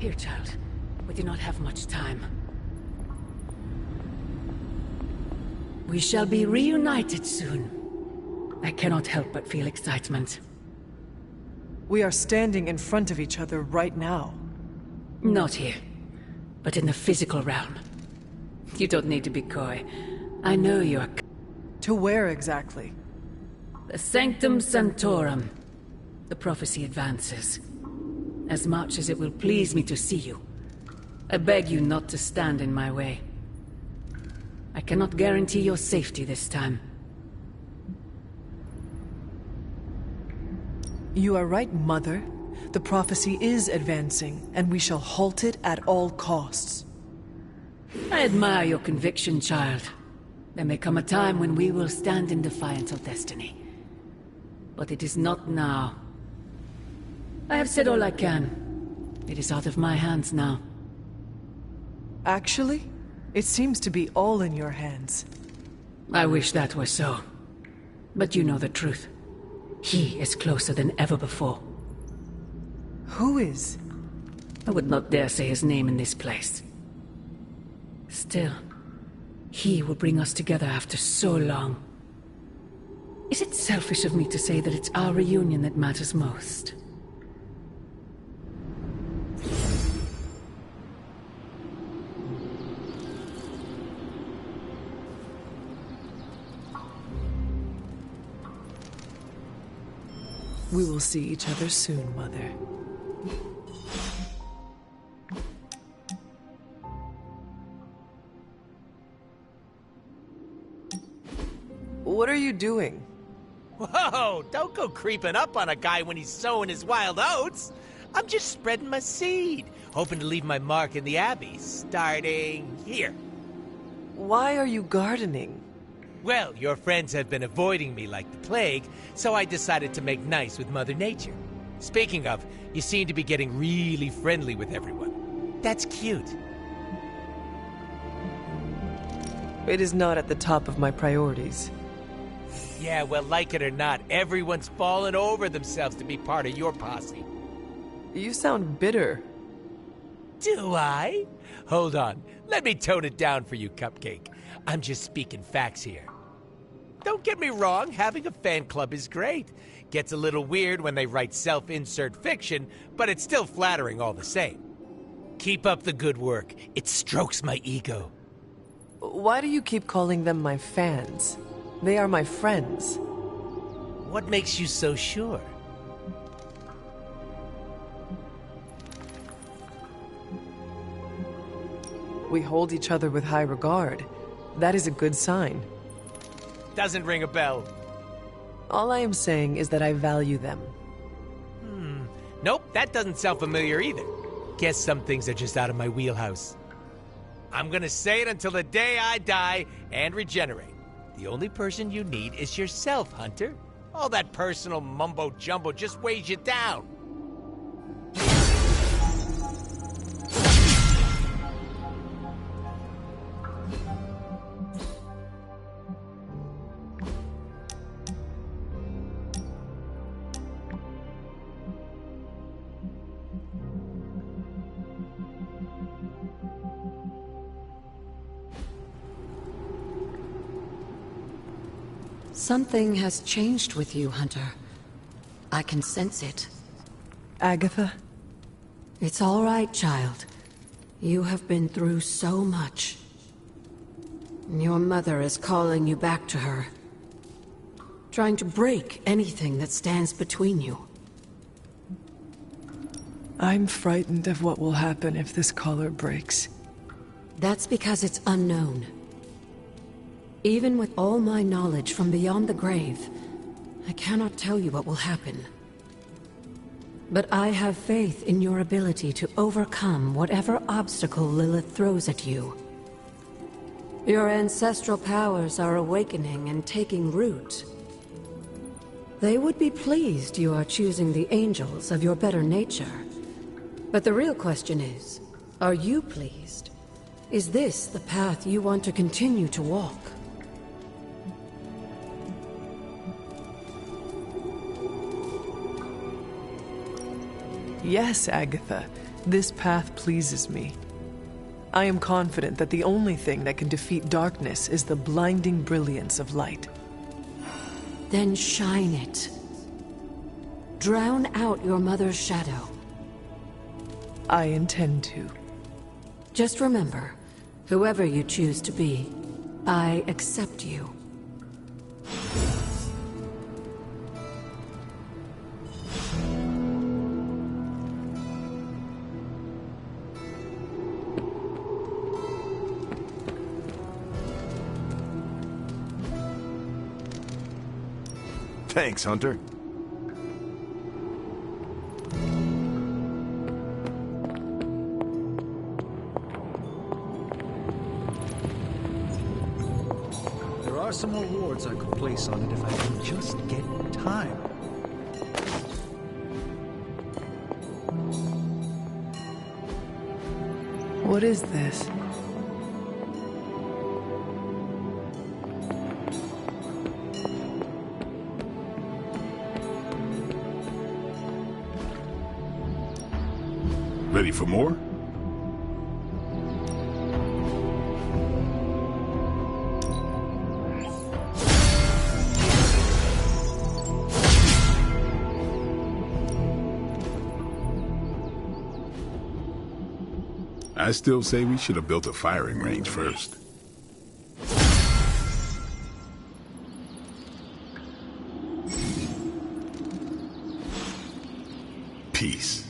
Here, child. We do not have much time. We shall be reunited soon. I cannot help but feel excitement. We are standing in front of each other right now. Not here, but in the physical realm. You don't need to be coy. I know you are... To where exactly? The Sanctum Sanctorum. The prophecy advances. As much as it will please me to see you, I beg you not to stand in my way. I cannot guarantee your safety this time. You are right, Mother. The prophecy is advancing, and we shall halt it at all costs. I admire your conviction, child. There may come a time when we will stand in defiance of destiny. But it is not now. I have said all I can. It is out of my hands now. Actually, it seems to be all in your hands. I wish that were so. But you know the truth. He is closer than ever before. Who is? I would not dare say his name in this place. Still, he will bring us together after so long. Is it selfish of me to say that it's our reunion that matters most? We will see each other soon, Mother. What are you doing? Whoa, don't go creeping up on a guy when he's sowing his wild oats. I'm just spreading my seed, hoping to leave my mark in the Abbey, starting here. Why are you gardening? Well, your friends have been avoiding me like the plague, so I decided to make nice with Mother Nature. Speaking of, you seem to be getting really friendly with everyone. That's cute. It is not at the top of my priorities. Yeah, well, like it or not, everyone's fallen over themselves to be part of your posse. You sound bitter. Do I? Hold on, let me tone it down for you, Cupcake. I'm just speaking facts here. Don't get me wrong, having a fan club is great. Gets a little weird when they write self-insert fiction, but it's still flattering all the same. Keep up the good work. It strokes my ego. Why do you keep calling them my fans? They are my friends. What makes you so sure? We hold each other with high regard. That is a good sign. Doesn't ring a bell. All I am saying is that I value them. Nope, that doesn't sound familiar either. Guess some things are just out of my wheelhouse. I'm gonna say it until the day I die and regenerate. The only person you need is yourself, Hunter. All that personal mumbo-jumbo just weighs you down. Something has changed with you, Hunter. I can sense it. Agatha? It's all right, child. You have been through so much. Your mother is calling you back to her. Trying to break anything that stands between you. I'm frightened of what will happen if this collar breaks. That's because it's unknown. Even with all my knowledge from beyond the grave, I cannot tell you what will happen. But I have faith in your ability to overcome whatever obstacle Lilith throws at you. Your ancestral powers are awakening and taking root. They would be pleased you are choosing the angels of your better nature. But the real question is, are you pleased? Is this the path you want to continue to walk? Yes, Agatha. This path pleases me. I am confident that the only thing that can defeat darkness is the blinding brilliance of light. Then shine it. Drown out your mother's shadow. I intend to. Just remember, whoever you choose to be, I accept you. Thanks, Hunter. There are some more wards I could place on it if I can just get time. What is this? Ready for more? I still say we should have built a firing range first. Peace.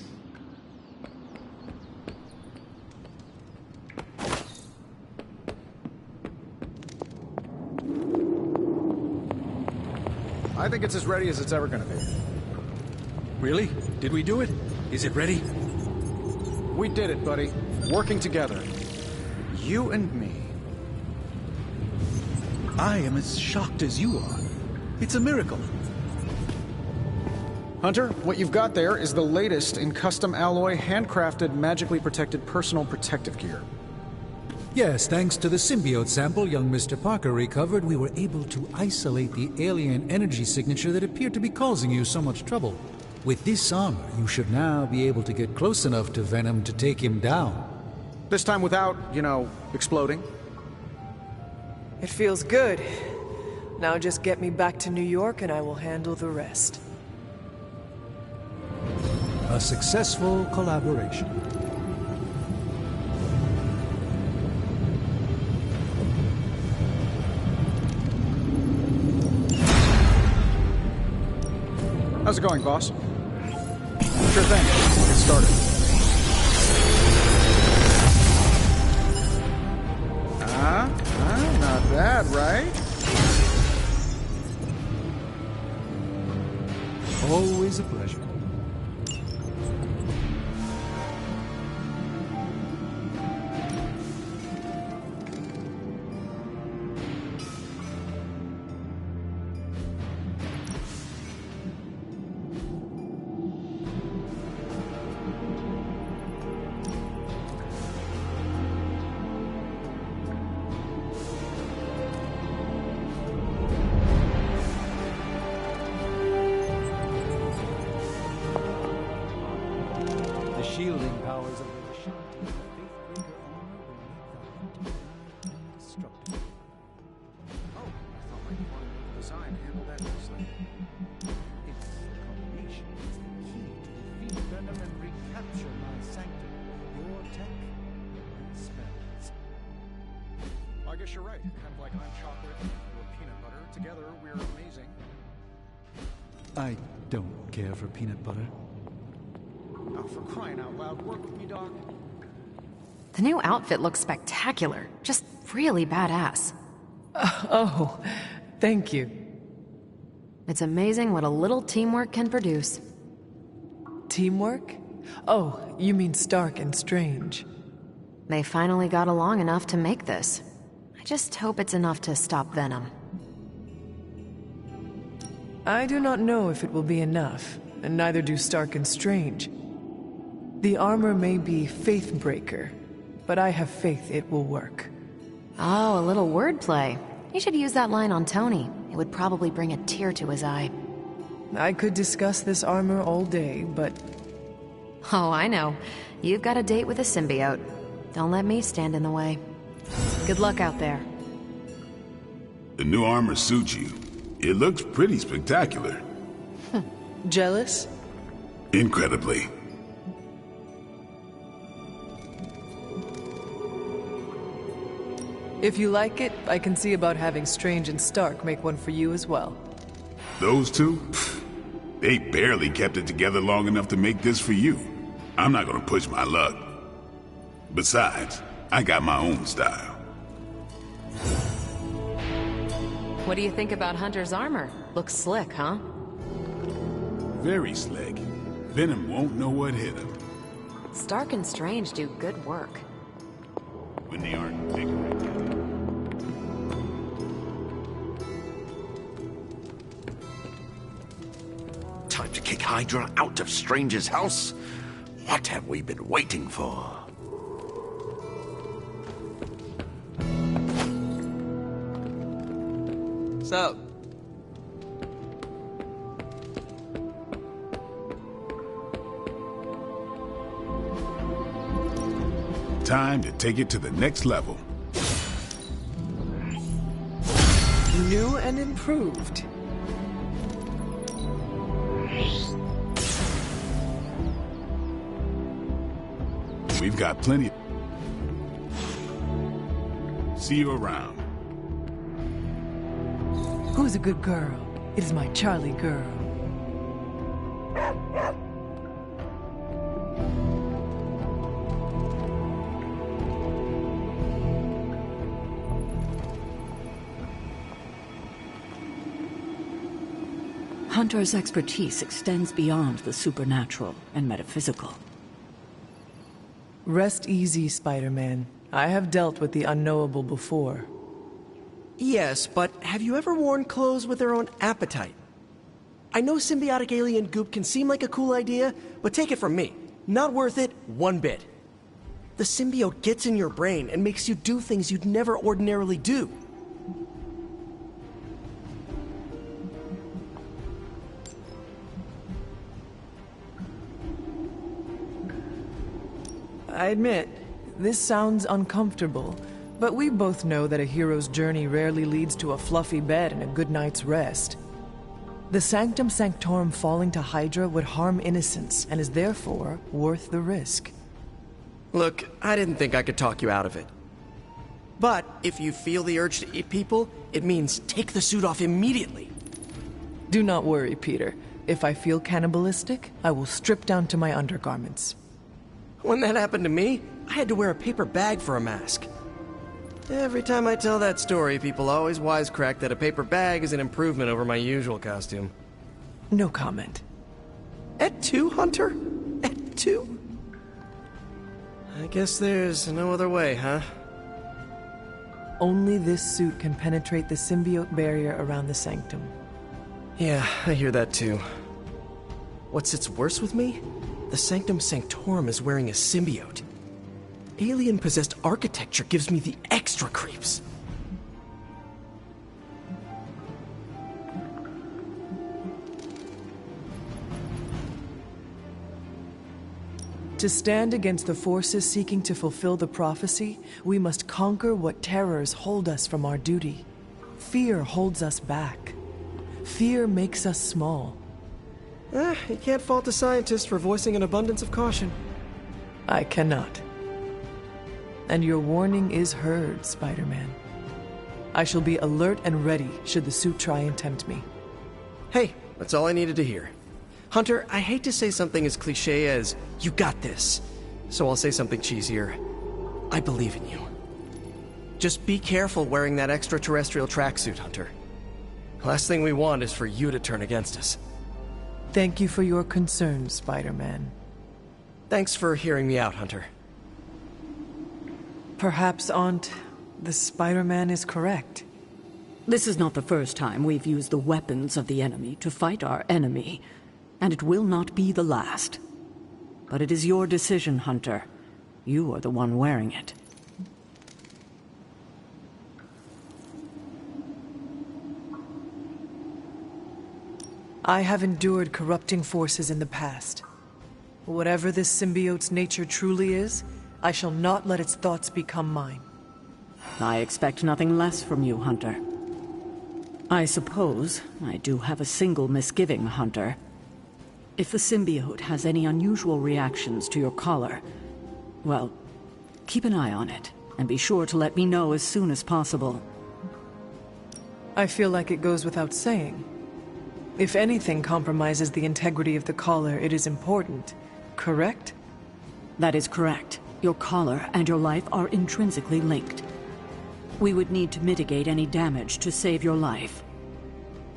I think it's as ready as it's ever gonna be. Really? Did we do it? Is it ready? We did it, buddy. Working together. You and me. I am as shocked as you are. It's a miracle. Hunter, what you've got there is the latest in custom alloy, handcrafted, magically protected personal protective gear. Yes, thanks to the symbiote sample young Mr. Parker recovered, we were able to isolate the alien energy signature that appeared to be causing you so much trouble. With this armor, you should now be able to get close enough to Venom to take him down. This time without, exploding. It feels good. Now just get me back to New York and I will handle the rest. A successful collaboration. How's it going, boss? Sure thing. We'll get started. Not bad, right? Always a pleasure. Shielding powers of the Ashanti Faithbreaker armor will make the hunt indestructible. Oh, I thought my new design handled that nicely. Its combination is the key to defeat Venom and recapture my sanctum. Your tech, my spells. Well, I guess you're right. Kind of like I'm chocolate, you're peanut butter. Together, we're amazing. I don't care for peanut butter. Oh, for crying out loud, work with me, Doc. The new outfit looks spectacular. Just really badass. Oh, thank you. It's amazing what a little teamwork can produce. Teamwork? Oh, you mean Stark and Strange. They finally got along enough to make this. I just hope it's enough to stop Venom. I do not know if it will be enough, and neither do Stark and Strange. The armor may be Faithbreaker, but I have faith it will work. Oh, a little wordplay. You should use that line on Tony. It would probably bring a tear to his eye. I could discuss this armor all day, but... Oh, I know. You've got a date with a symbiote. Don't let me stand in the way. Good luck out there. The new armor suits you. It looks pretty spectacular. Jealous? Incredibly. If you like it, I can see about having Strange and Stark make one for you as well. Those two? Pfft, they barely kept it together long enough to make this for you. I'm not gonna push my luck. Besides, I got my own style. What do you think about Hunter's armor? Looks slick, huh? Very slick. Venom won't know what hit him. Stark and Strange do good work. When they aren't bigger. Time to kick Hydra out of Strange's house? What have we been waiting for? So, Time to take it to the next level. New and improved. We've got plenty. See you around. Who's a good girl? It is my Charlie girl. Hunter's expertise extends beyond the supernatural and metaphysical. Rest easy, Spider-Man. I have dealt with the unknowable before. Yes, but have you ever worn clothes with their own appetite? I know symbiotic alien goop can seem like a cool idea, but take it from me. Not worth it one bit. The symbiote gets in your brain and makes you do things you'd never ordinarily do. I admit, this sounds uncomfortable, but we both know that a hero's journey rarely leads to a fluffy bed and a good night's rest. The Sanctum Sanctorum falling to Hydra would harm innocence, and is therefore worth the risk. Look, I didn't think I could talk you out of it. But if you feel the urge to eat people, it means take the suit off immediately. Do not worry, Peter. If I feel cannibalistic, I will strip down to my undergarments. When that happened to me, I had to wear a paper bag for a mask. Every time I tell that story, people always wisecrack that a paper bag is an improvement over my usual costume. No comment. Et tu, Hunter? Et tu? I guess there's no other way, huh? Only this suit can penetrate the symbiote barrier around the sanctum. Yeah, I hear that too. What sits worse with me? The Sanctum Sanctorum is wearing a symbiote. Alien-possessed architecture gives me the extra creeps. To stand against the forces seeking to fulfill the prophecy, we must conquer what terrors hold us from our duty. Fear holds us back. Fear makes us small. You can't fault a scientist for voicing an abundance of caution. I cannot. And your warning is heard, Spider-Man. I shall be alert and ready should the suit try and tempt me. Hey, that's all I needed to hear. Hunter, I hate to say something as cliche as, you got this. So I'll say something cheesier. I believe in you. Just be careful wearing that extraterrestrial tracksuit, Hunter. Last thing we want is for you to turn against us. Thank you for your concern, Spider-Man. Thanks for hearing me out, Hunter. Perhaps, Aunt, the Spider-Man is correct. This is not the first time we've used the weapons of the enemy to fight our enemy, and it will not be the last. But it is your decision, Hunter. You are the one wearing it. I have endured corrupting forces in the past. Whatever this symbiote's nature truly is, I shall not let its thoughts become mine. I expect nothing less from you, Hunter. I suppose I do have a single misgiving, Hunter. If the symbiote has any unusual reactions to your collar, well, keep an eye on it, and be sure to let me know as soon as possible. I feel like it goes without saying. If anything compromises the integrity of the collar, it is important, correct? That is correct. Your collar and your life are intrinsically linked. We would need to mitigate any damage to save your life.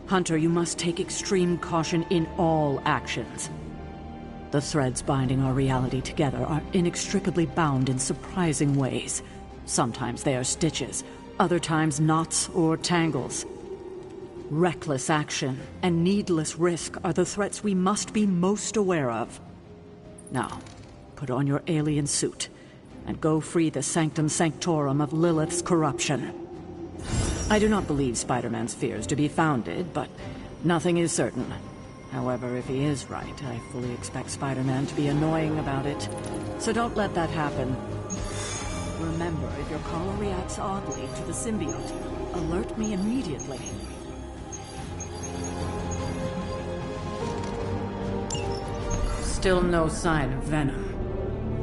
Hunter, you must take extreme caution in all actions. The threads binding our reality together are inextricably bound in surprising ways. Sometimes they are stitches, other times knots or tangles. Reckless action and needless risk are the threats we must be most aware of. Now, put on your alien suit and go free the Sanctum Sanctorum of Lilith's corruption. I do not believe Spider-Man's fears to be founded, but nothing is certain. However, if he is right, I fully expect Spider-Man to be annoying about it. So don't let that happen. Remember, if your collar reacts oddly to the symbiote, alert me immediately. Still no sign of venom.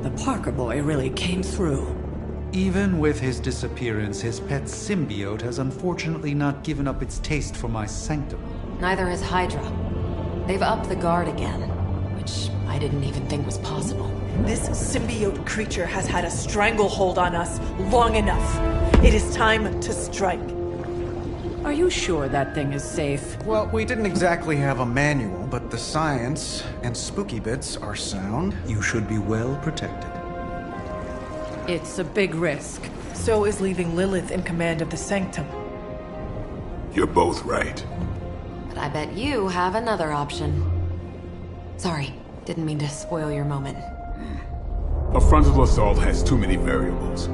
The Parker boy really came through. Even with his disappearance, his pet symbiote has unfortunately not given up its taste for my sanctum. Neither has Hydra. They've upped the guard again, which I didn't even think was possible. This symbiote creature has had a stranglehold on us long enough. It is time to strike. Are you sure that thing is safe? Well, we didn't exactly have a manual, but the science and spooky bits are sound. You should be well protected. It's a big risk. So is leaving Lilith in command of the Sanctum. You're both right. But I bet you have another option. Sorry, didn't mean to spoil your moment. A frontal assault has too many variables,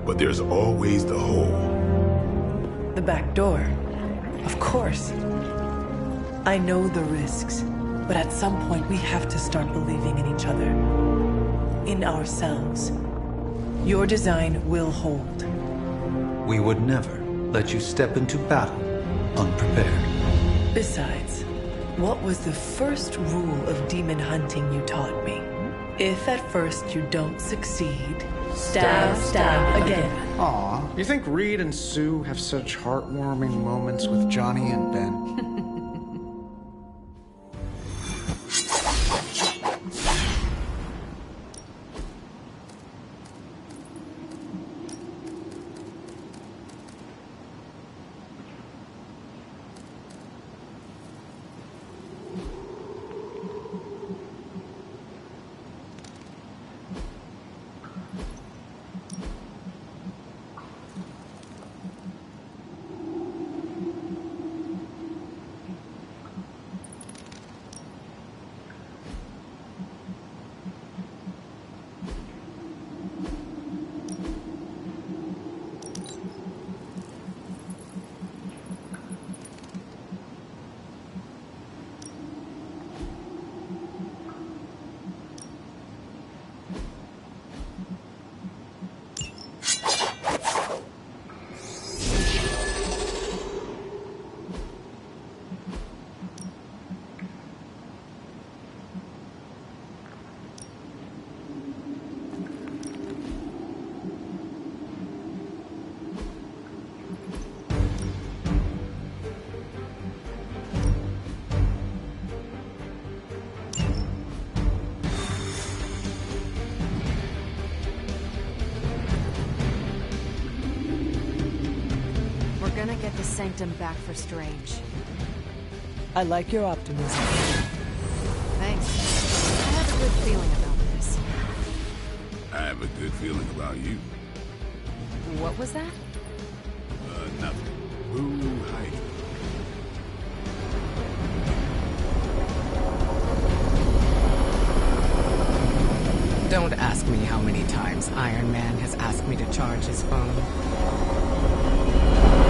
but there's always the hole. The back door. Of course. I know the risks, but at some point we have to start believing in each other. In ourselves. Your design will hold. We would never let you step into battle unprepared. Besides, what was the first rule of demon hunting you taught me? If at first you don't succeed, stab again. Aw, you think Reed and Sue have such heartwarming moments with Johnny and Ben? Gonna get the Sanctum back for Strange. I like your optimism. Thanks. I have a good feeling about this. I have a good feeling about you. What was that? Nothing. Who Hydra? Don't ask me how many times Iron Man has asked me to charge his phone.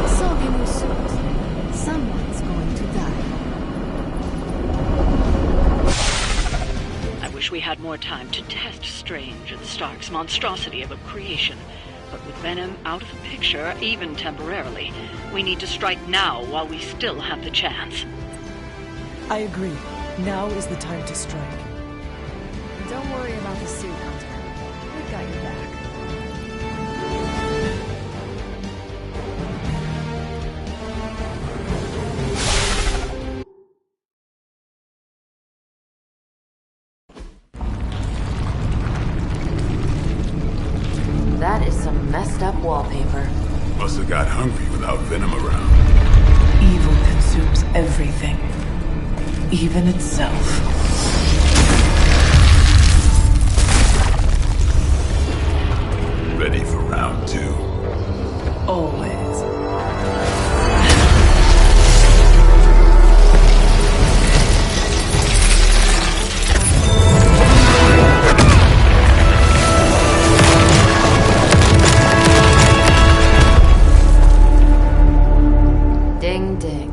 Soggy new suit. Someone's going to die. I wish we had had more time to test Strange and Stark's monstrosity of a creation. But with Venom out of the picture, even temporarily, we need to strike now while we still have the chance. I agree. Now is the time to strike. And don't worry about the suit, Hunter. We've got your back. That is some messed up wallpaper. Must have got hungry without Venom around. Evil consumes everything, even itself. Ready for round 2? Always. Ding ding.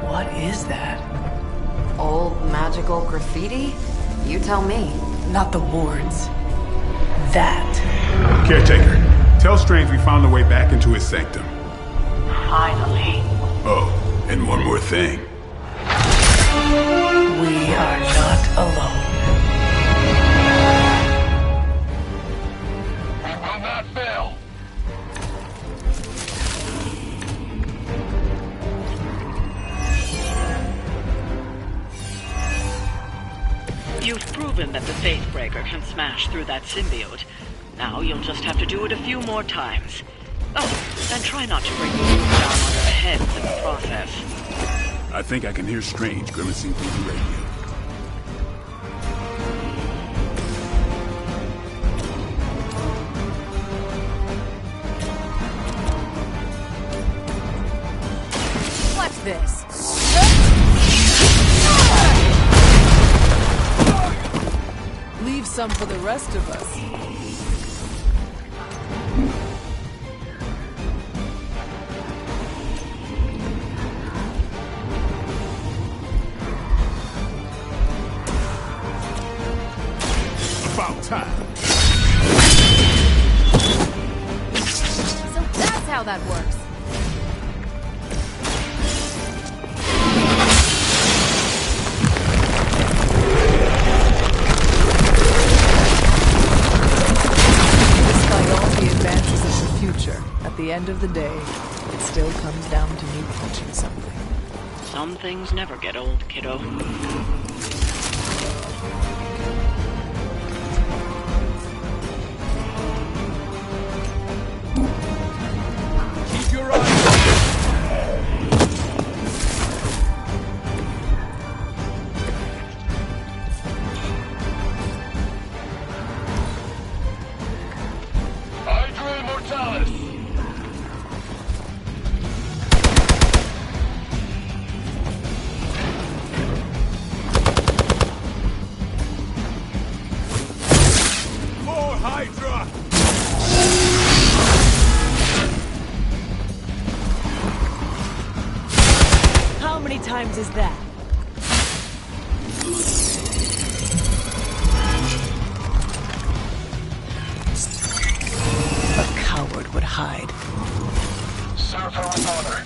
What is that? Old magical graffiti? You tell me. Not the wards. That. Caretaker, tell Strange we found a way back into his sanctum. Finally. Oh, and one more thing. We are not alone. We will not fail. You've proven that the Faithbreaker can smash through that symbiote. Now you'll just have to do it a few more times. Oh, and try not to bring you down on their heads in the process. I think I can hear Strange grimacing through the radio. What's this? Leave some for the rest of us. About time. So that's how that works. Despite all the advances of the future, at the end of the day, it still comes down to me punching something. Some things never get old, kiddo. Keep your eyes Hydra Immortalis. more Hydra! How many times is that? A coward would hide. Serve her with honor.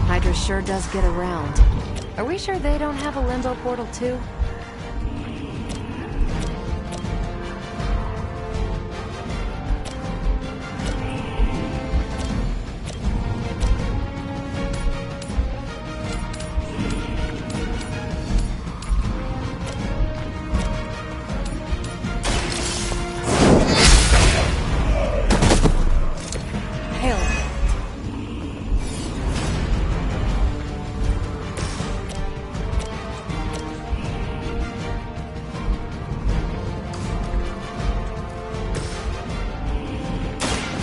Hydra sure does get around. Are we sure they don't have a limbo portal too?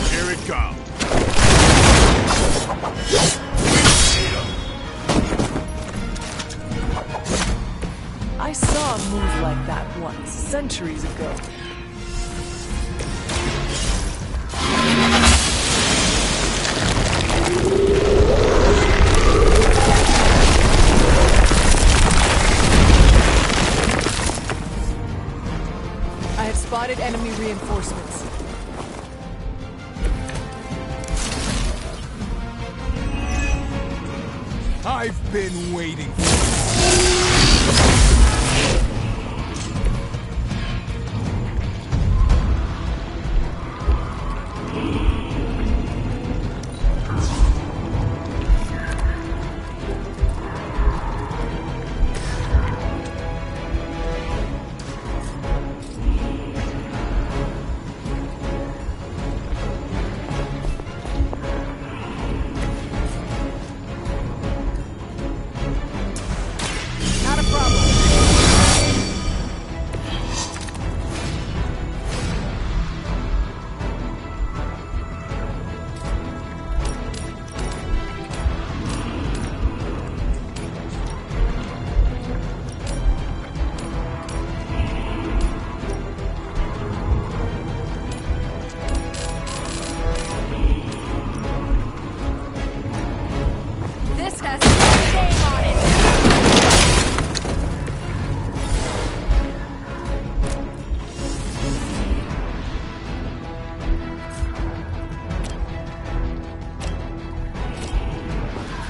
Here it comes. I saw a move like that once, centuries ago. I have spotted enemy reinforcements. I've been waiting for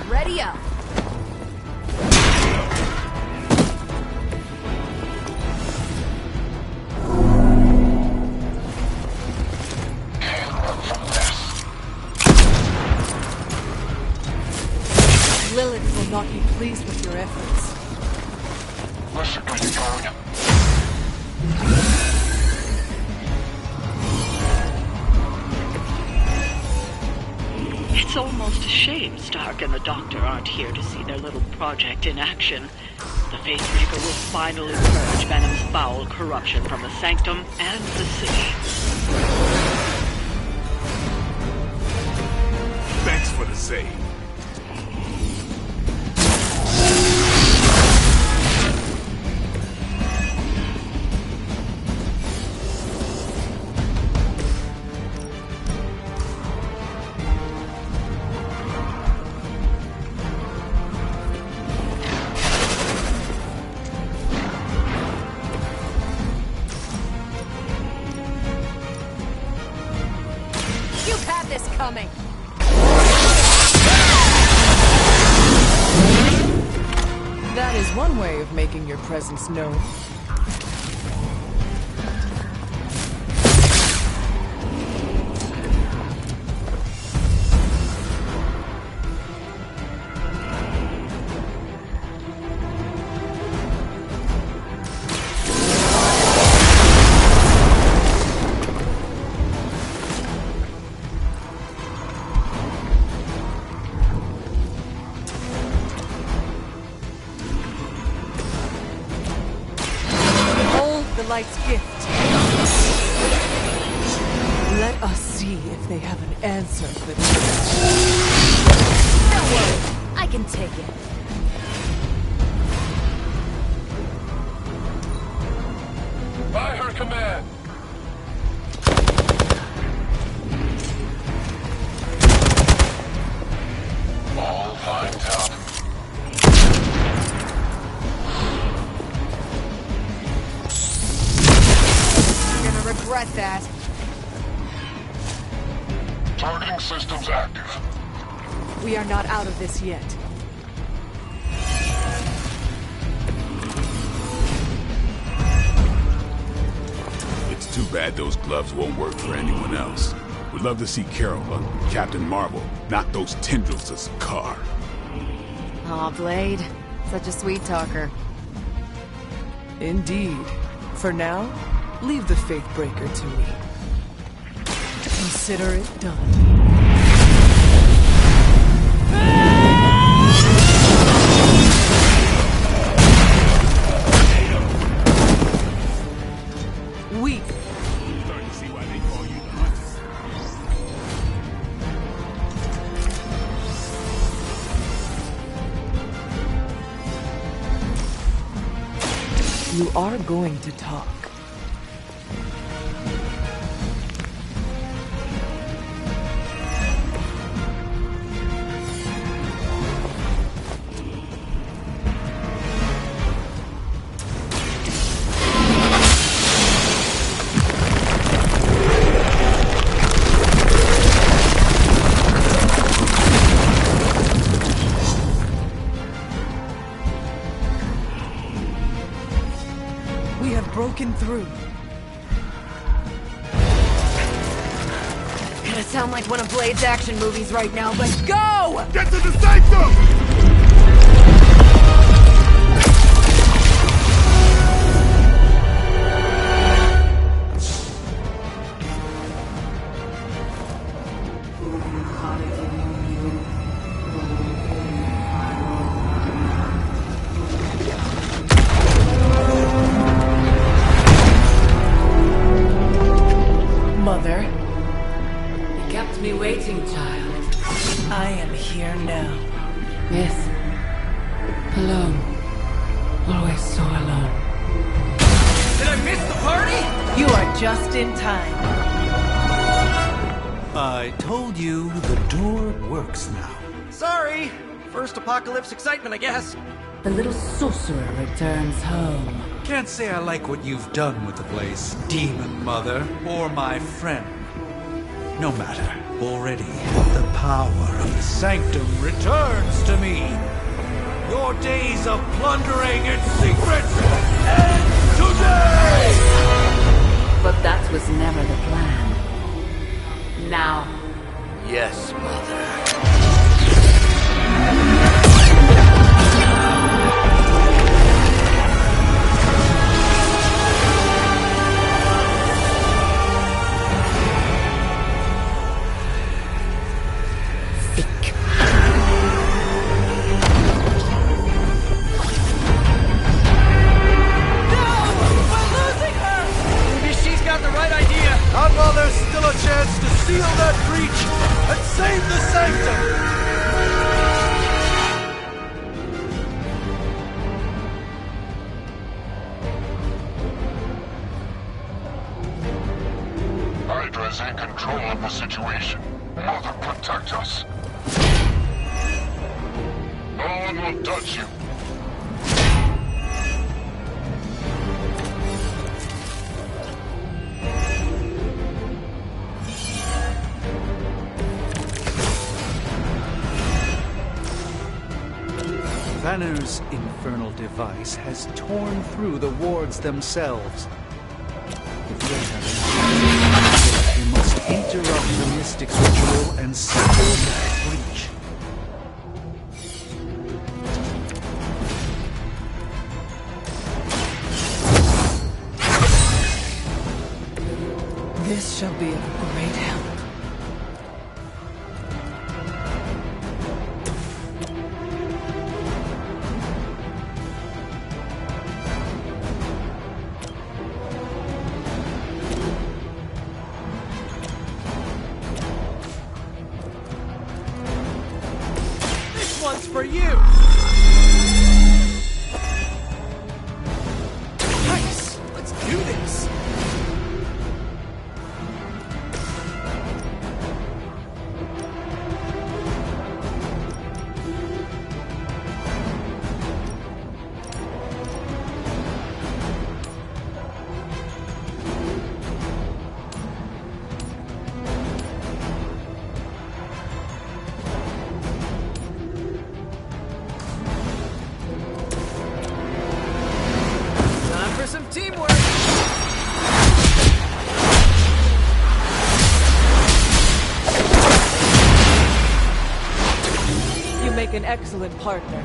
Ready up. Lilith will not be pleased with your efforts. Listen to you, Jordan. It's almost a shame Stark and the Doctor aren't here to see their little project in action. The Faithbreaker will finally purge Venom's foul corruption from the Sanctum and the city. Thanks for the save. You've had this coming. That is one way of making your presence known. Light's gift. Let us see if they have an answer for this. Don't worry, I can take it. By her command. All lined up. Regret that. Targeting systems active. We are not out of this yet. It's too bad those gloves won't work for anyone else. We'd love to see Carol, Captain Marvel, knock those tendrils to Sakaar. Aw, Blade. Such a sweet talker. Indeed. For now, leave the Faithbreaker to me. Consider it done. Weak. Starting to see why they call you the Hunter. You are going to talk. Broken through. Gonna sound like one of Blade's action movies right now, but go! Get to the sanctum! Mother. You kept me waiting, child. I am here now. Yes. Alone. Always so alone. Did I miss the party? You are just in time. I told you the door works now. Sorry. First apocalypse excitement, I guess. The little sorcerer returns home. Can't say I like what you've done with the place, Demon Mother, or my friend. No matter. Already, the power of the Sanctum returns to me. Your days of plundering its secrets end today! But that was never the plan. Now. Yes, Mother. Not while there's still a chance to seal that breach and save the Sanctum! Hydra's in control of the situation. Mother, protect us. No one will touch you. Banner's infernal device has torn through the wards themselves. If you're having you must interrupt the Mystic's ritual and seal that breach. This shall be of great help. One's for you! Nice! Let's do this! Some teamwork! You make an excellent partner.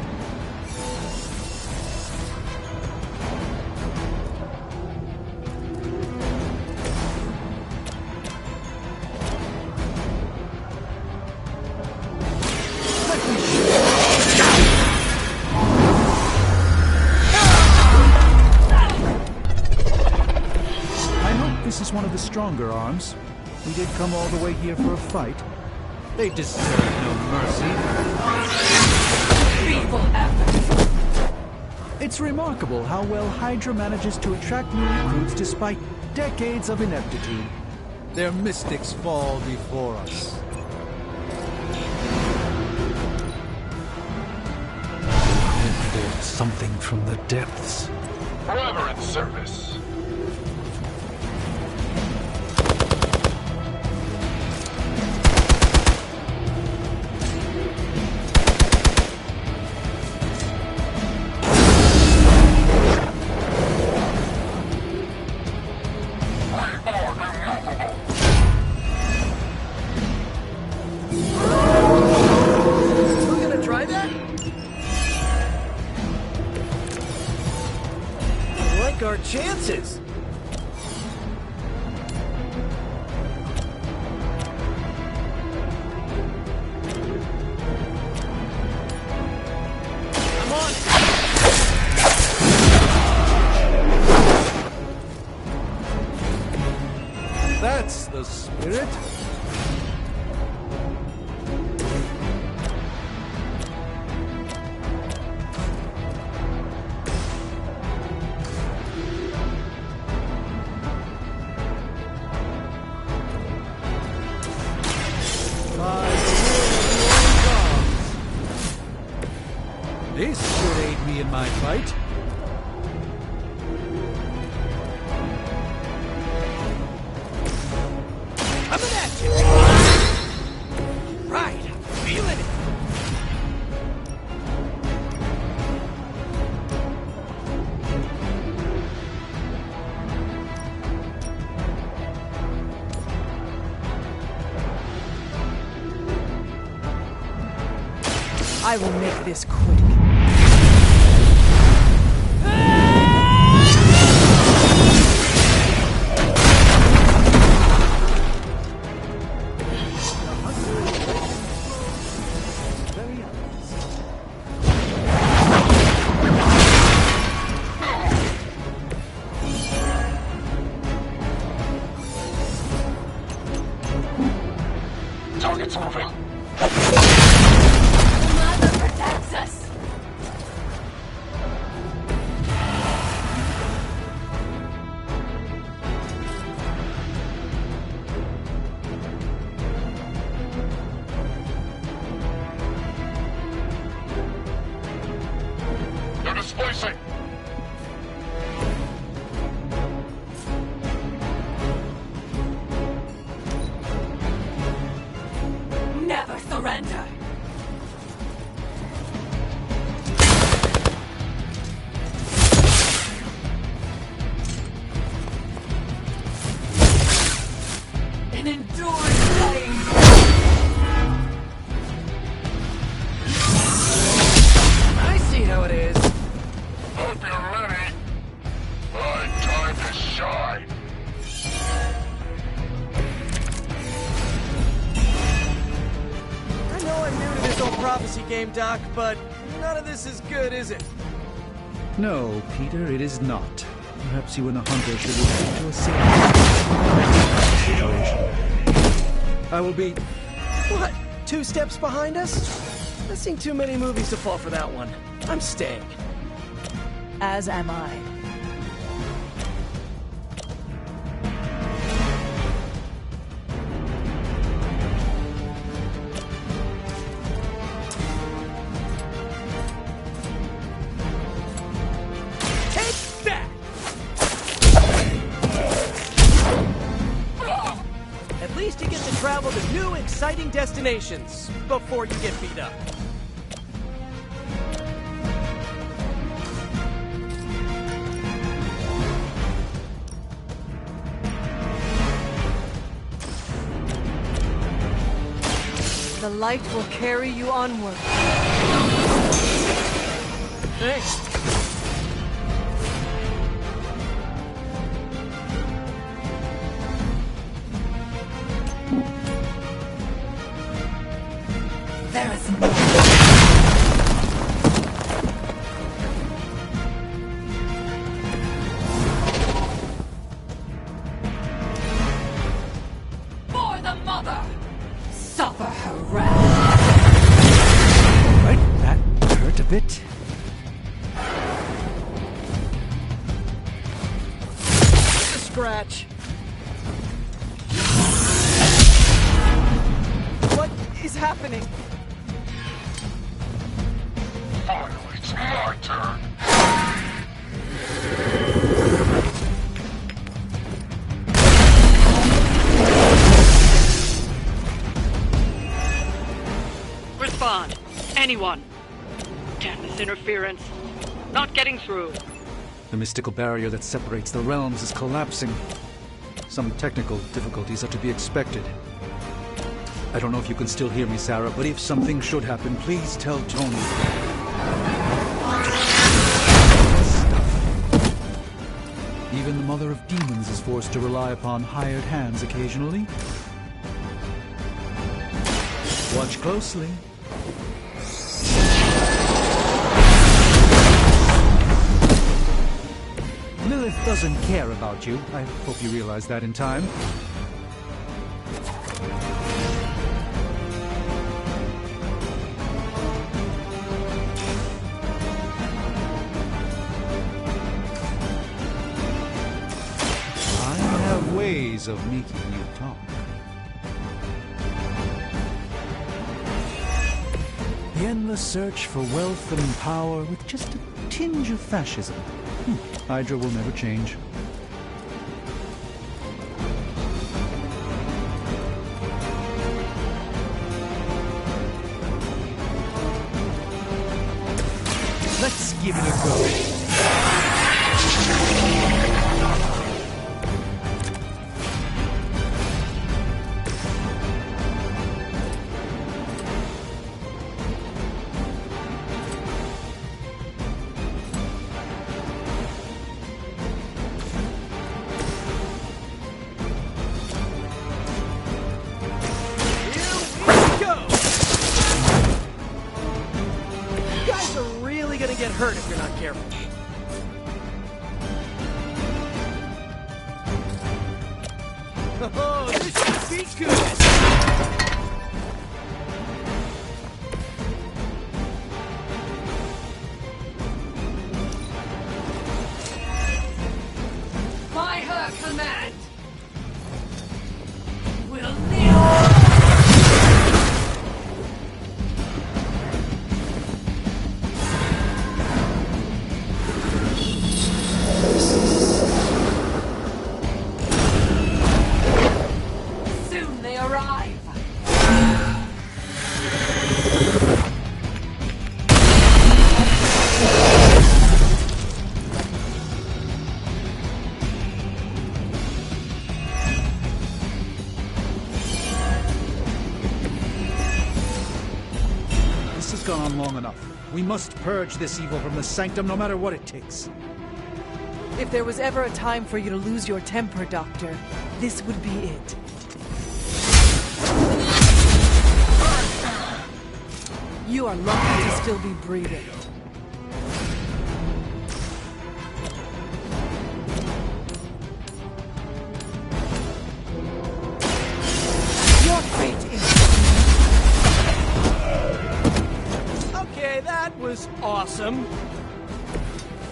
This is one of the stronger arms. We did come all the way here for a fight. They deserve no mercy. Feeble effort. It's remarkable how well Hydra manages to attract new recruits despite decades of ineptitude. Their mystics fall before us. There's something from the depths. Forever in service. Our chances. I'm on it. That's the spirit. This should aid me in my fight. Coming at you! Right, I'm feeling it! I will make this quick. Target's moving. Mother protects us. They're displacing. Never surrender. An enduring flame. I see how it is. Hope you're ready. My time to shine. I know I'm new to this old prophecy game, Doc, but none of this is good, is it? No, Peter, it is not. Perhaps you and the hunter should return to a safe situation. I will be... What? 2 steps behind us? I've seen too many movies to fall for that one. I'm staying. As am I. Take that! At least you get to travel to new, exciting destinations before you get beat up. The light will carry you onward. Thanks. There is more. For the mother! Suffer her wrath! Right, that hurt a bit. match. What is happening? Finally, it's my turn. Respond. Anyone. Damn this interference. Not getting through. The mystical barrier that separates the realms is collapsing. Some technical difficulties are to be expected. I don't know if you can still hear me, Sarah, but if something should happen, please tell Tony. Even the Mother of Demons is forced to rely upon hired hands occasionally. Watch closely. Lilith doesn't care about you. I hope you realize that in time. I have ways of making you talk. The endless search for wealth and power with just a tinge of fascism. Hydra will never change. Let's give it a go. Get hurt if you're not careful. Oh, this should be good! By her command, will kneel. Soon they arrive. This has gone on long enough. We must purge this evil from the sanctum no matter what it takes. If there was ever a time for you to lose your temper, Doctor, this would be it. You are lucky to still be breathing. Your fate is... Okay, that was awesome.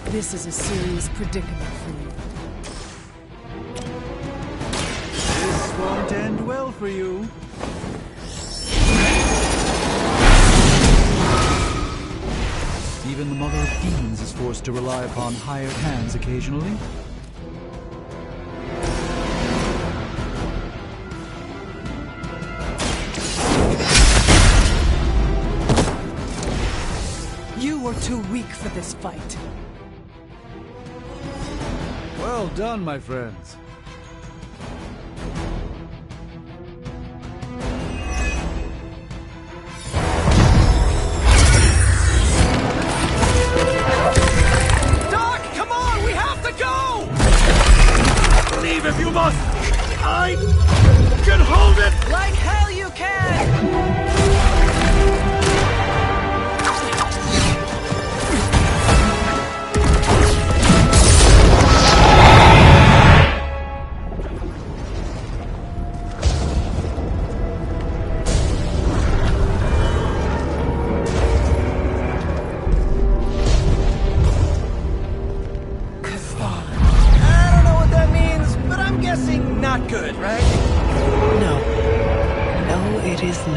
This is a serious predicament for you. This won't end well for you. Even the Mother of Demons is forced to rely upon hired hands occasionally. You were too weak for this fight. Well done, my friends. Doc, come on! We have to go! Leave if you must! I can hold it! Like hell you can!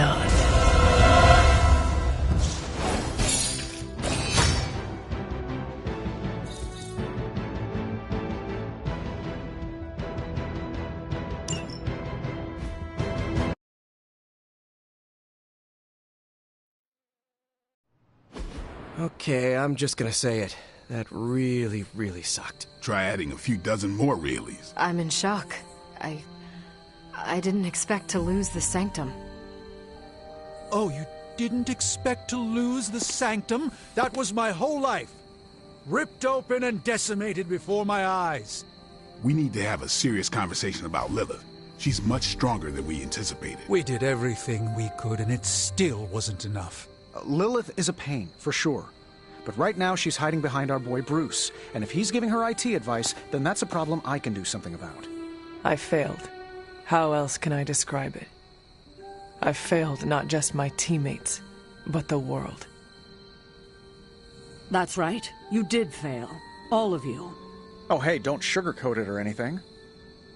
done. Okay, I'm just gonna say it. That really, really sucked. Try adding a few dozen more reallys. I'm in shock. I didn't expect to lose the sanctum. Oh, you didn't expect to lose the sanctum? That was my whole life. Ripped open and decimated before my eyes. We need to have a serious conversation about Lilith. She's much stronger than we anticipated. We did everything we could, and it still wasn't enough. Lilith is a pain, for sure. But right now she's hiding behind our boy Bruce, and if he's giving her IT advice, then that's a problem I can do something about. I failed. How else can I describe it? I failed not just my teammates, but the world. That's right. You did fail. All of you. Oh hey, don't sugarcoat it or anything.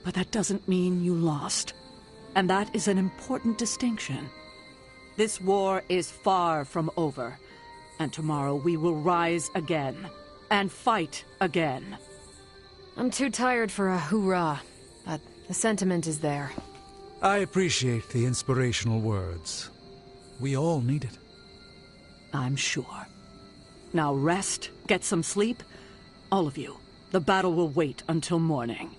But that doesn't mean you lost. And that is an important distinction. This war is far from over. And tomorrow we will rise again. And fight again. I'm too tired for a hoorah, but the sentiment is there. I appreciate the inspirational words. We all need it. I'm sure. Now rest, get some sleep. All of you. The battle will wait until morning.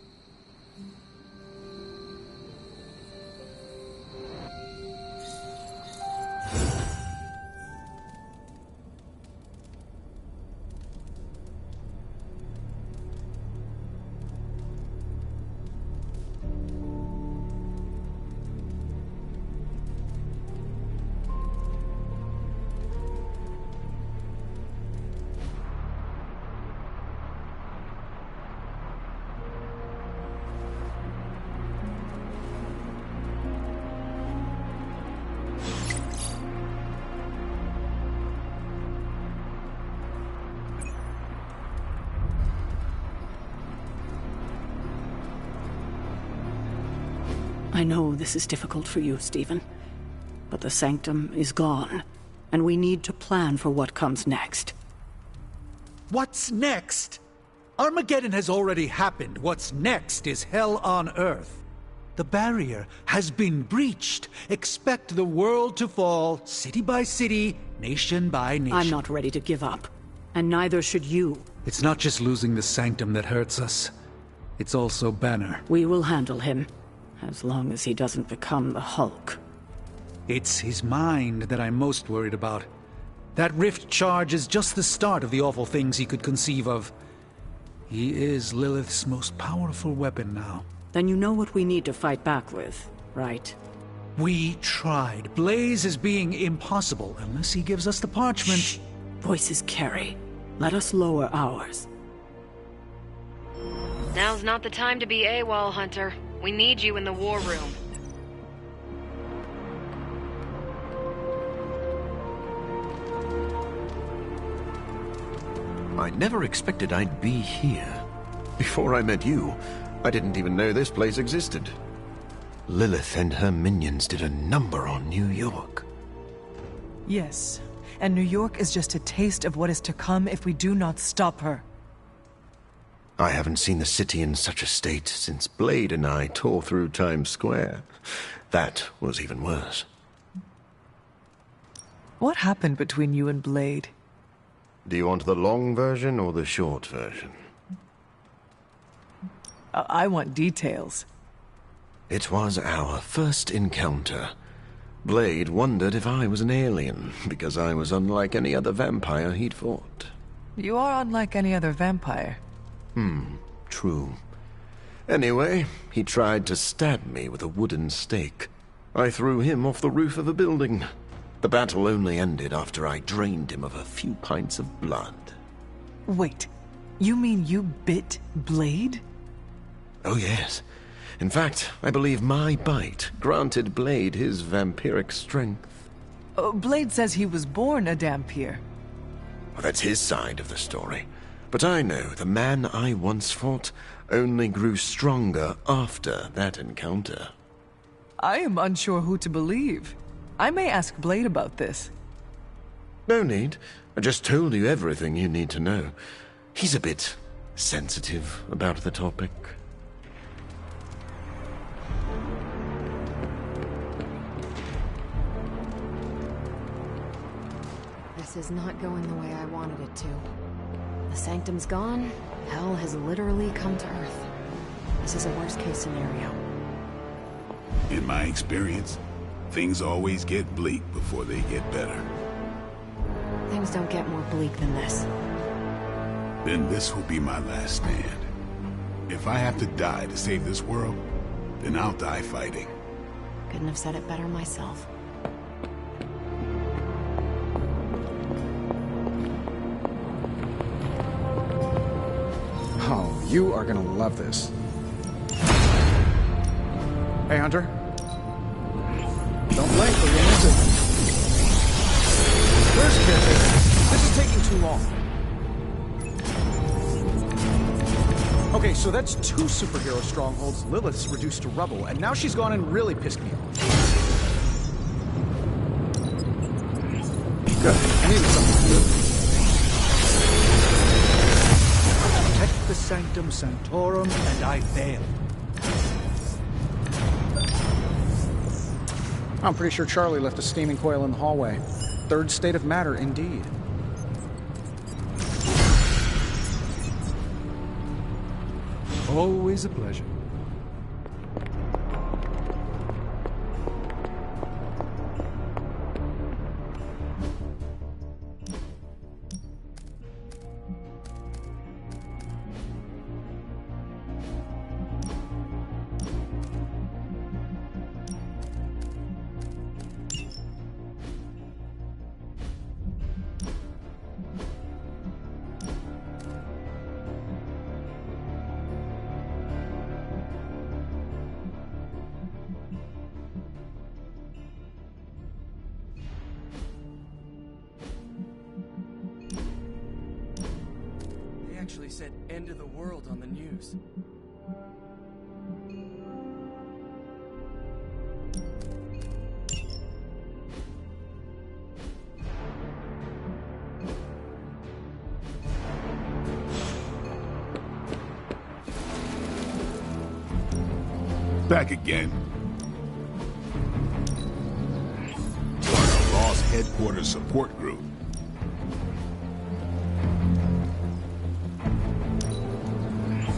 I know this is difficult for you, Stephen. But the Sanctum is gone, and we need to plan for what comes next. What's next? Armageddon has already happened. What's next is hell on Earth. The barrier has been breached. Expect the world to fall, city by city, nation by nation. I'm not ready to give up, and neither should you. It's not just losing the Sanctum that hurts us. It's also Banner. We will handle him, as long as he doesn't become the Hulk. It's his mind that I'm most worried about. That rift charge is just the start of the awful things he could conceive of. He is Lilith's most powerful weapon now. Then you know what we need to fight back with, right? We tried. Blaze is being impossible unless he gives us the parchment. Shh. Voices carry. Let us lower ours. Now's not the time to be AWOL, Hunter. We need you in the war room. I never expected I'd be here. Before I met you, I didn't even know this place existed. Lilith and her minions did a number on New York. Yes, and New York is just a taste of what is to come if we do not stop her. I haven't seen the city in such a state since Blade and I tore through Times Square. That was even worse. What happened between you and Blade? Do you want the long version or the short version? I want details. It was our first encounter. Blade wondered if I was an alien, because I was unlike any other vampire he'd fought. You are unlike any other vampire. True. Anyway, he tried to stab me with a wooden stake. I threw him off the roof of a building. The battle only ended after I drained him of a few pints of blood. Wait, you mean you bit Blade? Oh yes. In fact, I believe my bite granted Blade his vampiric strength. Blade says he was born a Dhampir. Well, that's his side of the story. But I know the man I once fought only grew stronger after that encounter. I am unsure who to believe. I may ask Blade about this. No need. I just told you everything you need to know. He's a bit sensitive about the topic. This is not going the way I wanted it to. The Sanctum's gone. Hell has literally come to Earth. This is a worst-case scenario. In my experience, things always get bleak before they get better. Things don't get more bleak than this. Then this will be my last stand. If I have to die to save this world, then I'll die fighting. Couldn't have said it better myself. Oh, you are gonna love this. Hey, Hunter. Don't blink or you'll miss it. Where's Caretaker? This is taking too long. Okay, so that's 2 superhero strongholds Lilith's reduced to rubble, and now she's gone and really pissed me off. Good. I needed something to do. Protect the Sanctum Sanctorum, and I fail. I'm pretty sure Charlie left a steaming coil in the hallway. Third state of matter, indeed. Always a pleasure. Actually said end of the world on the news. Back again. Join our Lost Headquarters support group.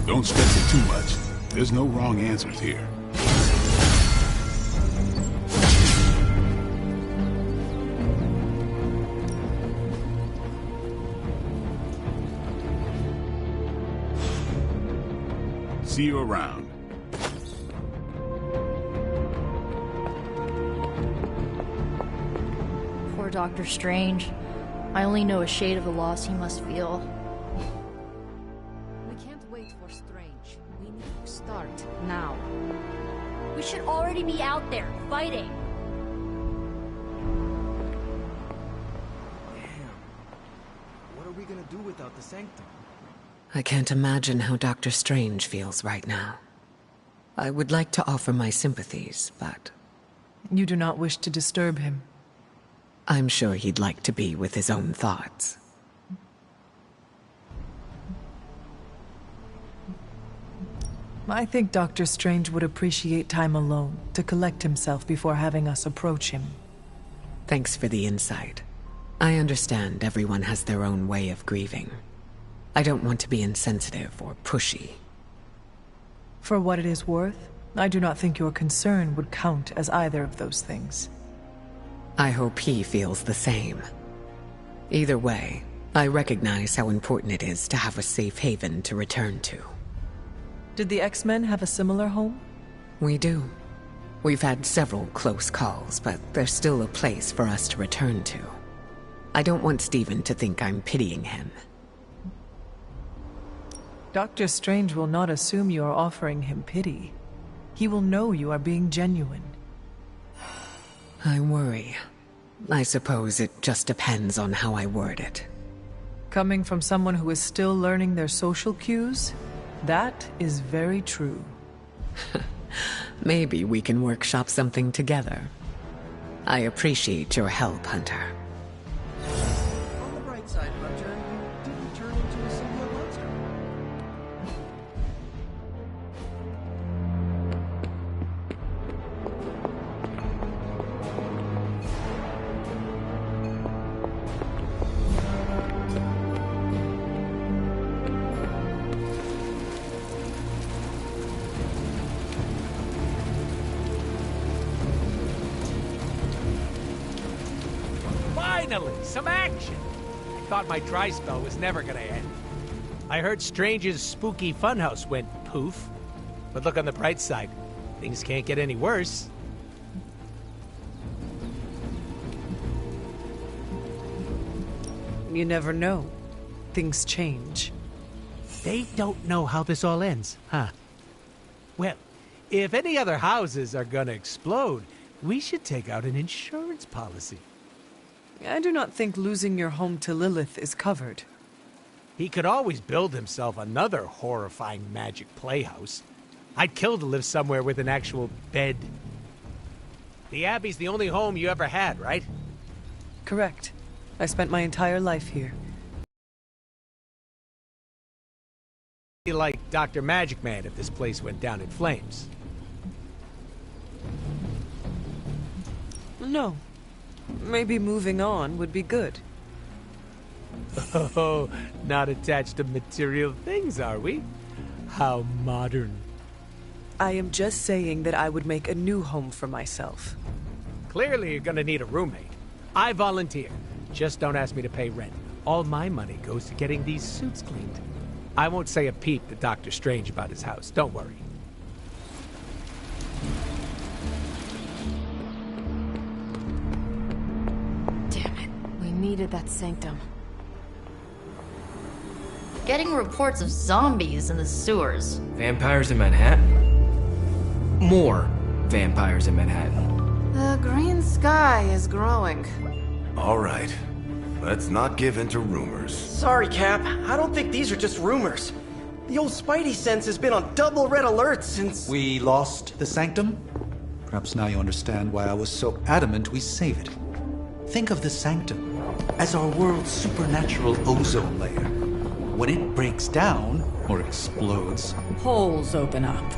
Don't stress it too much. There's no wrong answers here. See you around. Poor Dr. Strange. I only know a shade of the loss he must feel. Now. We should already be out there, fighting. Damn. What are we gonna do without the Sanctum? I can't imagine how Dr. Strange feels right now. I would like to offer my sympathies, but... You do not wish to disturb him. I'm sure he'd like to be with his own thoughts. I think Dr. Strange would appreciate time alone to collect himself before having us approach him. Thanks for the insight. I understand everyone has their own way of grieving. I don't want to be insensitive or pushy. For what it is worth, I do not think your concern would count as either of those things. I hope he feels the same. Either way, I recognize how important it is to have a safe haven to return to. Did the X-Men have a similar home? We do. We've had several close calls, but there's still a place for us to return to. I don't want Stephen to think I'm pitying him. Dr. Strange will not assume you are offering him pity. He will know you are being genuine. I worry. I suppose it just depends on how I word it. Coming from someone who is still learning their social cues, that is very true. Maybe we can workshop something together. I appreciate your help, Hunter. On the bright side, Hunter, you didn't turn into a symbiote monster. Finally, some action! I thought my dry spell was never gonna end. I heard Strange's spooky funhouse went poof. But look on the bright side. Things can't get any worse. You never know. Things change. They don't know how this all ends, huh? Well, if any other houses are gonna explode, we should take out an insurance policy. I do not think losing your home to Lilith is covered. He could always build himself another horrifying magic playhouse. I'd kill to live somewhere with an actual bed. The Abbey's the only home you ever had, right? Correct. I spent my entire life here. Be like Dr. Magic Man if this place went down in flames. No. Maybe moving on would be good. Oh, not attached to material things, are we? How modern. I am just saying that I would make a new home for myself. Clearly you're gonna need a roommate. I volunteer. Just don't ask me to pay rent. All my money goes to getting these suits cleaned. I won't say a peep to Dr. Strange about his house, don't worry. Damn it. We needed that sanctum. Getting reports of zombies in the sewers. Vampires in Manhattan? More vampires in Manhattan. The green sky is growing. All right. Let's not give in to rumors. Sorry, Cap. I don't think these are just rumors. The old Spidey sense has been on double red alert since... We lost the Sanctum? Perhaps now you understand why I was so adamant we save it. Think of the Sanctum as our world's supernatural ozone layer. When it breaks down, or explodes... Holes open up.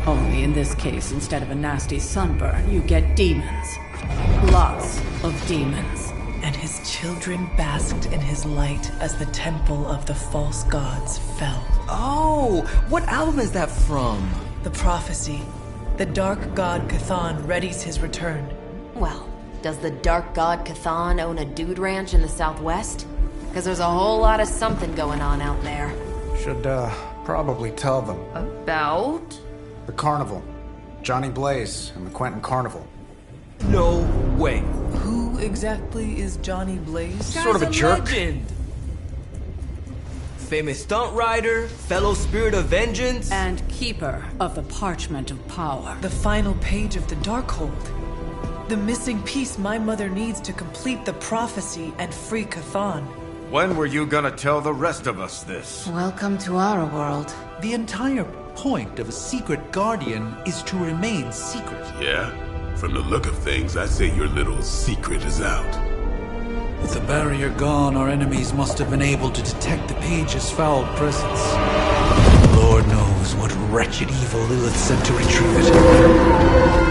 Only in this case, instead of a nasty sunburn, you get demons. Lots of demons. And his children basked in his light as the temple of the false gods fell. Oh! What album is that from? The prophecy. The dark god Cthon readies his return. Well, does the dark god Cthon own a dude ranch in the southwest? Because there's a whole lot of something going on out there. Should, probably tell them. About? The carnival. Johnny Blaze and the Quentin Carnival. No way. Who exactly is Johnny Blaze? Sort of a jerk. Legend. Famous stunt rider, fellow spirit of vengeance, and keeper of the parchment of power. The final page of the Darkhold. The missing piece my mother needs to complete the prophecy and free Cthon. When were you gonna tell the rest of us this? Welcome to our world. The entire point of a secret guardian is to remain secret. Yeah? From the look of things, I say your little secret is out. With the barrier gone, our enemies must have been able to detect the page's foul presence. Lord knows what wretched evil Lilith sent to retrieve it.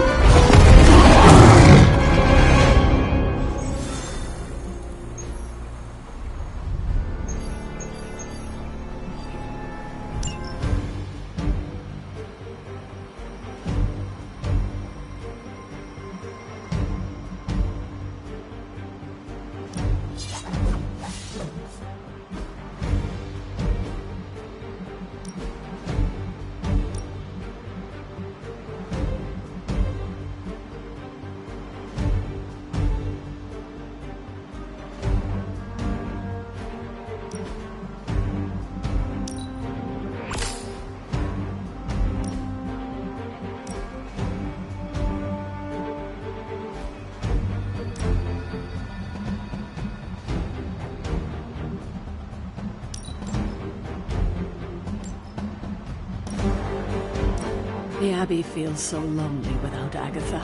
The Abbey feels so lonely without Agatha.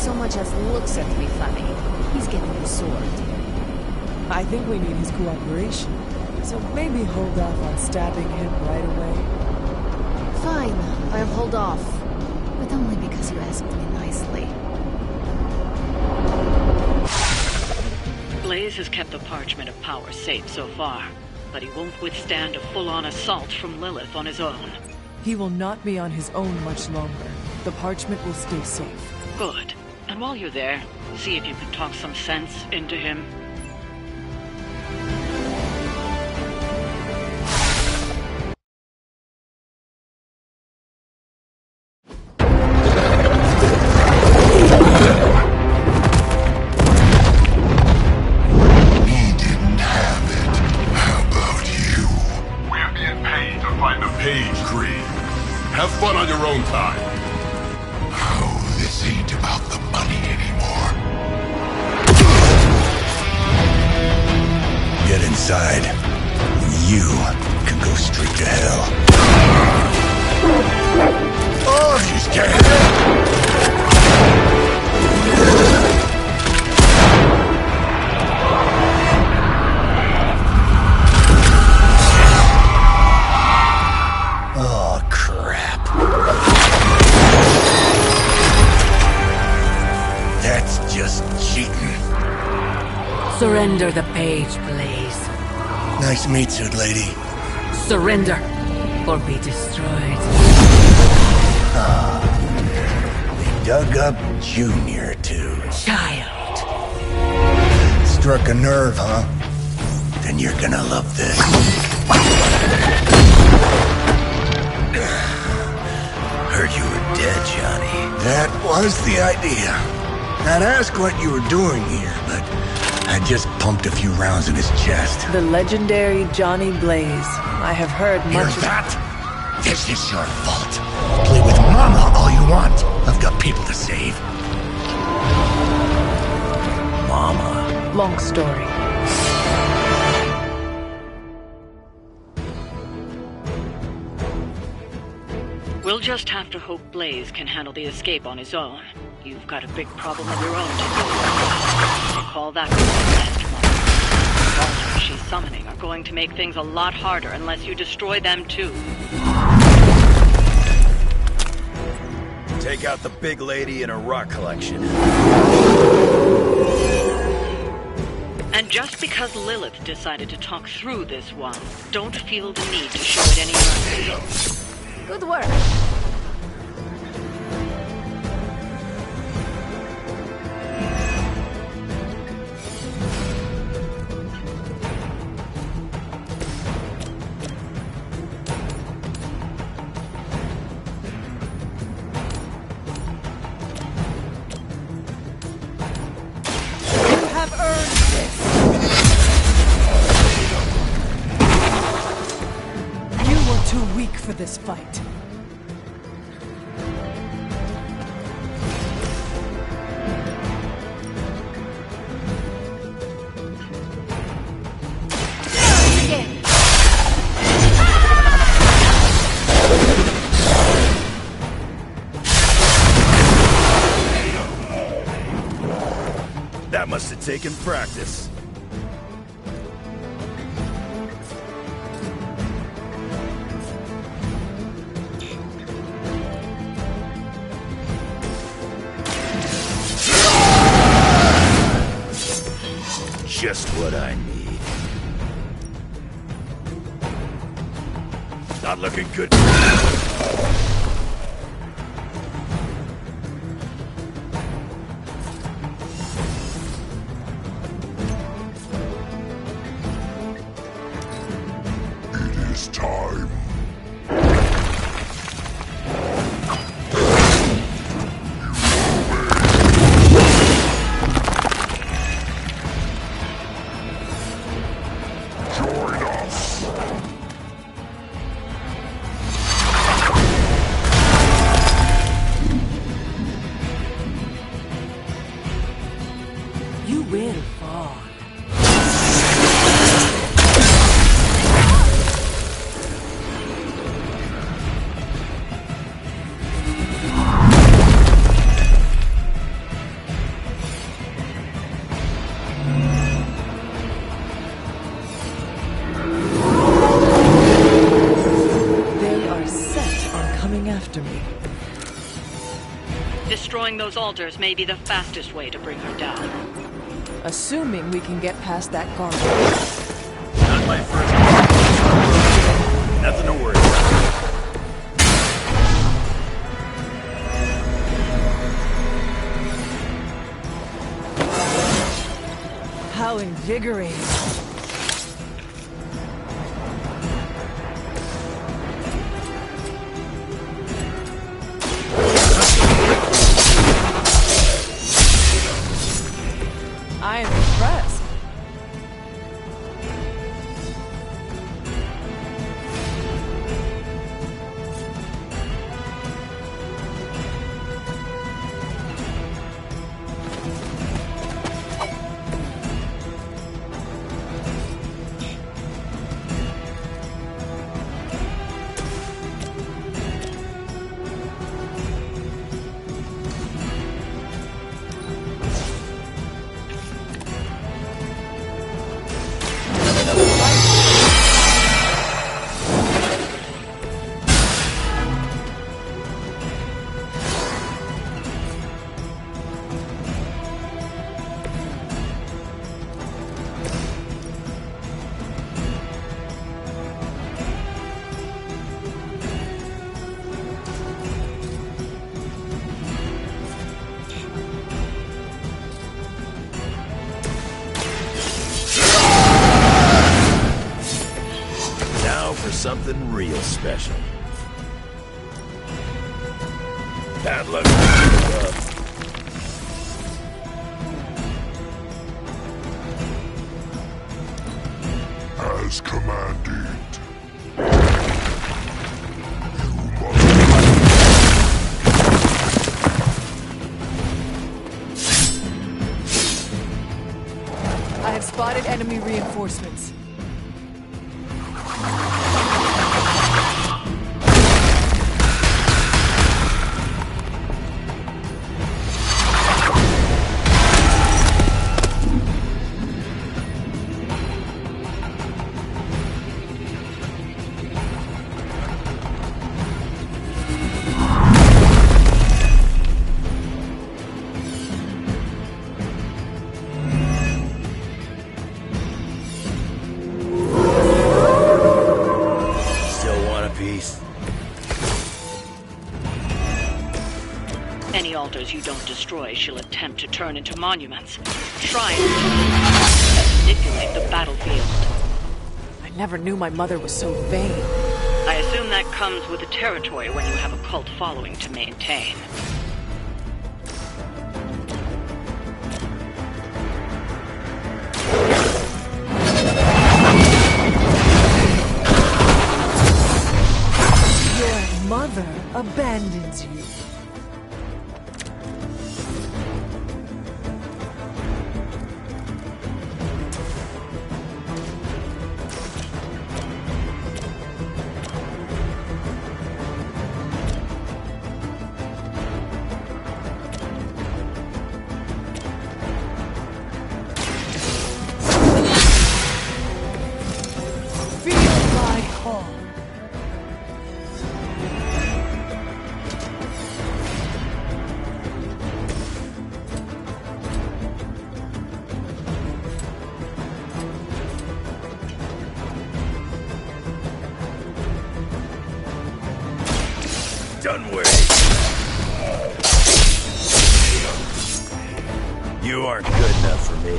so much as looks at me funny, he's getting the sword. I think we need his cooperation, so maybe hold off on stabbing him right away. Fine, I'll hold off. But only because you asked me nicely. Blaze has kept the Parchment of Power safe so far, but he won't withstand a full-on assault from Lilith on his own. He will not be on his own much longer. The Parchment will stay safe. Good. And while you're there, see if you can talk some sense into him. Have fun on your own time. Oh, this ain't about the money anymore. Get inside. You can go straight to hell. Oh, she's dead. Surrender the page, Blaze. Nice meat suit, lady. Surrender, or be destroyed. They dug up Junior, too. Child. Struck a nerve, huh? Then you're gonna love this. Heard you were dead, Johnny. That was the idea. I'd ask what you were doing here, but I just pumped a few rounds in his chest. The legendary Johnny Blaze. I have heard much of that. This is your fault. Play with Mama all you want. I've got people to save. Mama. Long story. We'll just have to hope Blaze can handle the escape on his own. You've got a big problem of your own to deal with. Recall that the monsters she's summoning are going to make things a lot harder unless you destroy them too. Take out the big lady and her rock collection. And just because Lilith decided to talk through this one, don't feel the need to show it any mercy. Good work. For this fight. That must have taken practice. Just what I need. Not looking good. It is time. Destroying those altars may be the fastest way to bring her down. Assuming we can get past that guard. Not my first. Nothing to worry about. How invigorating. I am impressed. Something real special. Bad luck. As commanded. I have spotted enemy reinforcements. Any altars you don't destroy, she'll attempt to turn into monuments. Shrines to manipulate the battlefield. I never knew my mother was so vain. I assume that comes with the territory when you have a cult following to maintain. Your mother abandons you. Done with. You aren't good enough for me.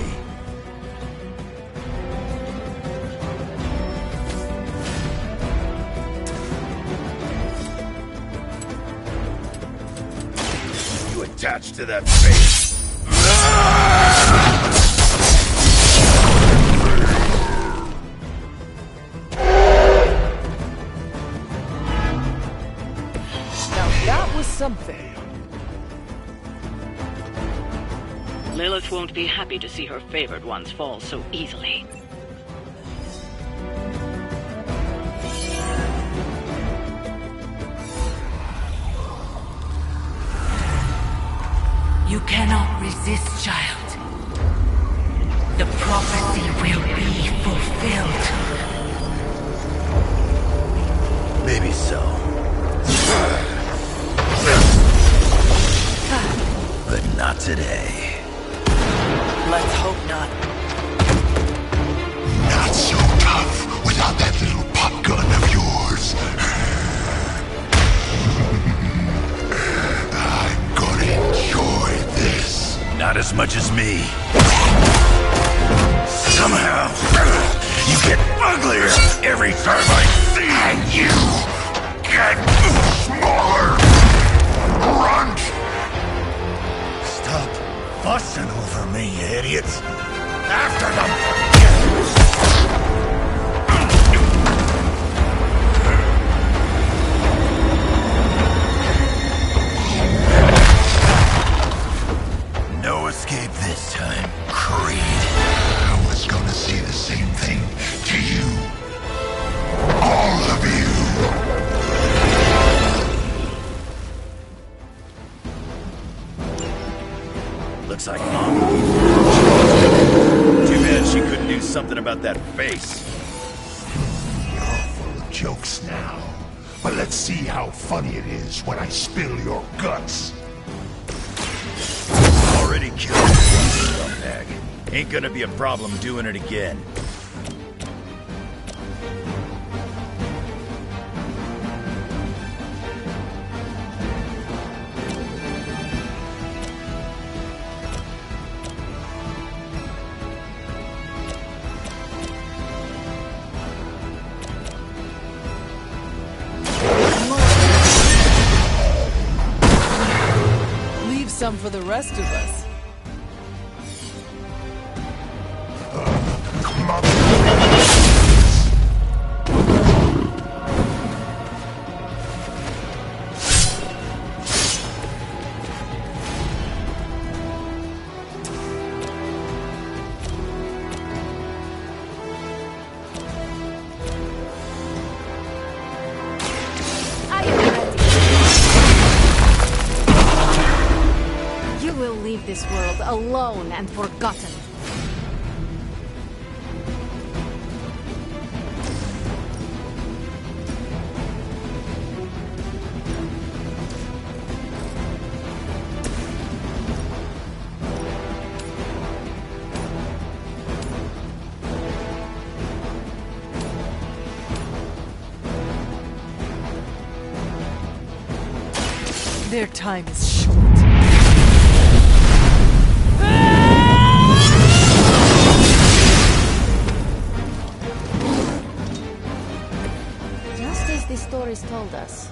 You attached to that face. That was something. Lilith won't be happy to see her favored ones fall so easily. You cannot resist, child. The prophecy will be fulfilled. Maybe so. Not today. Let's hope not. Not so tough without that little pop gun of yours. I'm gonna enjoy this. Not as much as me. Somehow, you get uglier every time I see you. And you get smaller. Grunt! Stop fussing over me, you idiots. After them! No escape this time, Creed. I was gonna say the same thing to you. All of you. Looks like Mom. Too bad she couldn't do something about that face. You're full of jokes now. But let's see how funny it is when I spill your guts. Already killed one scumbag. Ain't gonna be a problem doing it again. Leave some for the rest of us. I am ready. You will leave this world alone and forgotten. Their time is short. Just as the stories told us.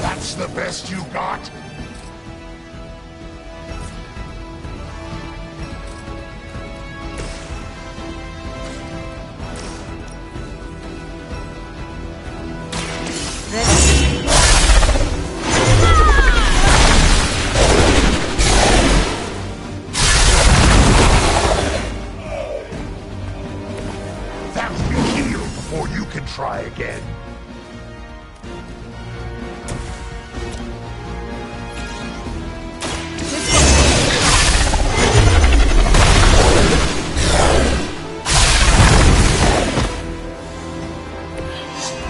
That's the best you got? That will kill you before you can try again.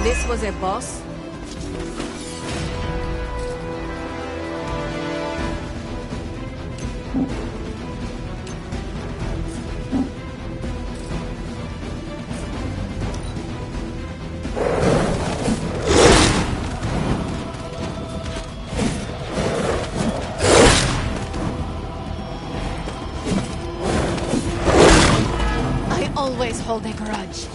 This was a boss? I always hold a grudge.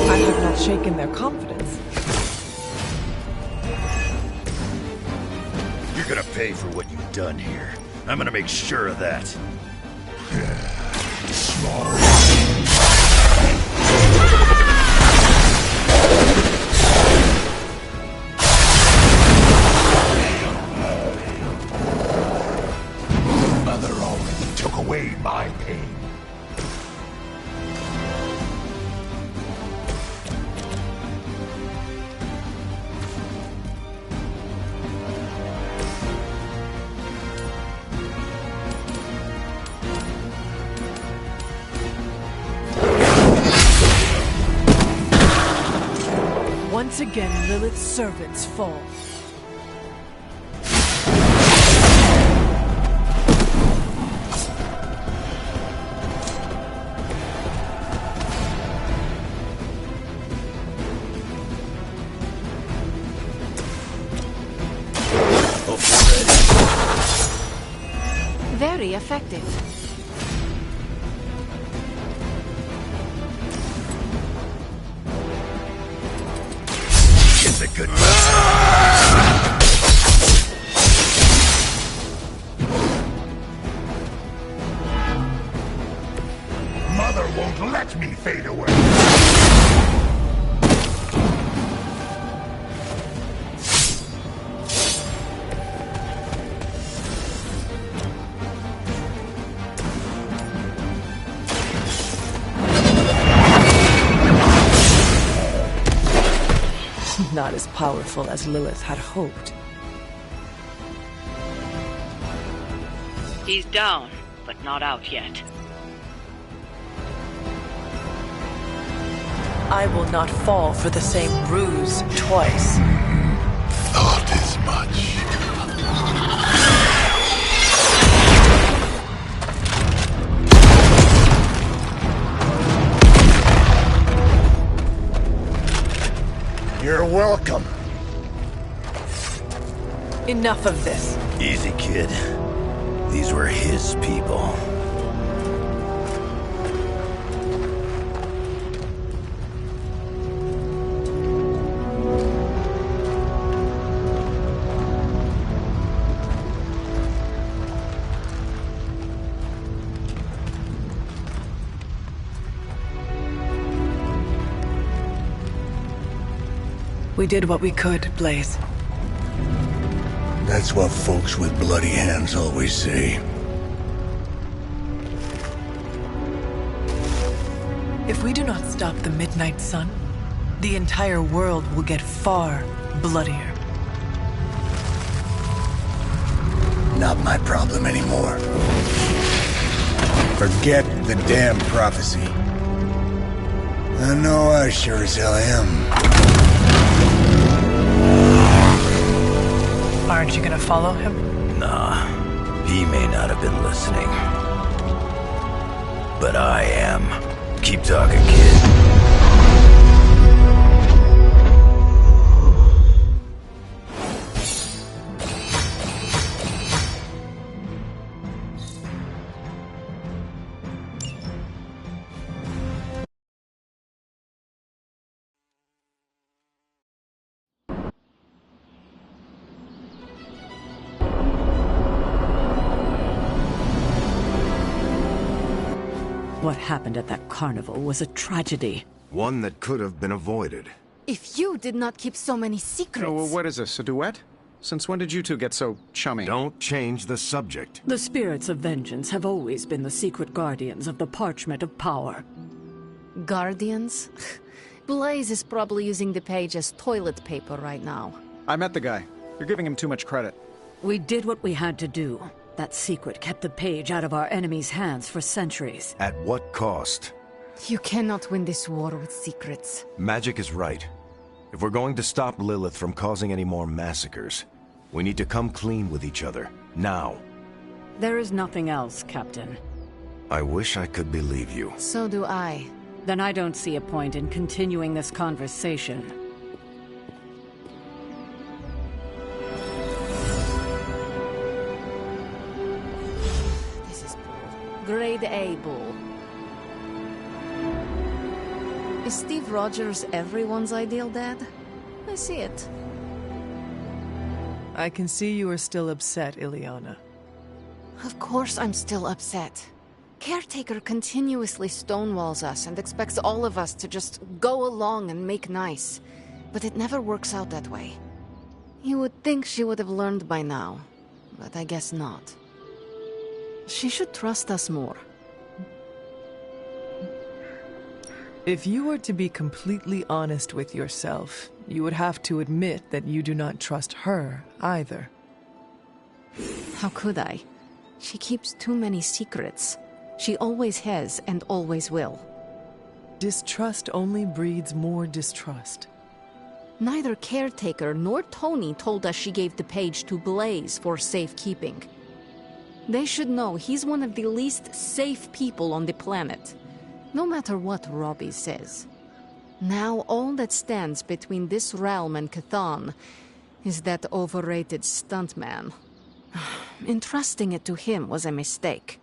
I have not shaken their confidence. You're gonna pay for what you've done here. I'm gonna make sure of that. Mother already took away my pain. Once again, Lilith's servants fall. Very effective. It's a good Mother won't let me fade away. Not as powerful as Lilith had hoped. He's down, but not out yet. I will not fall for the same ruse twice. Thought as much. You're welcome. Enough of this. Easy, kid. These were his people. We did what we could, Blaze. That's what folks with bloody hands always say. If we do not stop the Midnight Sun, the entire world will get far bloodier. Not my problem anymore. Forget the damn prophecy. I know I sure as hell am. Aren't you gonna follow him? Nah, he may not have been listening. But I am. Keep talking, kid. What happened at that carnival was a tragedy. One that could have been avoided. If you did not keep so many secrets... Oh, well, what is this, a duet? Since when did you two get so chummy? Don't change the subject. The spirits of vengeance have always been the secret guardians of the parchment of power. Guardians? Blaze is probably using the page as toilet paper right now. I met the guy. You're giving him too much credit. We did what we had to do. That secret kept the page out of our enemies' hands for centuries. At what cost? You cannot win this war with secrets. Magic is right. If we're going to stop Lilith from causing any more massacres, we need to come clean with each other. Now. There is nothing else, Captain. I wish I could believe you. So do I. Then I don't see a point in continuing this conversation. Grade A bull. Is Steve Rogers everyone's ideal dad? I see it. I can see you are still upset, Ileana. Of course I'm still upset. Caretaker continuously stonewalls us and expects all of us to just go along and make nice. But it never works out that way. You would think she would have learned by now, but I guess not. She should trust us more. If you were to be completely honest with yourself, you would have to admit that you do not trust her either. How could I? She keeps too many secrets. She always has and always will. Distrust only breeds more distrust. Neither Caretaker nor Tony told us she gave the page to Blaze for safekeeping. They should know he's one of the least safe people on the planet, no matter what Robbie says. Now all that stands between this realm and Cathan is that overrated stuntman. Entrusting it to him was a mistake.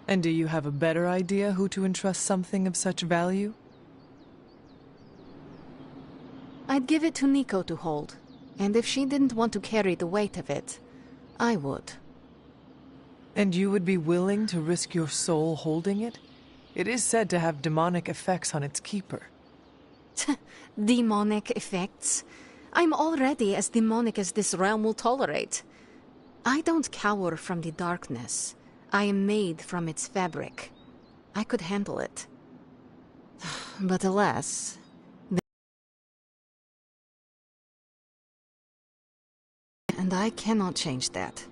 And do you have a better idea who to entrust something of such value? I'd give it to Nico to hold, and if she didn't want to carry the weight of it, I would. And you would be willing to risk your soul holding it? It is said to have demonic effects on its keeper. Demonic effects? I'm already as demonic as this realm will tolerate. I don't cower from the darkness. I am made from its fabric. I could handle it. But alas... And I cannot change that.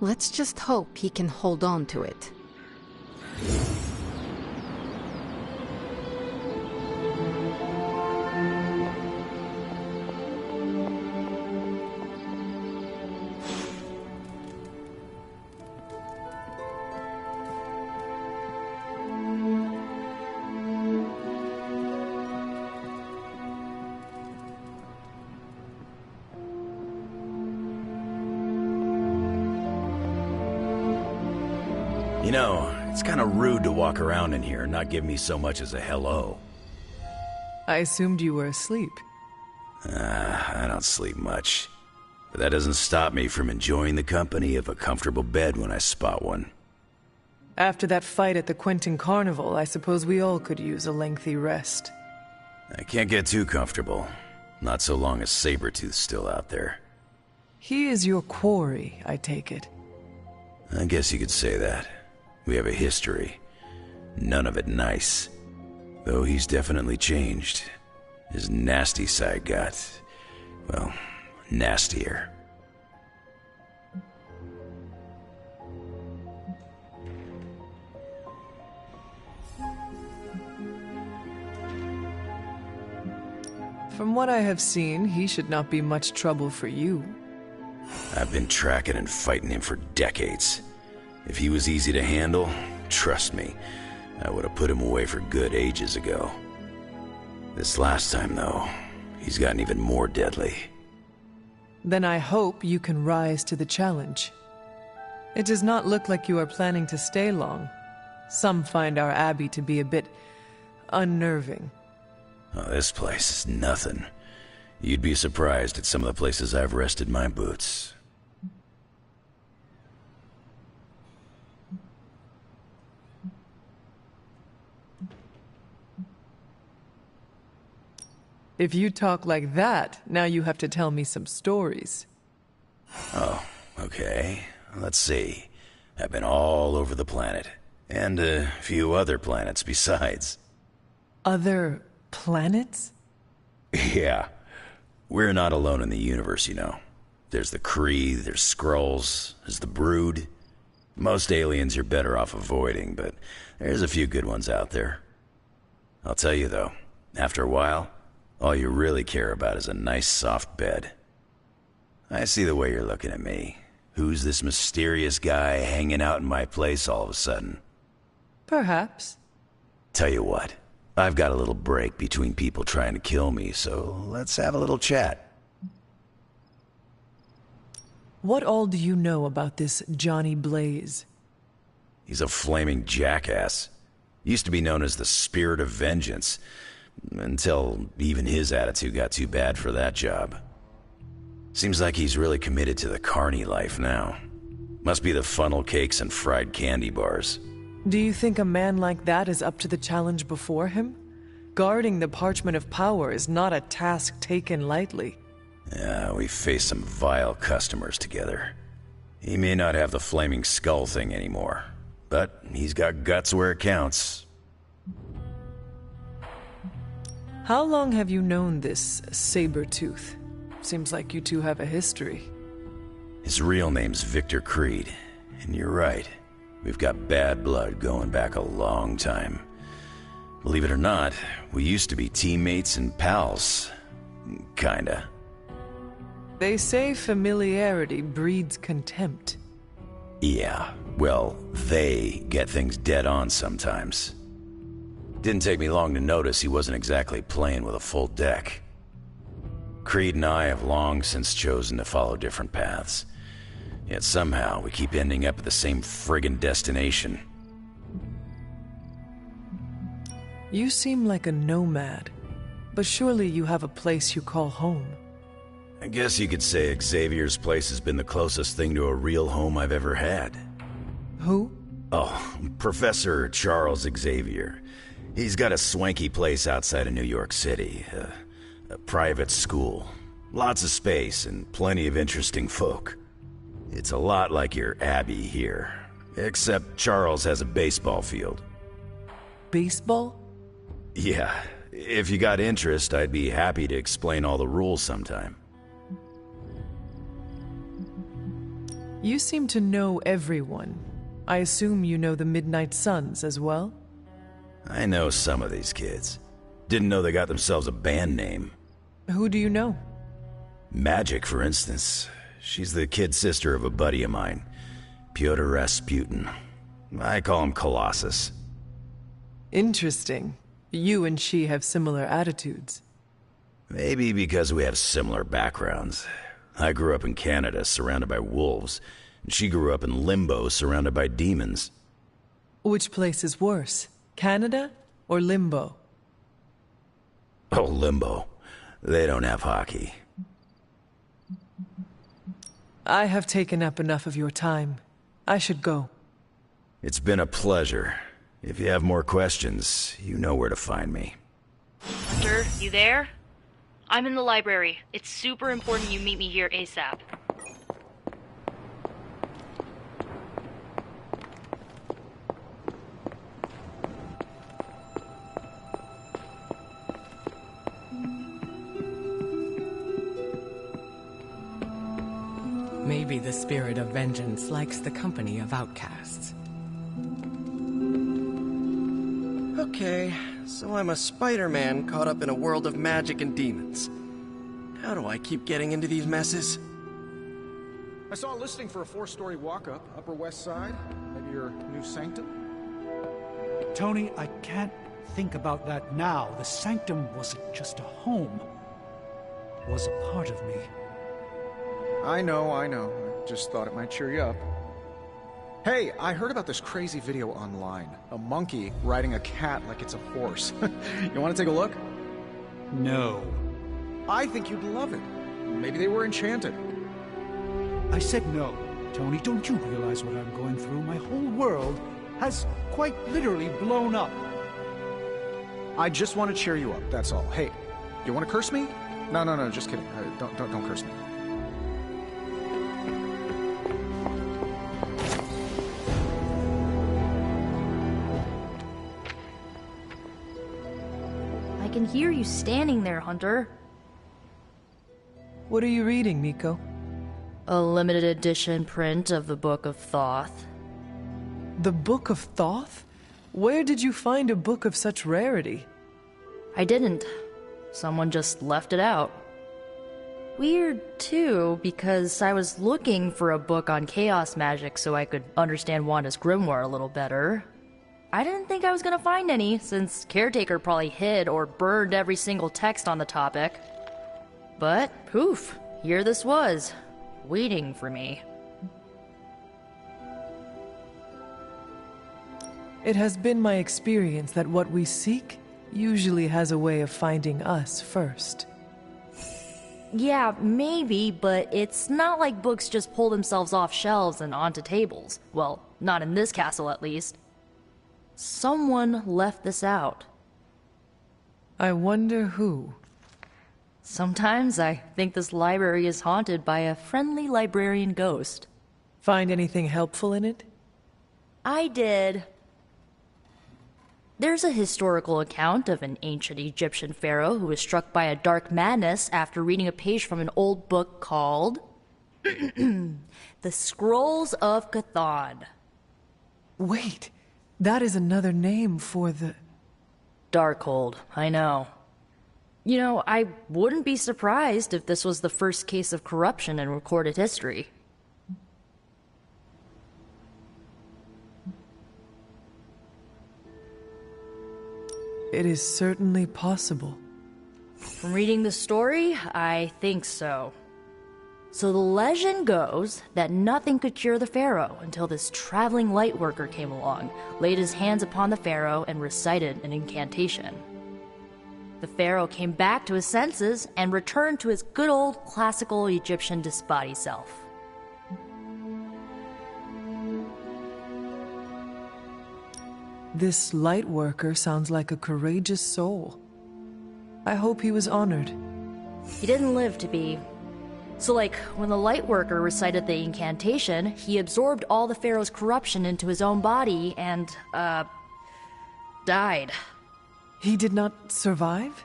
Let's just hope he can hold on to it. You know, it's kind of rude to walk around in here and not give me so much as a hello. I assumed you were asleep. I don't sleep much. But that doesn't stop me from enjoying the company of a comfortable bed when I spot one. After that fight at the Quentin Carnival, I suppose we all could use a lengthy rest. I can't get too comfortable. Not so long as Sabretooth's still out there. He is your quarry, I take it. I guess you could say that. We have a history. None of it nice. Though he's definitely changed. His nasty side got, well, nastier. From what I have seen, he should not be much trouble for you. I've been tracking and fighting him for decades. If he was easy to handle, trust me, I would have put him away for good ages ago. This last time, though, he's gotten even more deadly. Then I hope you can rise to the challenge. It does not look like you are planning to stay long. Some find our abbey to be a bit unnerving. Oh, this place is nothing. You'd be surprised at some of the places I've rested my boots. If you talk like that, now you have to tell me some stories. Oh, okay. Let's see. I've been all over the planet. And a few other planets besides. Other planets? Yeah. We're not alone in the universe, you know. There's the Kree, there's Skrulls, there's the Brood. Most aliens you're better off avoiding, but there's a few good ones out there. I'll tell you though, after a while, all you really care about is a nice soft bed. I see the way you're looking at me. Who's this mysterious guy hanging out in my place all of a sudden? Perhaps. Tell you what, I've got a little break between people trying to kill me, so let's have a little chat. What all do you know about this Johnny Blaze? He's a flaming jackass. Used to be known as the Spirit of Vengeance, until even his attitude got too bad for that job. Seems like he's really committed to the carny life now. Must be the funnel cakes and fried candy bars. Do you think a man like that is up to the challenge before him? Guarding the Parchment of Power is not a task taken lightly. Yeah, we faced some vile customers together. He may not have the flaming skull thing anymore, but he's got guts where it counts. How long have you known this Sabretooth? Seems like you two have a history. His real name's Victor Creed, and you're right. We've got bad blood going back a long time. Believe it or not, we used to be teammates and pals. Kinda. They say familiarity breeds contempt. Yeah, well, they get things dead on sometimes. Didn't take me long to notice he wasn't exactly playing with a full deck. Creed and I have long since chosen to follow different paths. Yet somehow we keep ending up at the same friggin' destination. You seem like a nomad, but surely you have a place you call home. I guess you could say Xavier's place has been the closest thing to a real home I've ever had. Who? Oh, Professor Charles Xavier. He's got a swanky place outside of New York City. A private school. Lots of space and plenty of interesting folk. It's a lot like your Abbey here. Except Charles has a baseball field. Baseball? Yeah. If you got interest, I'd be happy to explain all the rules sometime. You seem to know everyone. I assume you know the Midnight Suns as well? I know some of these kids. Didn't know they got themselves a band name. Who do you know? Magic, for instance. She's the kid sister of a buddy of mine, Pyotr Rasputin. I call him Colossus. Interesting. You and she have similar attitudes. Maybe because we have similar backgrounds. I grew up in Canada, surrounded by wolves, and she grew up in Limbo, surrounded by demons. Which place is worse, Canada or Limbo? Oh, Limbo. They don't have hockey. I have taken up enough of your time. I should go. It's been a pleasure. If you have more questions, you know where to find me. Hunter, you there? I'm in the library. It's super important you meet me here ASAP. Maybe the spirit of vengeance likes the company of outcasts. Okay, so I'm a Spider-Man caught up in a world of magic and demons. How do I keep getting into these messes? I saw a listing for a 4-story walk-up, Upper West Side. Maybe your new sanctum? Tony, I can't think about that now. The sanctum wasn't just a home. It was a part of me. I know. I just thought it might cheer you up. Hey, I heard about this crazy video online. A monkey riding a cat like it's a horse. You want to take a look? No. I think you'd love it. Maybe they were enchanted. I said no. Tony, don't you realize what I'm going through? My whole world has quite literally blown up. I just want to cheer you up, that's all. Hey, you want to curse me? No, just kidding. Don't curse me. I can hear you standing there, Hunter. What are you reading, Miko? A limited edition print of the Book of Thoth. The Book of Thoth? Where did you find a book of such rarity? I didn't. Someone just left it out. Weird, too, because I was looking for a book on chaos magic so I could understand Wanda's grimoire a little better. I didn't think I was gonna find any, since Caretaker probably hid or burned every single text on the topic. But, poof, here this was, waiting for me. It has been my experience that what we seek usually has a way of finding us first. Yeah, maybe, but it's not like books just pull themselves off shelves and onto tables. Well, not in this castle at least. Someone left this out. I wonder who. Sometimes I think this library is haunted by a friendly librarian ghost. Find anything helpful in it? I did. There's a historical account of an ancient Egyptian pharaoh who was struck by a dark madness after reading a page from an old book called The Scrolls of Chthon. Wait, that is another name for the... Darkhold, I know. You know, I wouldn't be surprised if this was the first case of corruption in recorded history. It is certainly possible. From reading the story, I think so. So the legend goes that nothing could cure the Pharaoh until this traveling lightworker came along, laid his hands upon the Pharaoh, and recited an incantation. The Pharaoh came back to his senses and returned to his good old classical Egyptian disbody self. This light worker sounds like a courageous soul. I hope he was honored. He didn't live to be. So like, when the light worker recited the incantation, he absorbed all the Pharaoh's corruption into his own body and, died. He did not survive?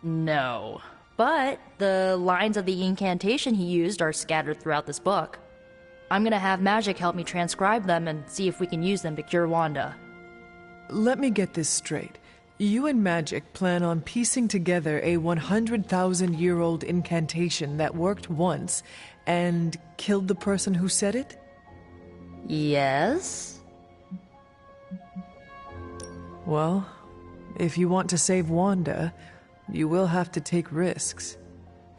No. But the lines of the incantation he used are scattered throughout this book. I'm gonna have magic help me transcribe them and see if we can use them to cure Wanda. Let me get this straight. You and Magic plan on piecing together a 100,000-year-old incantation that worked once and killed the person who said it? Yes? Well, if you want to save Wanda, you will have to take risks.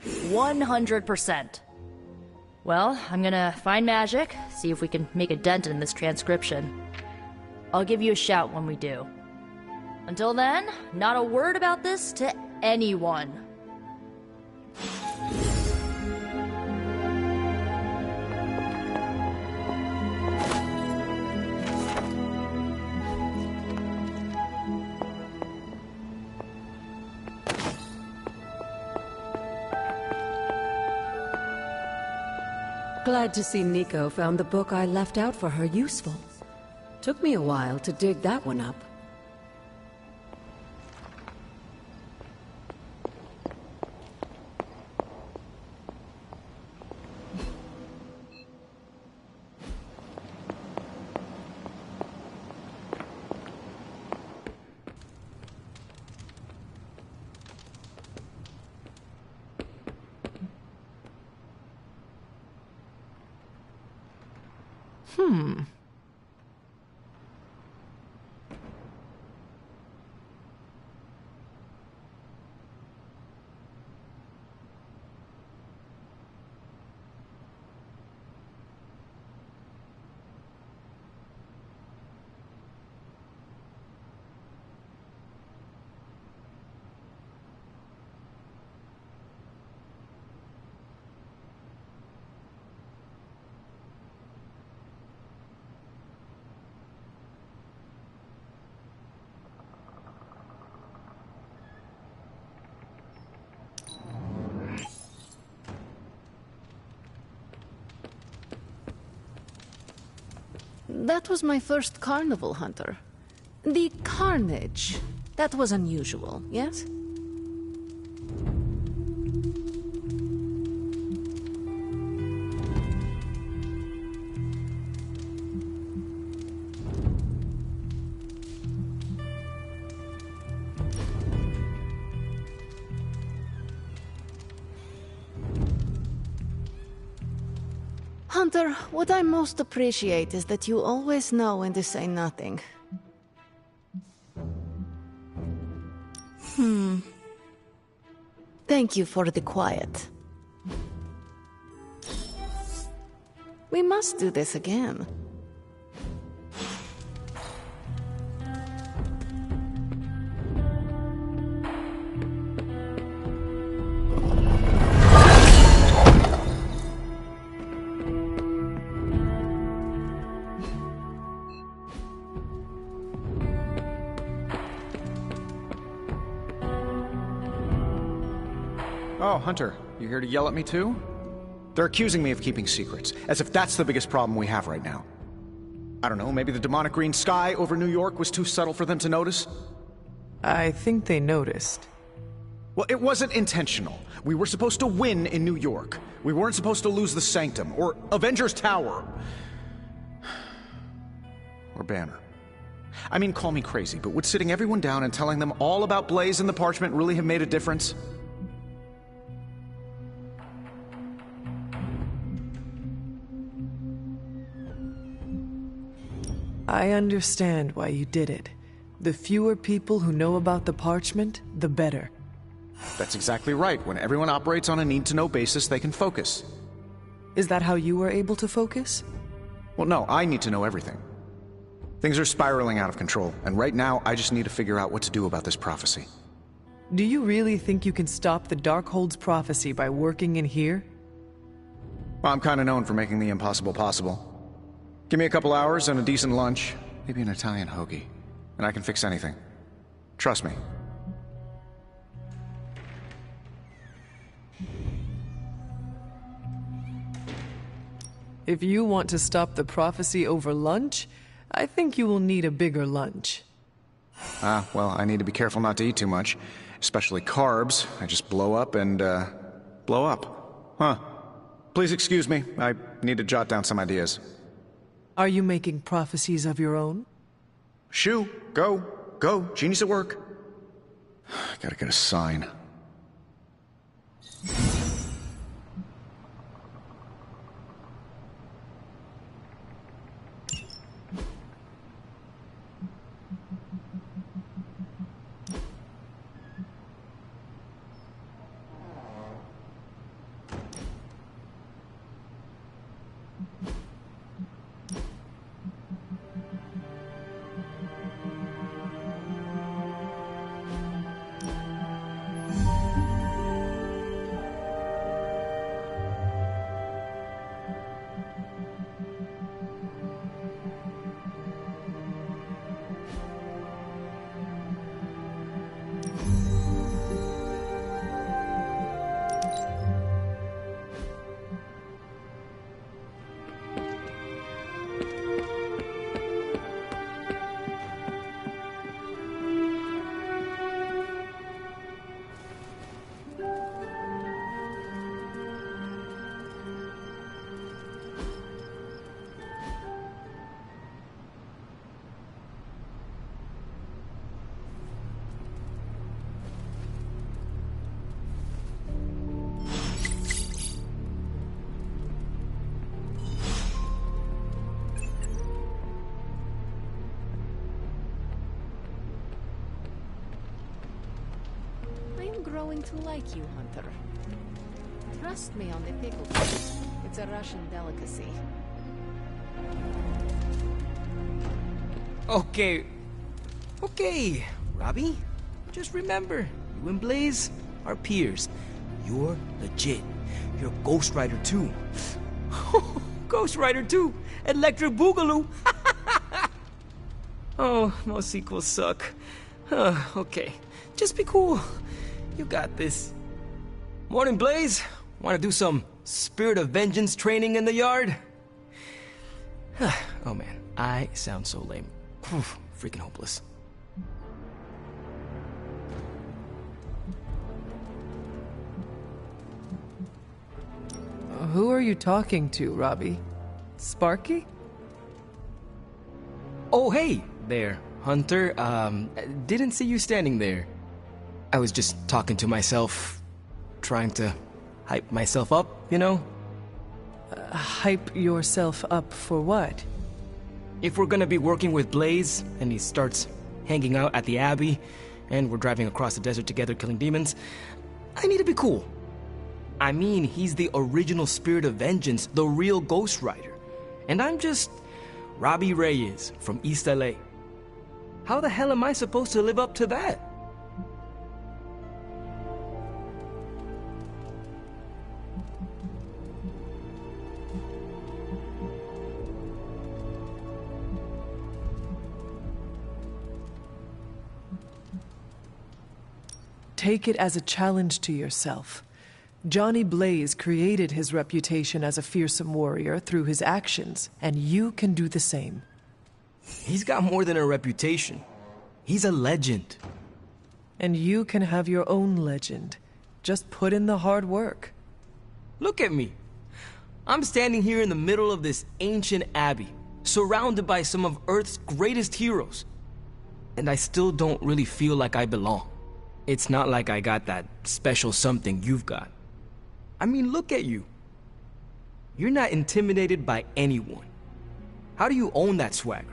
100%. Well, I'm gonna find Magic, see if we can make a dent in this transcription. I'll give you a shout when we do. Until then, not a word about this to anyone. Glad to see Nico found the book I left out for her useful. Took me a while to dig that one up. That was my first carnival, Hunter. The carnage. That was unusual, yes? Hunter, what I most appreciate is that you always know when to say nothing. Thank you for the quiet. We must do this again. Oh, Hunter, you here to yell at me too? They're accusing me of keeping secrets, as if that's the biggest problem we have right now. I don't know, maybe the demonic green sky over New York was too subtle for them to notice? I think they noticed. Well, it wasn't intentional. We were supposed to win in New York. We weren't supposed to lose the Sanctum, or Avengers Tower. Or Banner. I mean, call me crazy, but would sitting everyone down and telling them all about Blaze and the parchment really have made a difference? I understand why you did it. The fewer people who know about the parchment, the better. That's exactly right. When everyone operates on a need-to-know basis, they can focus. Is that how you were able to focus? Well, no, I need to know everything. Things are spiraling out of control, and right now, I just need to figure out what to do about this prophecy. Do you really think you can stop the Darkhold's prophecy by working in here? Well, I'm kind of known for making the impossible possible. Give me a couple hours and a decent lunch, maybe an Italian hoagie, and I can fix anything. Trust me. If you want to stop the prophecy over lunch, I think you will need a bigger lunch. Well, I need to be careful not to eat too much, especially carbs. I just blow up and, blow up. Huh. Please excuse me, I need to jot down some ideas. Are you making prophecies of your own? Shoo, go, genius at work. Gotta get a sign. Growing to like you, Hunter. Trust me on the pickle fish. It's a Russian delicacy. Okay, Robbie. Just remember, you and Blaze are peers. You're legit. You're Ghost Rider 2. Ghost Rider 2! Electric Boogaloo! Oh, most sequels suck. Okay, just be cool. You got this. Morning, Blaze. Want to do some Spirit of Vengeance training in the yard? Oh man, I sound so lame. Freaking hopeless. Who are you talking to, Robbie? Sparky? Oh, hey there, Hunter. Didn't see you standing there. I was just talking to myself, trying to hype myself up, you know? Hype yourself up for what? If we're gonna be working with Blaze, and he starts hanging out at the Abbey, and we're driving across the desert together killing demons, I need to be cool. I mean, he's the original Spirit of Vengeance, the real Ghost Rider. And I'm just Robbie Reyes from East LA. How the hell am I supposed to live up to that? Take it as a challenge to yourself. Johnny Blaze created his reputation as a fearsome warrior through his actions, and you can do the same. He's got more than a reputation. He's a legend. And you can have your own legend. Just put in the hard work. Look at me. I'm standing here in the middle of this ancient abbey, surrounded by some of Earth's greatest heroes. and I still don't really feel like I belong. It's not like I got that special something you've got. I mean, look at you. You're not intimidated by anyone. How do you own that swagger?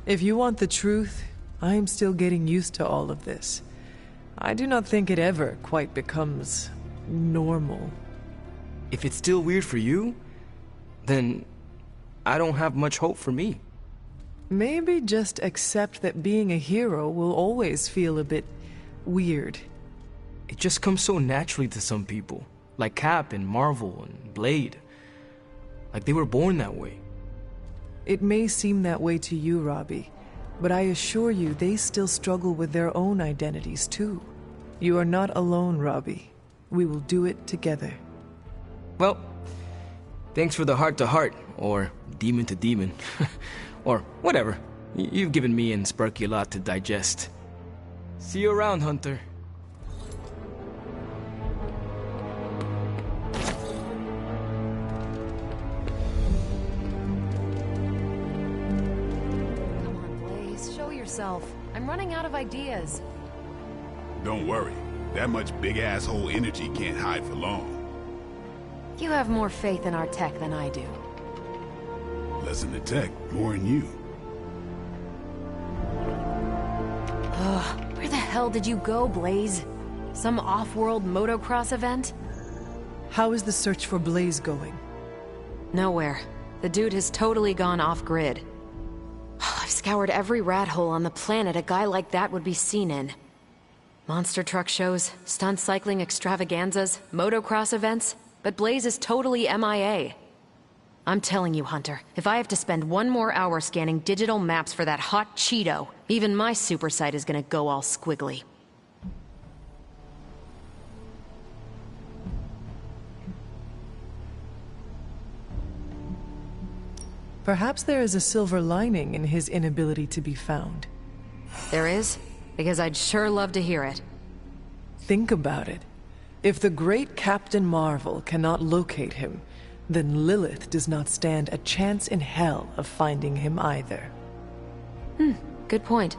If you want the truth, I am still getting used to all of this. I do not think it ever quite becomes normal. If it's still weird for you, then I don't have much hope for me. Maybe just accept that being a hero will always feel a bit weird. It just comes so naturally to some people, like Cap and Marvel and Blade. Like they were born that way. It may seem that way to you, Robbie, but I assure you they still struggle with their own identities too. You are not alone, Robbie. We will do it together. Well, thanks for the heart-to-heart, or demon-to-demon, or whatever. You've given me and Sparky a lot to digest. See you around, Hunter. I'm running out of ideas. Don't worry. That much big asshole energy can't hide for long. You have more faith in our tech than I do. Less in the tech, more in you. Where the hell did you go, Blaze? Some off-world motocross event? How is the search for Blaze going? Nowhere. The dude has totally gone off-grid. I've scoured every rat hole on the planet a guy like that would be seen in. Monster truck shows, stunt cycling extravaganzas, motocross events, but Blaze is totally MIA. I'm telling you, Hunter, if I have to spend one more hour scanning digital maps for that hot Cheeto, even my super sight is gonna go all squiggly. Perhaps there is a silver lining in his inability to be found. There is? Because I'd sure love to hear it. Think about it. If the great Captain Marvel cannot locate him, then Lilith does not stand a chance in hell of finding him either. Good point.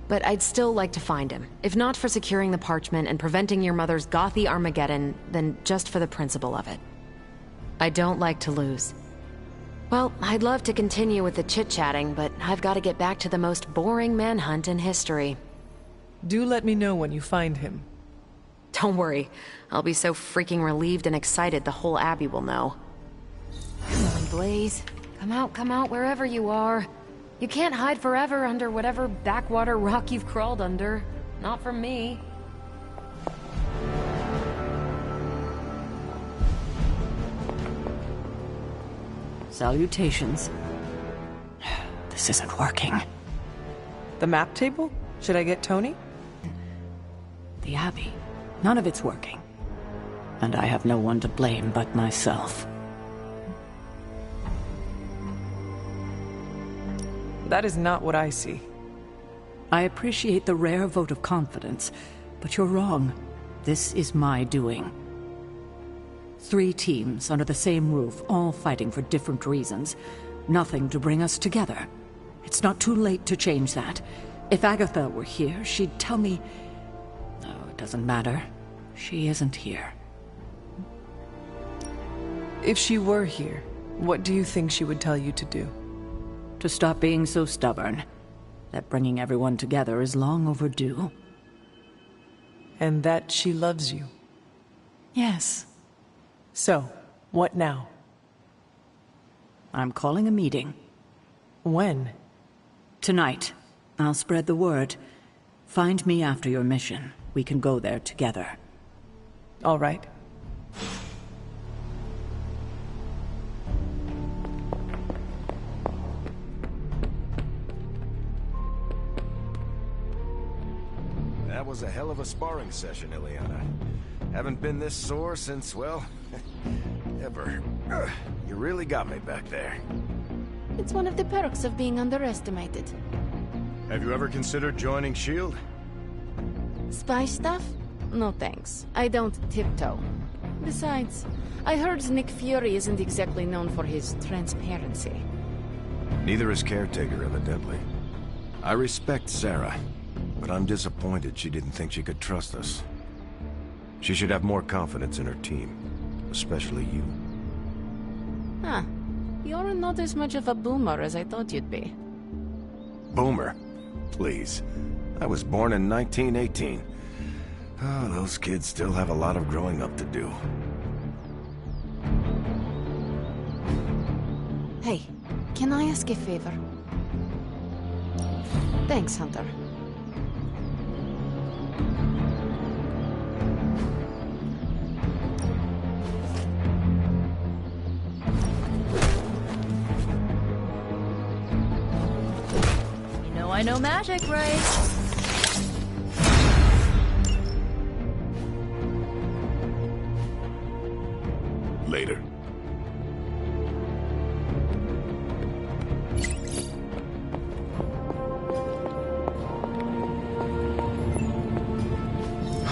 But I'd still like to find him. If not for securing the parchment and preventing your mother's gothy Armageddon, then just for the principle of it. I don't like to lose. Well, I'd love to continue with the chit-chatting, but I've got to get back to the most boring manhunt in history. Do let me know when you find him. Don't worry. I'll be so freaking relieved and excited the whole Abbey will know. Come on, Blaze. Come out wherever you are. You can't hide forever under whatever backwater rock you've crawled under. Not from me. Salutations. This isn't working. The map table? Should I get Tony? The Abbey. None of it's working. And I have no one to blame but myself. That is not what I see. I appreciate the rare vote of confidence, but you're wrong. This is my doing. 3 teams under the same roof, all fighting for different reasons. Nothing to bring us together. It's not too late to change that. If Agatha were here, she'd tell me... Oh, it doesn't matter. She isn't here. If she were here, what do you think she would tell you to do? To stop being so stubborn. That bringing everyone together is long overdue. And that she loves you. Yes. So, what now? I'm calling a meeting. When? Tonight. I'll spread the word. Find me after your mission. We can go there together. All right. That was a hell of a sparring session, Ileana. Haven't been this sore since, well, ever. You really got me back there. It's one of the perks of being underestimated. Have you ever considered joining S.H.I.E.L.D.? Spy stuff? No thanks. I don't tiptoe. Besides, I heard Nick Fury isn't exactly known for his transparency. Neither is Caretaker, evidently. I respect Sarah, but I'm disappointed she didn't think she could trust us. She should have more confidence in her team, especially you. Huh. You're not as much of a boomer as I thought you'd be. Boomer? Please. I was born in 1918. Oh, those kids still have a lot of growing up to do. Hey, can I ask a favor? Thanks, Hunter. You know I know magic, right? Later.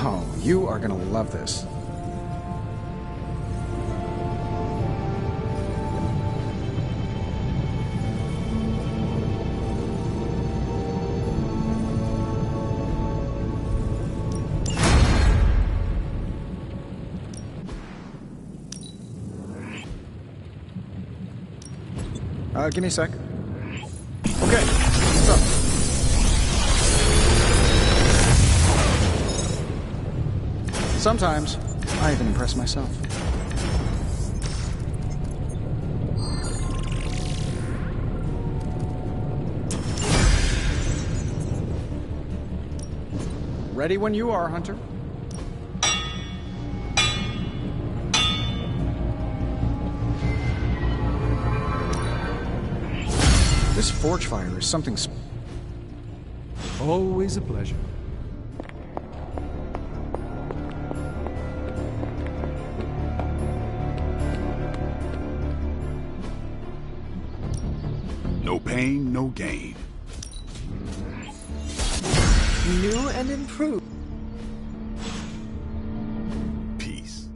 Oh, you are gonna love this. Give me a sec. Okay, what's up? Sometimes, I even impress myself. Ready when you are, Hunter. This forge fire is something Always a pleasure. No pain, no gain. New and improved. Peace.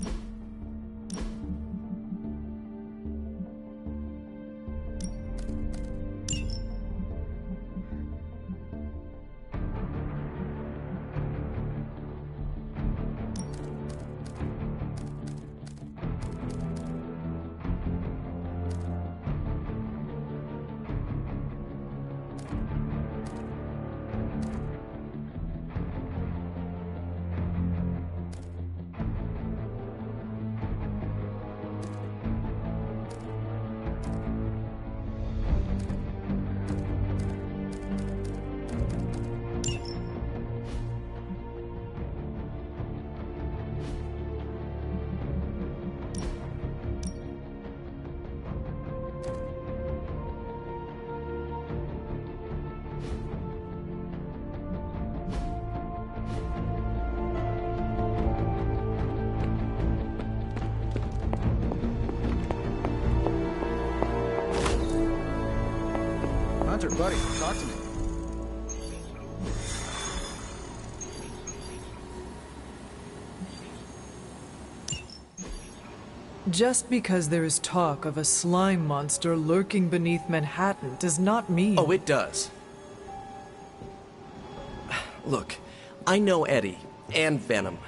Hunter, buddy, talk to me. Just because there is talk of a slime monster lurking beneath Manhattan does not mean... Oh, it does. Look, I know Eddie and Venom.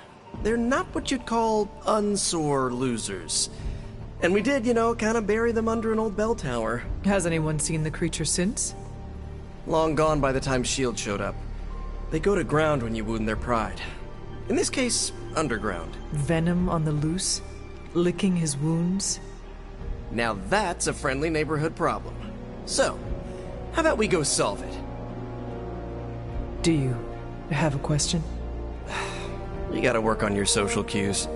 They're not what you'd call unsore losers. And we did, kind of bury them under an old bell tower. Has anyone seen the creature since? Long gone by the time S.H.I.E.L.D. showed up. They go to ground when you wound their pride. In this case, underground. Venom on the loose? Licking his wounds? Now that's a friendly neighborhood problem. So, how about we go solve it? Do you have a question? You gotta work on your social cues.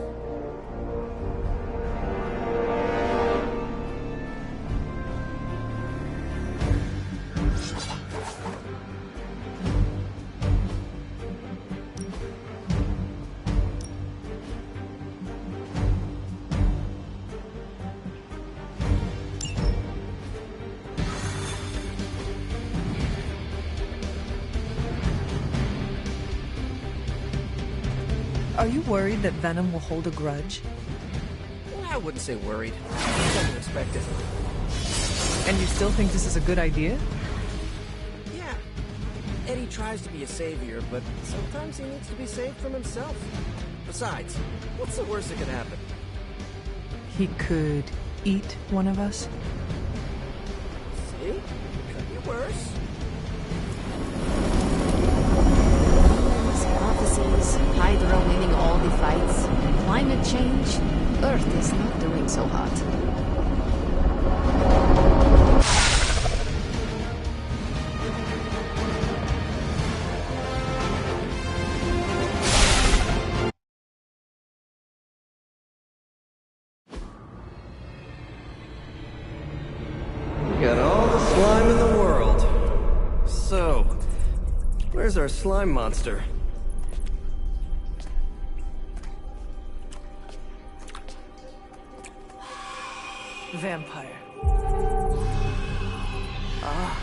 Are you worried that Venom will hold a grudge? I wouldn't say worried. Kind of expected. And you still think this is a good idea? Yeah. Eddie tries to be a savior, but sometimes he needs to be saved from himself. Besides, what's the worst that could happen? He could eat one of us? See? Could be worse. Prophecies, Hydra winning all the fights, climate change. Earth is not doing so hot. Got all the slime in the world. So, where's our slime monster? Vampire. Ah,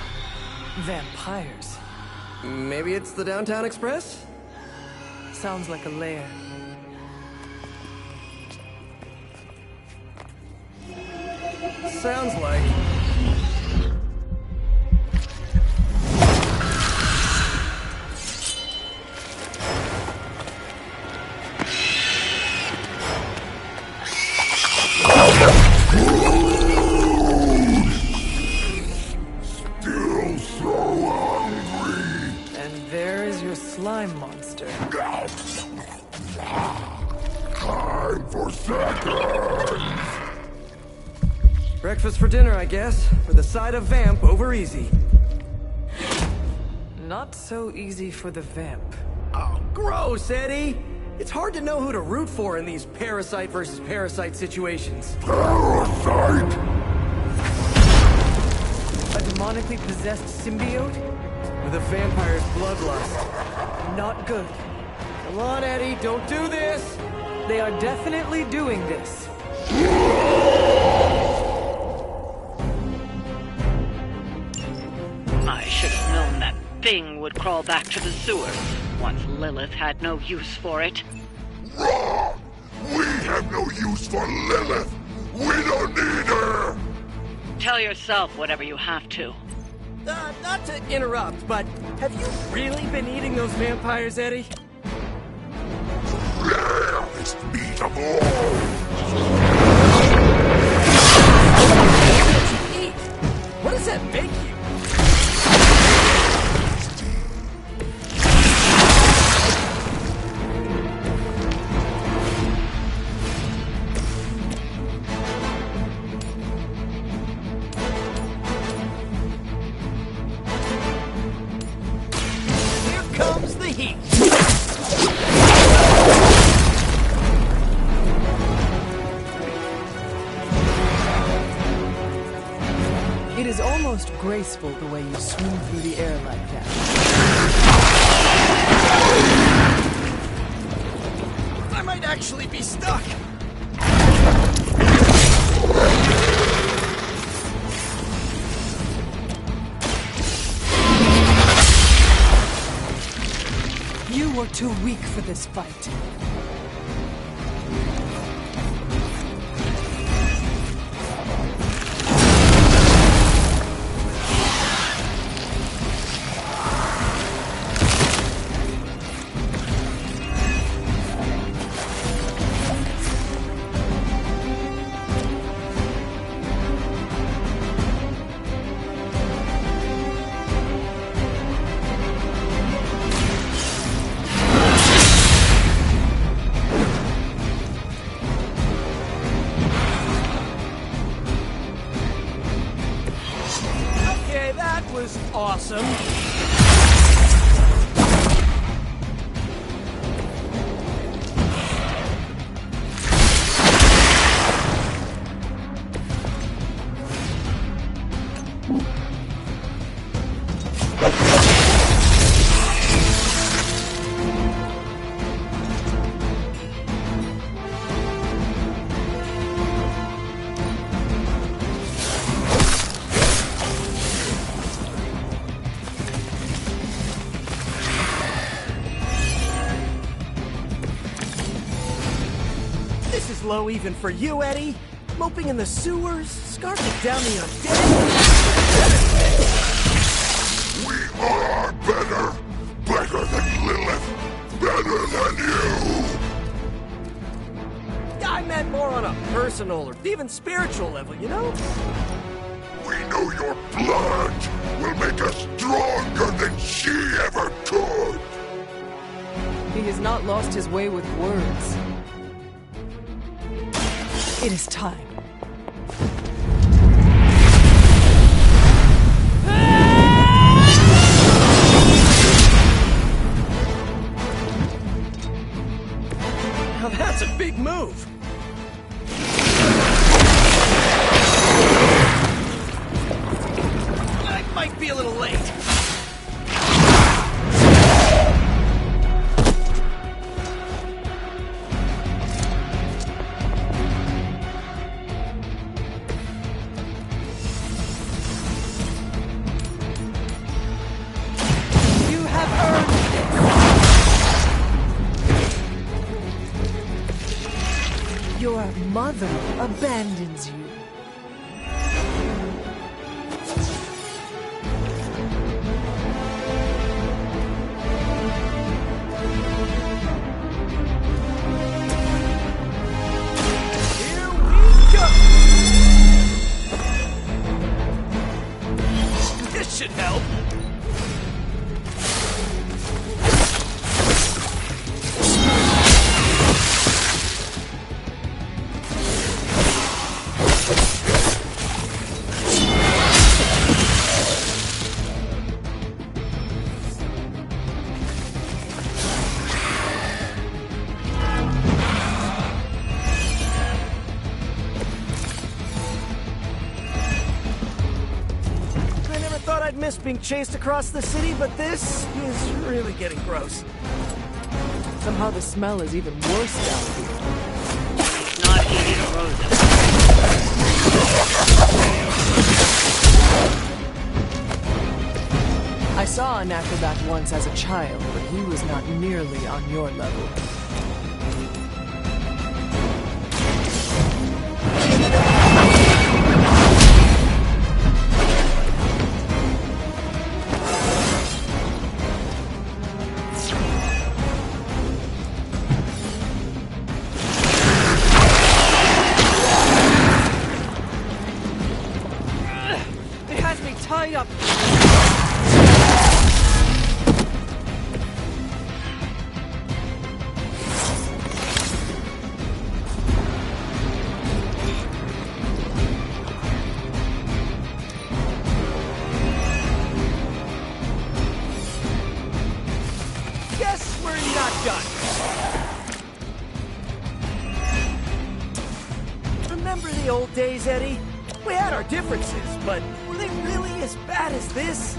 vampires. Maybe it's the Downtown Express? Sounds like a lair. Sounds like... Still so hungry. And there is your slime monster. Time for seconds. Breakfast for dinner, I guess. For the side of vamp over easy. Not so easy for the vamp. Oh, gross, Eddie! It's hard to know who to root for in these parasite versus parasite situations. Parasite? A demonically possessed symbiote? With a vampire's bloodlust. Not good. Come on, Eddie, don't do this! They are definitely doing this. I should have known that thing would crawl back to the sewers once Lilith had no use for it. Wrong! We have no use for Lilith! We don't need her! Tell yourself whatever you have to. Not to interrupt, but have you really been eating those vampires, Eddie? Rarest meat of all! What does that make you? Here comes the heat. It is almost graceful the way you swing through the air like that. I might actually be stuck. You were too weak for this fight. Okay, that was awesome. low even for you, Eddie. Moping in the sewers, scarfing down the undead. We are better! Better than Lilith! Better than you! I meant more on a personal or even spiritual level, you know? We know your blood will make us stronger than she ever could! He has not lost his way with words. It is time. Now that's a big move. I might be a little late. Your mother abandons you. Here we go! This should help. I'd miss being chased across the city, but this is really getting gross. Somehow the smell is even worse down here. It's not eating roses. I saw an acrobat once as a child, but he was not nearly on your level. Tied up. Guess we're not done. Remember the old days, Eddie? We had our differences, but were they really as bad as this?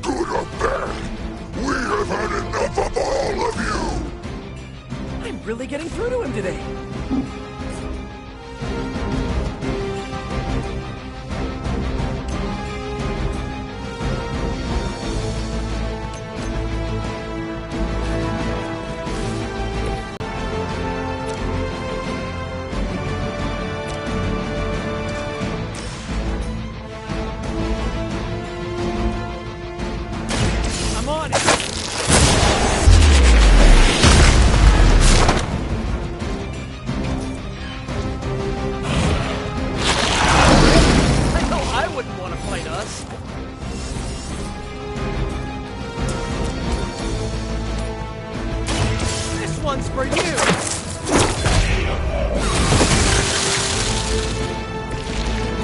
Good or bad, we have had enough of all of you! I'm really getting through to him today. One's for you!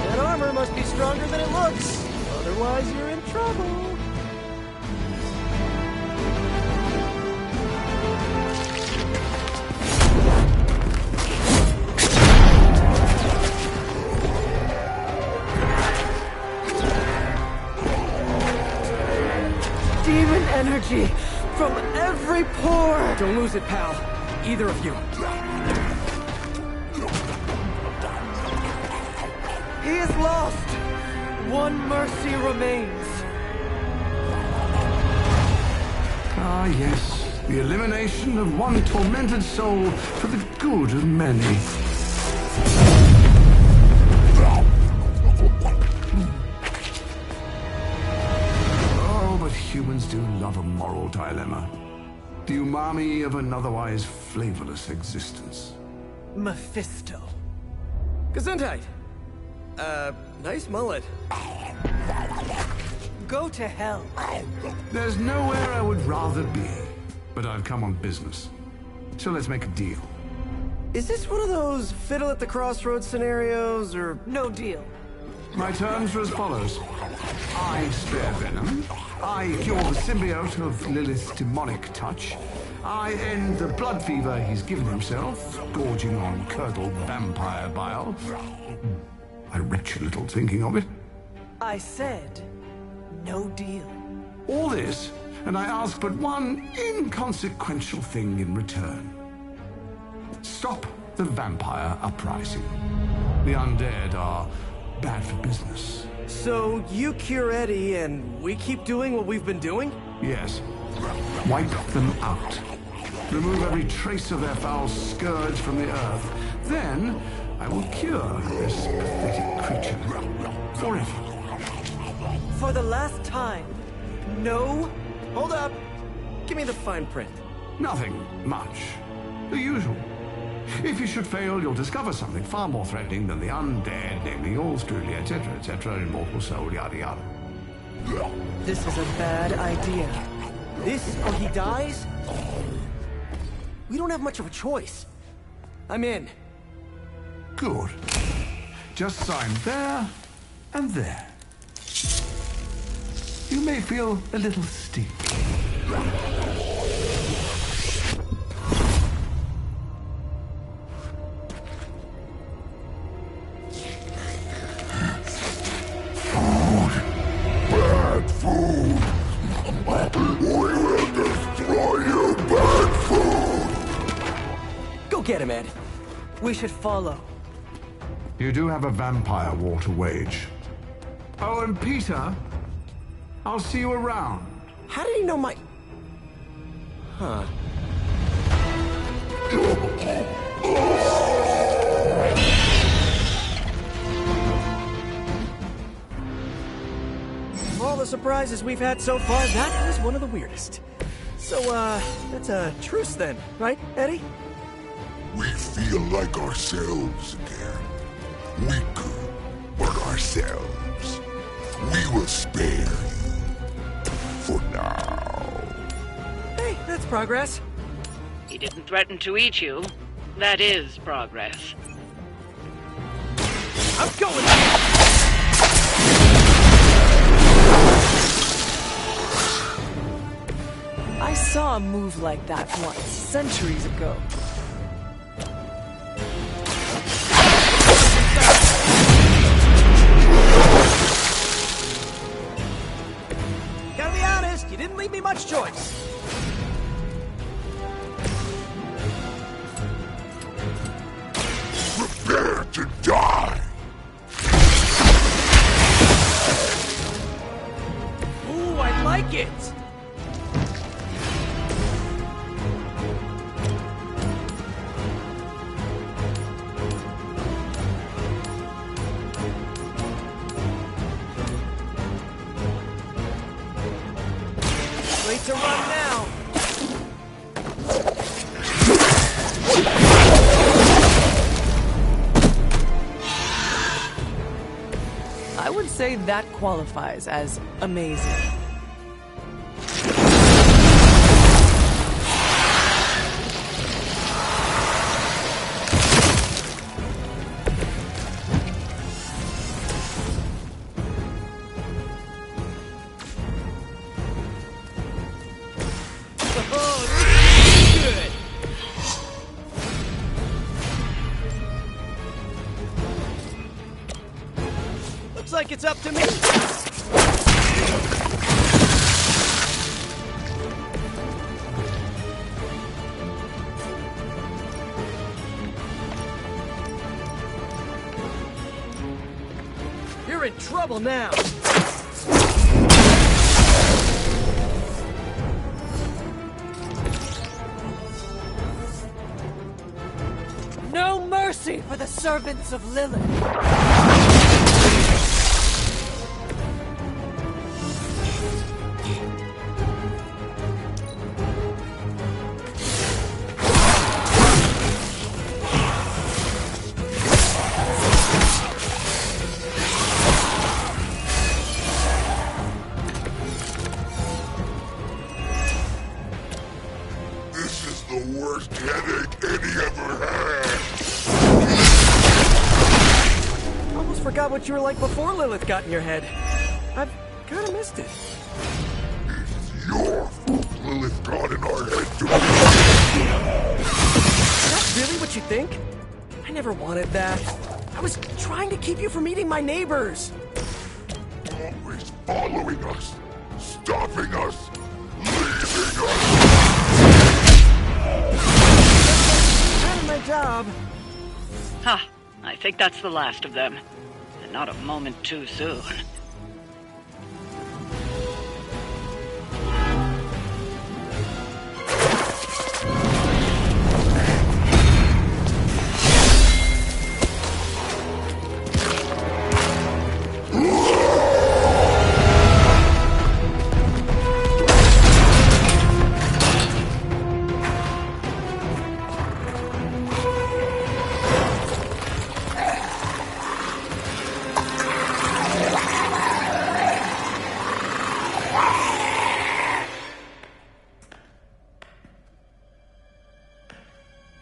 That armor must be stronger than it looks. Otherwise, you're in trouble. Demon energy from every pore! Don't lose it, pal. Either of you. He is lost! One mercy remains. Ah, yes. The elimination of one tormented soul for the good of many. Oh, but humans do love a moral dilemma. The umami of an otherwise flavorless existence. Mephisto. Gesundheit. Nice mullet. Go to hell. There's nowhere I would rather be, but I've come on business. So let's make a deal. Is this one of those fiddle at the crossroads scenarios, or... No deal. My terms are as follows. I spare Venom. I cure the symbiote of Lilith's demonic touch. I end the blood fever he's given himself, gorging on curdled vampire bile. I retch a little thinking of it. I said, no deal. All this, and I ask but one inconsequential thing in return. Stop the vampire uprising. The undead are bad for business. So you cure Eddie, and we keep doing what we've been doing? Yes. Wipe them out. Remove every trace of their foul scourge from the earth. Then I will cure this pathetic creature forever. For the last time, no. Hold up. Give me the fine print. Nothing much. The usual. If you should fail, you'll discover something far more threatening than the undead, namely yours truly, etc., immortal soul, yada yada. This is a bad idea. This or he dies? We don't have much of a choice. I'm in. Good. Just sign there and there. You may feel a little sting. Bad food! We will destroy you, bad food! Go get him, Ed. We should follow. You do have a vampire war to wage. Oh, and Peter, I'll see you around. How did he know my... Huh. Of all the surprises we've had so far, that was one of the weirdest. So, that's a truce then, right, Eddie? We feel like ourselves again. Weaker, but ourselves. We will spare you. For now. Hey, that's progress. He didn't threaten to eat you. That is progress. I'm going! I saw a move like that once, centuries ago. Gotta be honest, you didn't leave me much choice. Prepare to die! Ooh, I like it! Wait to run now! I would say that qualifies as amazing. Oh, this is good! Looks like it's up to me. You're in trouble now. mercy for the servants of Lilith! This is the worst headache Eddie ever had. Almost forgot what you were like before Lilith got in your head. I've kind of missed it. It's your fault Lilith got in our head to Is that really what you think? I never wanted that. I was trying to keep you from eating my neighbors. Always following us, stopping us, leaving us. Kind of my job. Ha! I think that's the last of them. And not a moment too soon.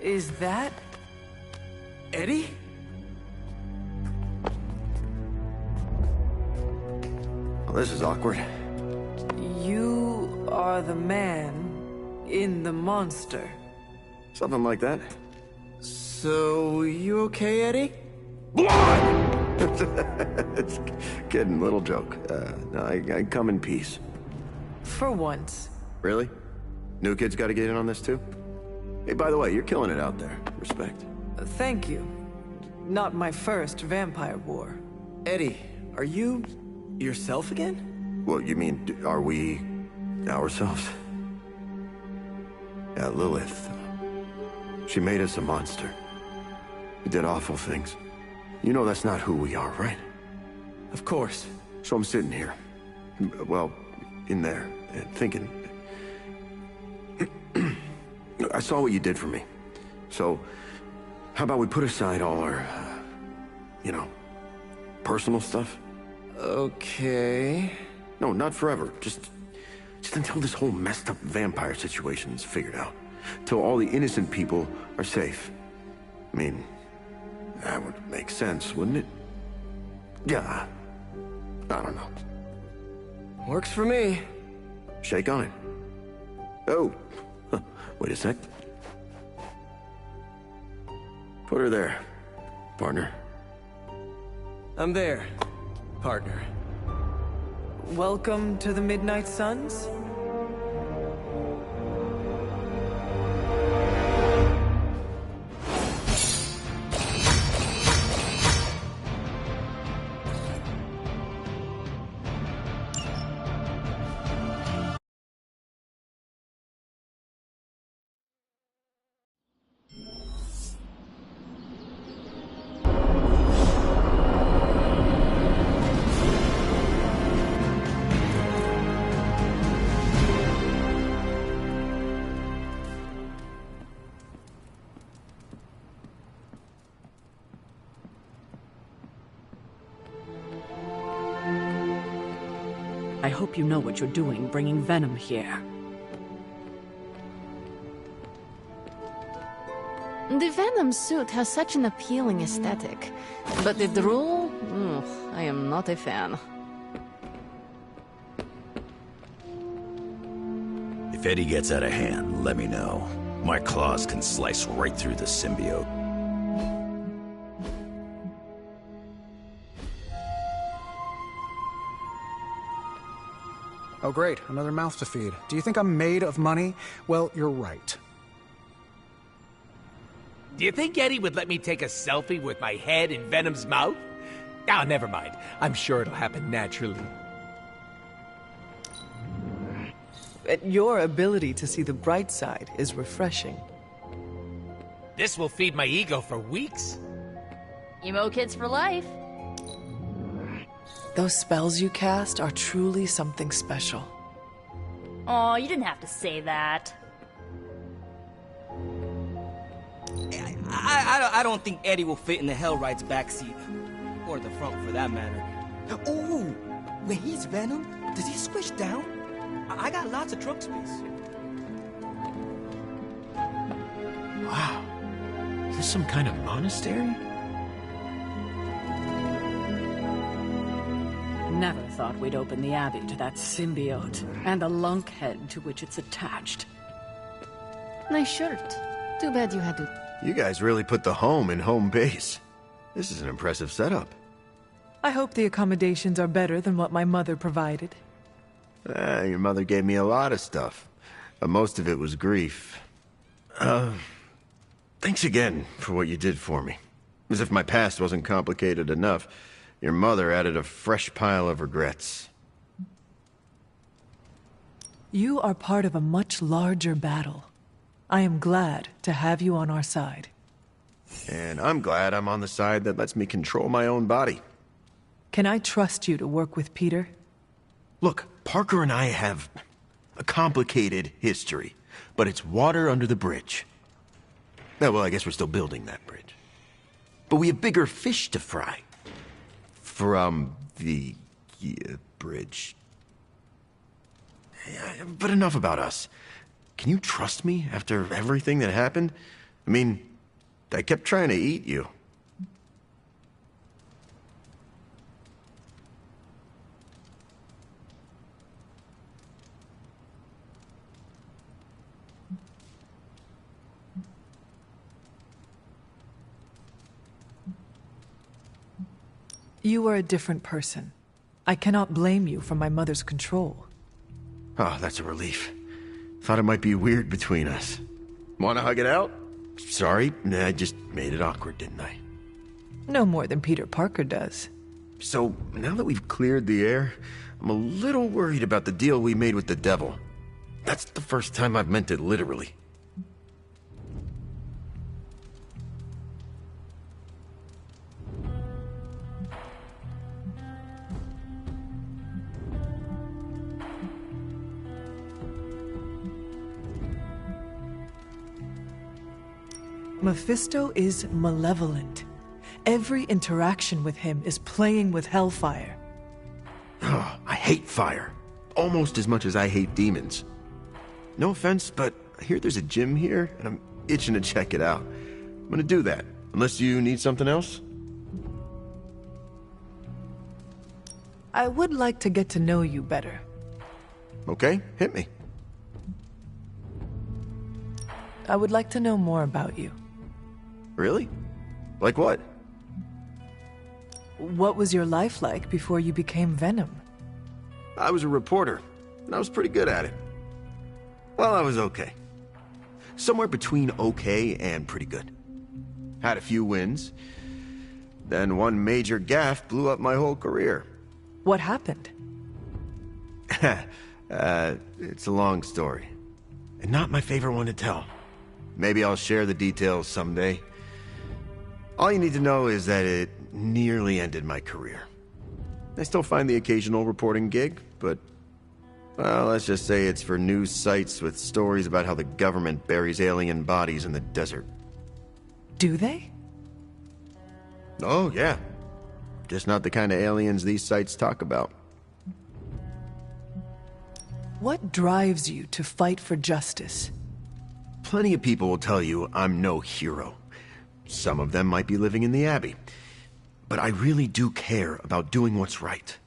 Is that... Eddie? Well, this is awkward. You are the man in the monster? Something like that. So, you okay, Eddie? It's kidding, little joke. No, I come in peace. For once. Really? New kids gotta get in on this too? Hey, by the way, you're killing it out there. Respect. Thank you. Not my first vampire war. Eddie, are you yourself again? Well, you mean, are we ourselves? Yeah, Lilith. She made us a monster. We did awful things. You know that's not who we are, right? Of course. So I'm sitting here. Well, in there, thinking... I saw what you did for me. So, how about we put aside all our, you know, personal stuff? Okay... No, not forever. Just until this whole messed up vampire situation is figured out. Till all the innocent people are safe. I mean, that would make sense, wouldn't it? Yeah. I don't know. Works for me. Shake on it. Oh. Wait a sec. Put her there, partner. I'm there, partner. Welcome to the Midnight Suns? I hope you know what you're doing bringing Venom here. The Venom suit has such an appealing aesthetic. But the drool? I am not a fan. If Eddie gets out of hand, let me know. My claws can slice right through the symbiote. Oh great, another mouth to feed. Do you think I'm made of money? Well, you're right. Do you think Eddie would let me take a selfie with my head in Venom's mouth? Ah, never mind. I'm sure it'll happen naturally. Your ability to see the bright side is refreshing. This will feed my ego for weeks. Emo kids for life. Those spells you cast are truly something special. Aw, you didn't have to say that. I don't think Eddie will fit in the Hellright's backseat. Or the front, for that matter. Ooh! When he's Venom, does he squish down? I got lots of trunk space. Wow. Is this some kind of monastery? Never thought we'd open the Abbey to that symbiote, and the lunkhead to which it's attached. Nice shirt. Too bad you had to... You guys really put the home in home base. This is an impressive setup. I hope the accommodations are better than what my mother provided. Your mother gave me a lot of stuff. Most of it was grief. Thanks again for what you did for me. As if my past wasn't complicated enough, your mother added a fresh pile of regrets. You are part of a much larger battle. I am glad to have you on our side. And I'm glad I'm on the side that lets me control my own body. Can I trust you to work with Peter? Look, Parker and I have a complicated history, but it's water under the bridge. Well, I guess we're still building that bridge. But we have bigger fish to fry. From the bridge. But enough about us. Can you trust me after everything that happened? I mean, I kept trying to eat you. You are a different person. I cannot blame you for my mother's control. Oh, that's a relief. Thought it might be weird between us. Wanna hug it out? Sorry, I just made it awkward, didn't I? No more than Peter Parker does. So, now that we've cleared the air, I'm a little worried about the deal we made with the devil. That's the first time I've meant it literally. Mephisto is malevolent. Every interaction with him is playing with hellfire. Oh, I hate fire. Almost as much as I hate demons. No offense, but I hear there's a gym here, and I'm itching to check it out. I'm gonna do that, unless you need something else? I would like to get to know you better. Okay, hit me. I would like to know more about you. Really? Like what? What was your life like before you became Venom? I was a reporter, and I was pretty good at it. Well, I was okay. Somewhere between okay and pretty good. Had a few wins. Then one major gaffe blew up my whole career. What happened? It's a long story. And not my favorite one to tell. Maybe I'll share the details someday. All you need to know is that it nearly ended my career. I still find the occasional reporting gig, but, well, let's just say it's for news sites with stories about how the government buries alien bodies in the desert. Do they? Oh, yeah. Just not the kind of aliens these sites talk about. What drives you to fight for justice? Plenty of people will tell you I'm no hero. Some of them might be living in the Abbey. But I really do care about doing what's right.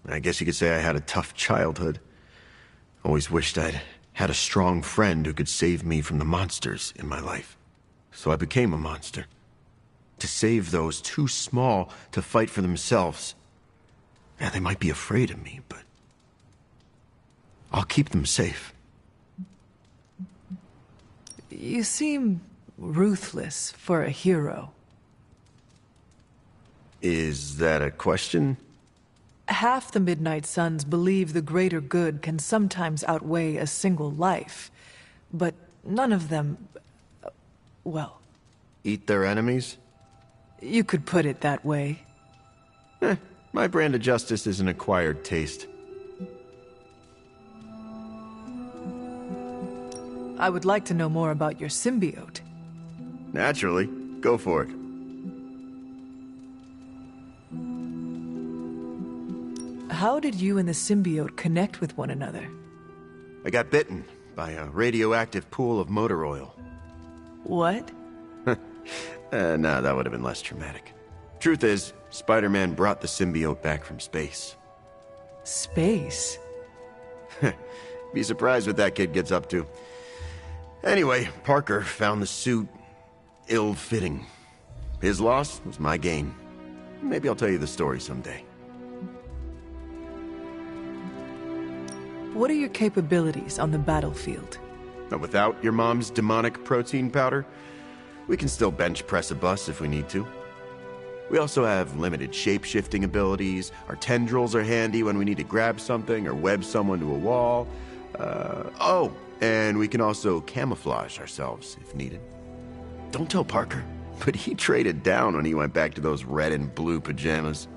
I guess you could say I had a tough childhood. Always wished I'd had a strong friend who could save me from the monsters in my life. So I became a monster. To save those too small to fight for themselves. Yeah, they might be afraid of me, but I'll keep them safe. You seem ruthless for a hero. Is that a question? Half the Midnight Suns believe the greater good can sometimes outweigh a single life, but none of them, well... Eat their enemies? You could put it that way. My brand of justice is an acquired taste. I would like to know more about your symbiote. Naturally. Go for it. How did you and the symbiote connect with one another? I got bitten by a radioactive pool of motor oil. What? No, that would have been less traumatic. Truth is, Spider-Man brought the symbiote back from space. Space? Be surprised what that kid gets up to. Anyway, Parker found the suit ill-fitting. His loss was my gain. Maybe I'll tell you the story someday. What are your capabilities on the battlefield? But without your mom's demonic protein powder, we can still bench press a bus if we need to. We also have limited shape-shifting abilities. Our tendrils are handy when we need to grab something or web someone to a wall. And we can also camouflage ourselves if needed. Don't tell Parker, but he traded down when he went back to those red and blue pajamas.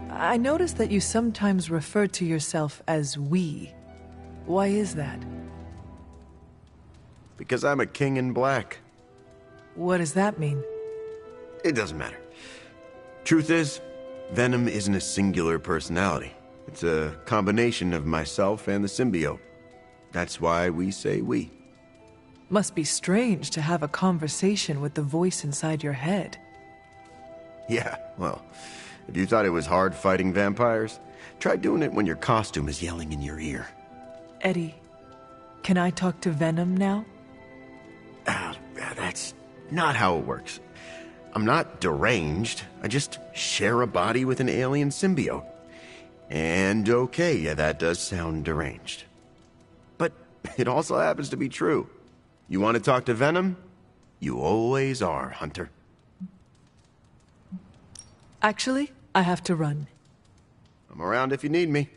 I noticed that you sometimes refer to yourself as we. Why is that? Because I'm a king in black. What does that mean? It doesn't matter. Truth is, Venom isn't a singular personality. It's a combination of myself and the symbiote. That's why we say we. Must be strange to have a conversation with the voice inside your head. Yeah, well, if you thought it was hard fighting vampires, try doing it when your costume is yelling in your ear. Eddie, can I talk to Venom now? That's not how it works. I'm not deranged. I just share a body with an alien symbiote. And okay, yeah, that does sound deranged. But it also happens to be true. You want to talk to Venom? You always are, Hunter. Actually, I have to run. I'm around if you need me.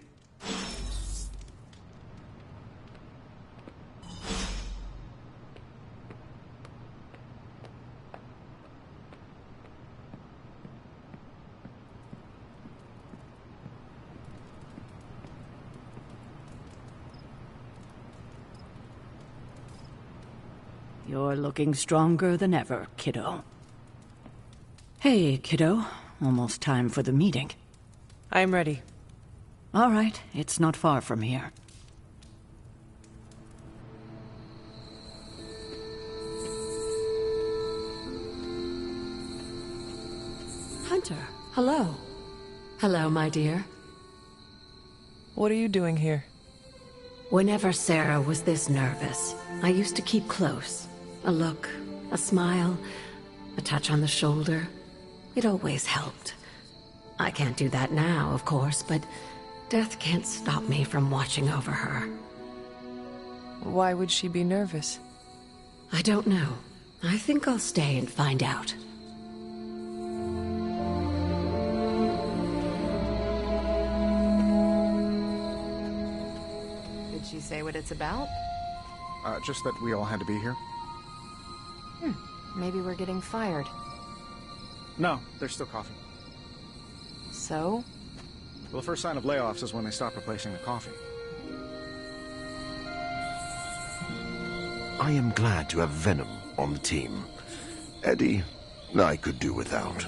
You're looking stronger than ever, kiddo. Hey, kiddo. Almost time for the meeting. I'm ready. All right, it's not far from here. Hunter, hello. Hello, my dear. What are you doing here? Whenever Sarah was this nervous, I used to keep close. A look, a smile, a touch on the shoulder. It always helped. I can't do that now, of course, but death can't stop me from watching over her. Why would she be nervous? I don't know. I think I'll stay and find out. Did she say what it's about? Just that we all had to be here. Maybe we're getting fired. No, there's still coffee. So? Well, the first sign of layoffs is when they stop replacing the coffee. I am glad to have Venom on the team. Eddie, I could do without.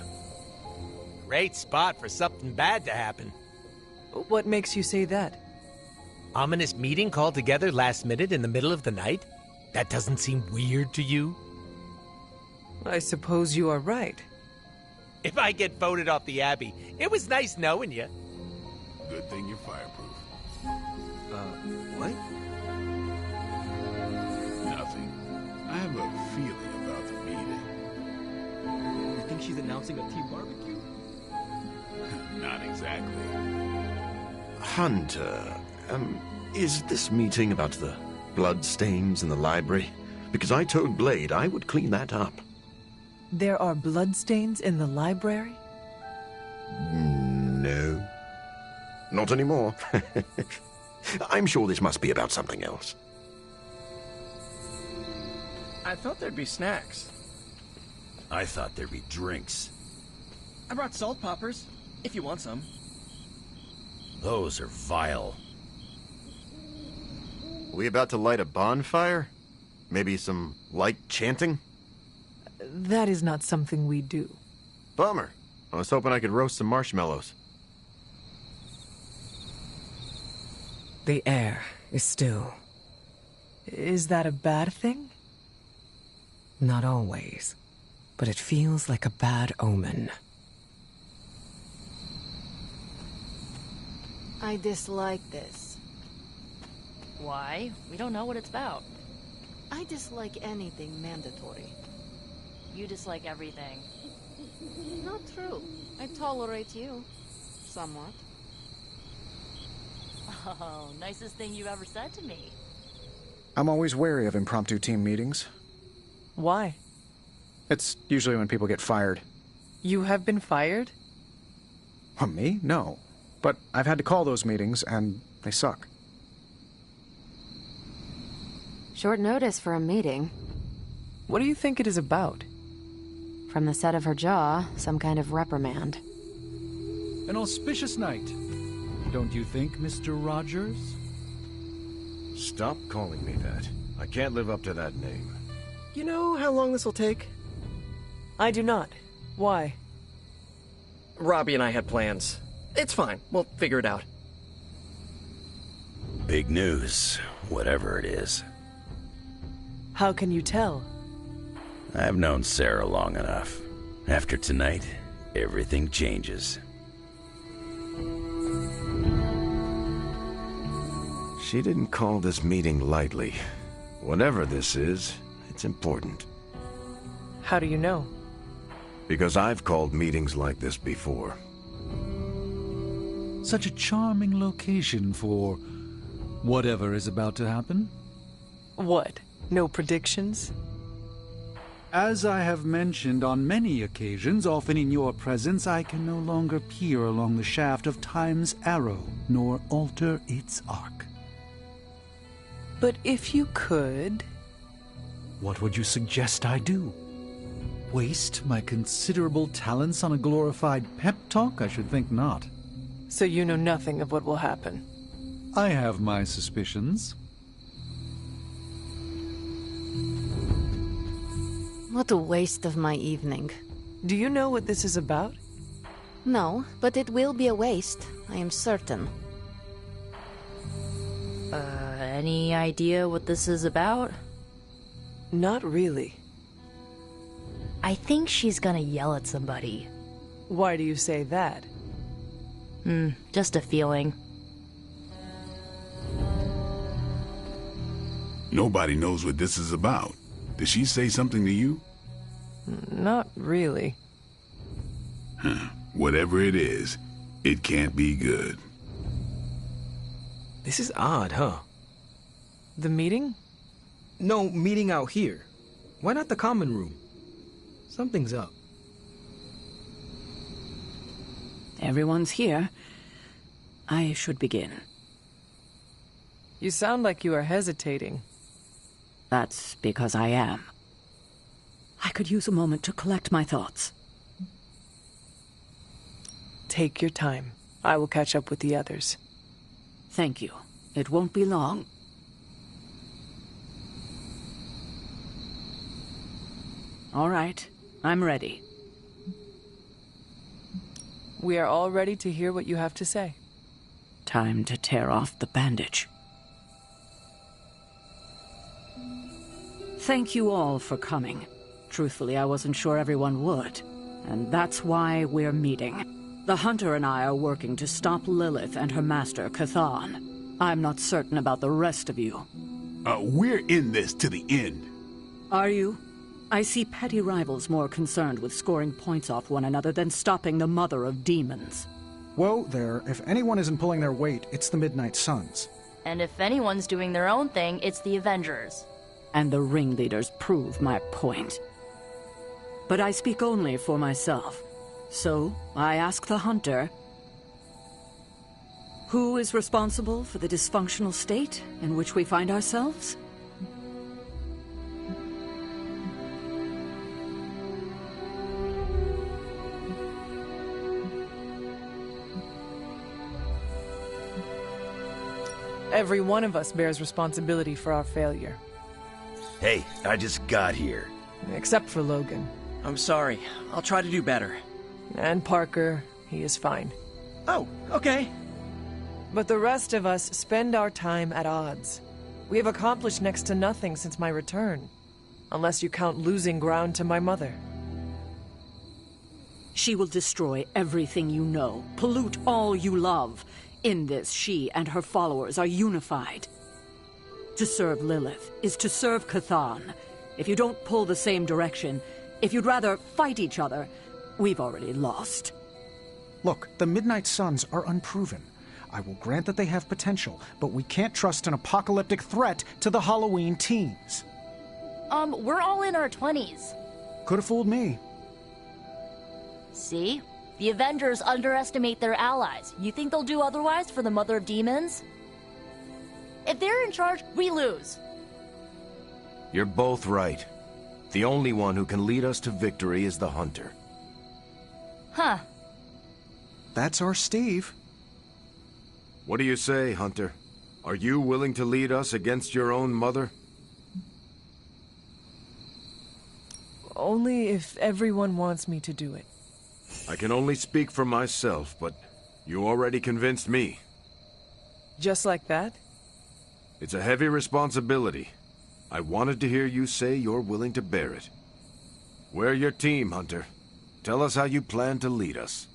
Great spot for something bad to happen. What makes you say that? Ominous meeting called together last minute in the middle of the night? That doesn't seem weird to you? I suppose you are right. If I get voted off the Abbey, it was nice knowing you. Good thing you're fireproof. What? Nothing. I have a feeling about the meeting. You think she's announcing a team barbecue? Not exactly. Hunter, is this meeting about the bloodstains in the library? Because I told Blade I would clean that up. There are bloodstains in the library? No. Not anymore. I'm sure this must be about something else. I thought there'd be snacks. I thought there'd be drinks. I brought salt poppers, if you want some. Those are vile. We about to light a bonfire? Maybe some light chanting? That is not something we do. Bummer. I was hoping I could roast some marshmallows. The air is still. Is that a bad thing? Not always, but it feels like a bad omen. I dislike this. Why? We don't know what it's about. I dislike anything mandatory. You dislike everything. Not true. I tolerate you. Somewhat. Oh, nicest thing you've ever said to me. I'm always wary of impromptu team meetings. Why? It's usually when people get fired. You have been fired? Me? No. But I've had to call those meetings, and they suck. Short notice for a meeting. What do you think it is about? From the set of her jaw, some kind of reprimand. An auspicious night, don't you think, Mr. Rogers? Stop calling me that. I can't live up to that name. You know how long this will take? I do not. Why? Robbie and I had plans. It's fine. We'll figure it out. Big news, whatever it is. How can you tell? I've known Sarah long enough. After tonight, everything changes. She didn't call this meeting lightly. Whatever this is, it's important. How do you know? Because I've called meetings like this before. Such a charming location for whatever is about to happen. What? No predictions? As I have mentioned on many occasions, often in your presence, I can no longer peer along the shaft of time's arrow, nor alter its arc. But if you could... What would you suggest I do? Waste my considerable talents on a glorified pep talk? I should think not. So you know nothing of what will happen? I have my suspicions. What a waste of my evening. Do you know what this is about? No, but it will be a waste, I am certain. Any idea what this is about? Not really. I think she's gonna yell at somebody. Why do you say that? Just a feeling. Nobody knows what this is about. Did she say something to you? Not really. Whatever it is, it can't be good. This is odd, huh? The meeting? No, meeting out here. Why not the common room? Something's up. Everyone's here. I should begin. You sound like you are hesitating. That's because I am. I could use a moment to collect my thoughts. Take your time. I will catch up with the others. Thank you. It won't be long. All right. I'm ready. We are all ready to hear what you have to say. Time to tear off the bandage. Thank you all for coming. Truthfully, I wasn't sure everyone would. And that's why we're meeting. The Hunter and I are working to stop Lilith and her master, Cathan. I'm not certain about the rest of you. We're in this to the end. Are you? I see petty rivals more concerned with scoring points off one another than stopping the mother of demons. Whoa there, if anyone isn't pulling their weight, it's the Midnight Suns. And if anyone's doing their own thing, it's the Avengers. And the ringleaders prove my point. But I speak only for myself. So, I ask the Hunter, who is responsible for the dysfunctional state in which we find ourselves? Every one of us bears responsibility for our failure. Hey, I just got here. Except for Logan. I'm sorry. I'll try to do better. And Parker, he is fine. Oh, okay. But the rest of us spend our time at odds. We have accomplished next to nothing since my return. Unless you count losing ground to my mother. She will destroy everything you know, pollute all you love. In this, she and her followers are unified. To serve Lilith is to serve Cathan. If you don't pull the same direction, if you'd rather fight each other, we've already lost. Look, the Midnight Suns are unproven. I will grant that they have potential, but we can't trust an apocalyptic threat to the Halloween teens. We're all in our 20s. Could have fooled me. See? The Avengers underestimate their allies. You think they'll do otherwise for the Mother of Demons? If they're in charge, we lose. You're both right. The only one who can lead us to victory is the Hunter. Huh. That's our Steve. What do you say, Hunter? Are you willing to lead us against your own mother? Only if everyone wants me to do it. I can only speak for myself, but you already convinced me. Just like that? It's a heavy responsibility. I wanted to hear you say you're willing to bear it. We're your team, Hunter. Tell us how you plan to lead us.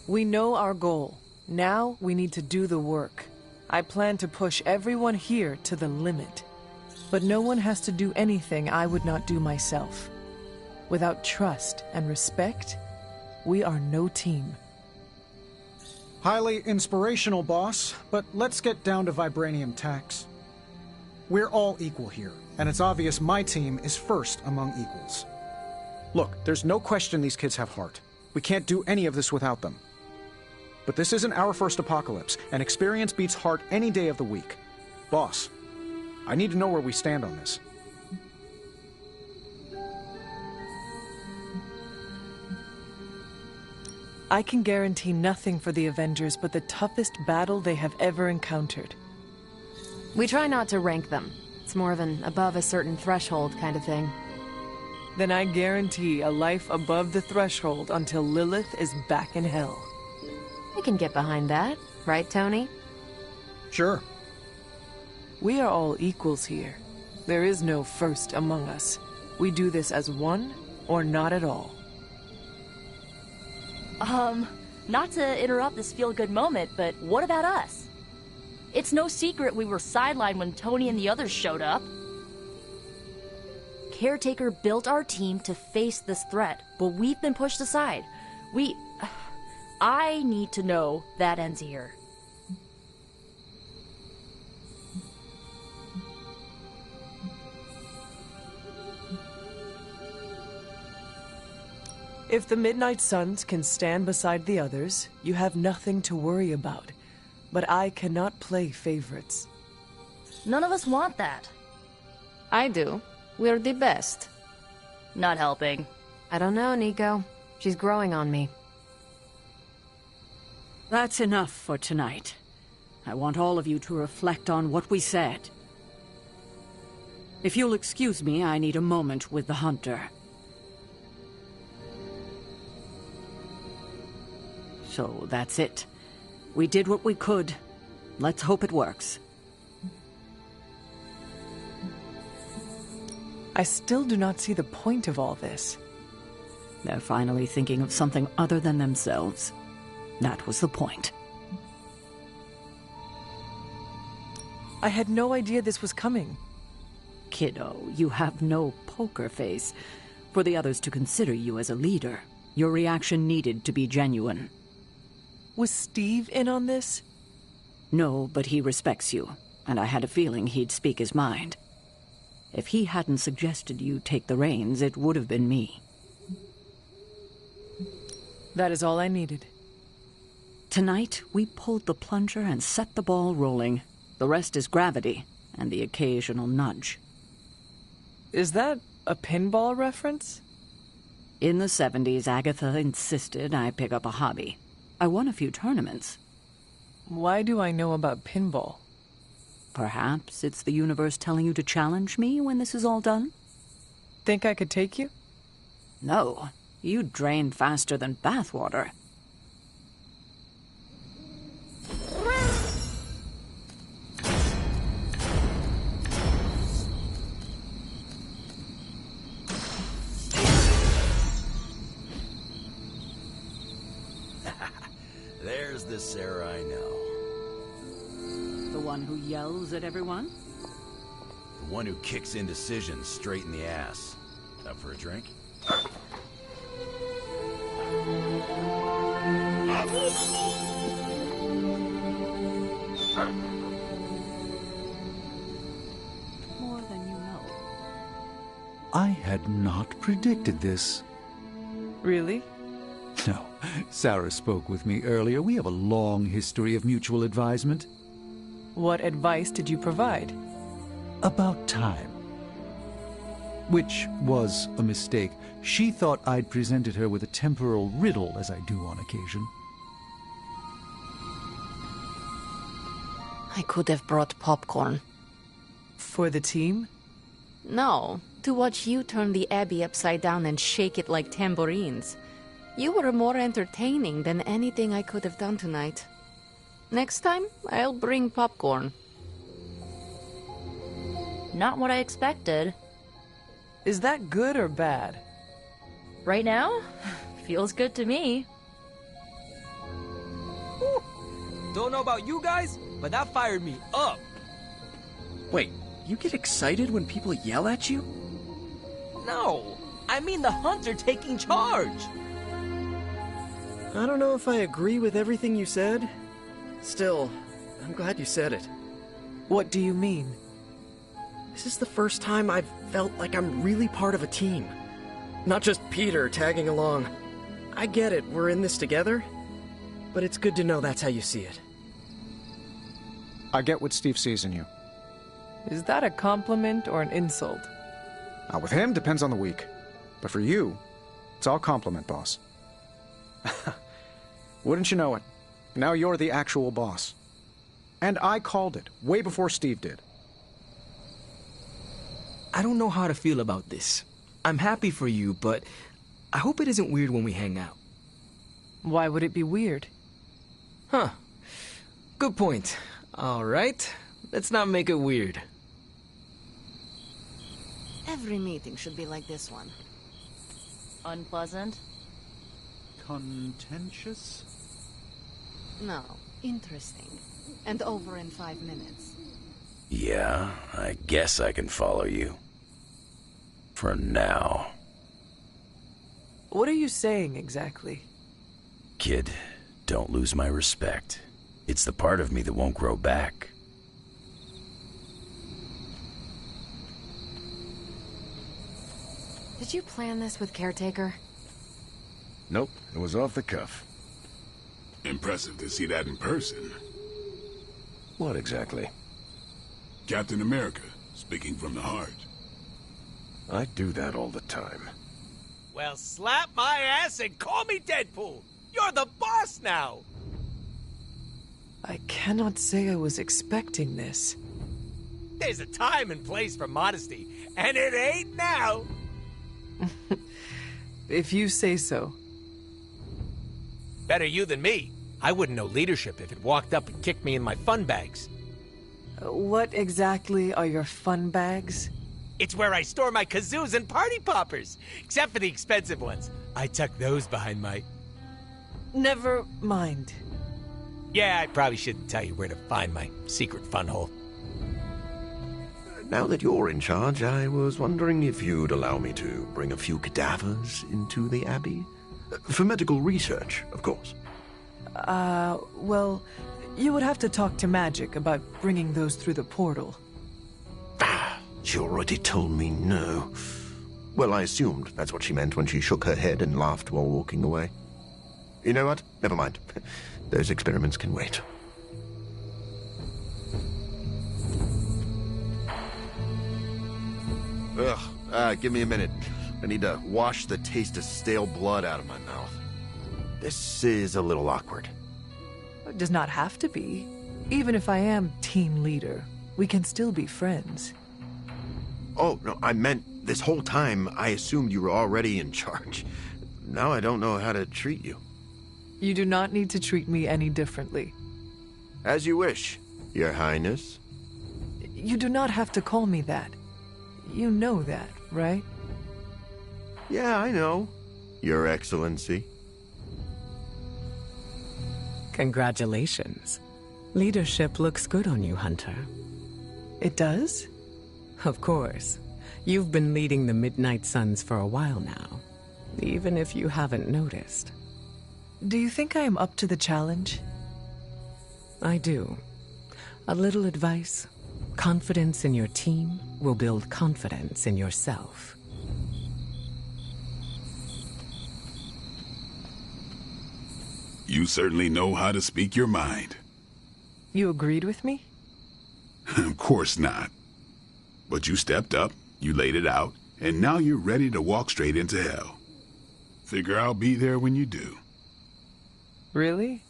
We know our goal. Now we need to do the work. I plan to push everyone here to the limit. But no one has to do anything I would not do myself. Without trust and respect, we are no team. Highly inspirational, boss, but let's get down to vibranium tax. We're all equal here, and it's obvious my team is first among equals. Look, there's no question these kids have heart. We can't do any of this without them. But this isn't our first apocalypse, and experience beats heart any day of the week. Boss, I need to know where we stand on this. I can guarantee nothing for the Avengers but the toughest battle they have ever encountered. We try not to rank them. It's more of an above a certain threshold kind of thing. Then I guarantee a life above the threshold until Lilith is back in hell. I can get behind that, right, Tony? Sure. We are all equals here. There is no first among us. We do this as one or not at all. Not to interrupt this feel-good moment, but what about us? It's no secret we were sidelined when Tony and the others showed up. Caretaker built our team to face this threat, but we've been pushed aside. I need to know that ends here. If the Midnight Suns can stand beside the others, you have nothing to worry about. But I cannot play favorites. None of us want that. I do. We're the best. Not helping. I don't know, Nico. She's growing on me. That's enough for tonight. I want all of you to reflect on what we said. If you'll excuse me, I need a moment with the Hunter. So that's it. We did what we could. Let's hope it works. I still do not see the point of all this. They're finally thinking of something other than themselves. That was the point. I had no idea this was coming. Kiddo, you have no poker face. For the others to consider you as a leader, your reaction needed to be genuine. Was Steve in on this? No, but he respects you, and I had a feeling he'd speak his mind. If he hadn't suggested you take the reins, it would have been me. That is all I needed. Tonight, we pulled the plunger and set the ball rolling. The rest is gravity, and the occasional nudge. Is that a pinball reference? In the 70s, Agatha insisted I pick up a hobby. I won a few tournaments. Why do I know about pinball? Perhaps it's the universe telling you to challenge me when this is all done? Think I could take you? No. You drain faster than bathwater. There's the Sarah I know. The one who yells at everyone? The one who kicks indecision straight in the ass. Up for a drink? More than you know. I had not predicted this. Really? No. Sarah spoke with me earlier. We have a long history of mutual advisement. What advice did you provide? About time. Which was a mistake. She thought I'd presented her with a temporal riddle, as I do on occasion. I could have brought popcorn. For the team? No, to watch you turn the Abbey upside down and shake it like tambourines. You were more entertaining than anything I could have done tonight. Next time, I'll bring popcorn. Not what I expected. Is that good or bad? Right now? Feels good to me. Whew. Don't know about you guys, but that fired me up. Wait, you get excited when people yell at you? No, I mean the hunter taking charge. I don't know if I agree with everything you said. Still, I'm glad you said it. What do you mean? This is the first time I've felt like I'm really part of a team. Not just Peter tagging along. I get it, we're in this together. But it's good to know that's how you see it. I get what Steve sees in you. Is that a compliment or an insult? With him, depends on the week. But for you, it's all compliment, boss. Wouldn't you know it? Now you're the actual boss. And I called it, way before Steve did. I don't know how to feel about this. I'm happy for you, but I hope it isn't weird when we hang out. Why would it be weird? Huh. Good point. All right. Let's not make it weird. Every meeting should be like this one. Unpleasant? Contentious? No, interesting. And over in 5 minutes. Yeah, I guess I can follow you. For now. What are you saying exactly? Kid, don't lose my respect. It's the part of me that won't grow back. Did you plan this with Caretaker? Nope, it was off the cuff. Impressive to see that in person. What exactly? Captain America, speaking from the heart. I do that all the time. Well, slap my ass and call me Deadpool. You're the boss now. I cannot say I was expecting this. There's a time and place for modesty, and it ain't now. If you say so. Better you than me. I wouldn't know leadership if it walked up and kicked me in my fun bags. What exactly are your fun bags? It's where I store my kazoos and party poppers. Except for the expensive ones. I tuck those behind my... Never mind. Yeah, I probably shouldn't tell you where to find my secret fun hole. Now that you're in charge, I was wondering if you'd allow me to bring a few cadavers into the Abbey. For medical research, of course. Well, you would have to talk to Magic about bringing those through the portal. She already told me no. Well, I assumed that's what she meant when she shook her head and laughed while walking away. You know what? Never mind. Those experiments can wait. Ugh, Give me a minute. I need to wash the taste of stale blood out of my mouth. This is a little awkward. It does not have to be. Even if I am team leader, we can still be friends. Oh, no, I meant this whole time I assumed you were already in charge. Now I don't know how to treat you. You do not need to treat me any differently. As you wish, Your Highness. You do not have to call me that. You know that, right? Yeah, I know. Your Excellency. Congratulations. Leadership looks good on you, Hunter. It does? Of course. You've been leading the Midnight Suns for a while now, even if you haven't noticed. Do you think I am up to the challenge? I do. A little advice. Confidence in your team will build confidence in yourself. You certainly know how to speak your mind. You agreed with me? Of course not. But you stepped up, you laid it out, and now you're ready to walk straight into hell. Figure I'll be there when you do. Really?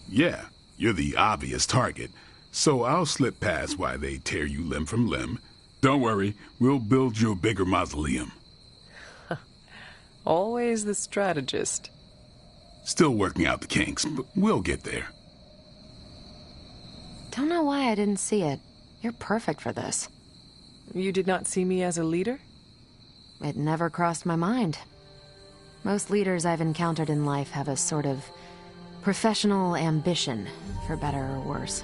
Yeah, you're the obvious target, so I'll slip past why they tear you limb from limb. Don't worry, we'll build you a bigger mausoleum. Always the strategist. Still working out the kinks, but we'll get there. Don't know why I didn't see it. You're perfect for this. You did not see me as a leader? It never crossed my mind. Most leaders I've encountered in life have a sort of professional ambition, for better or worse.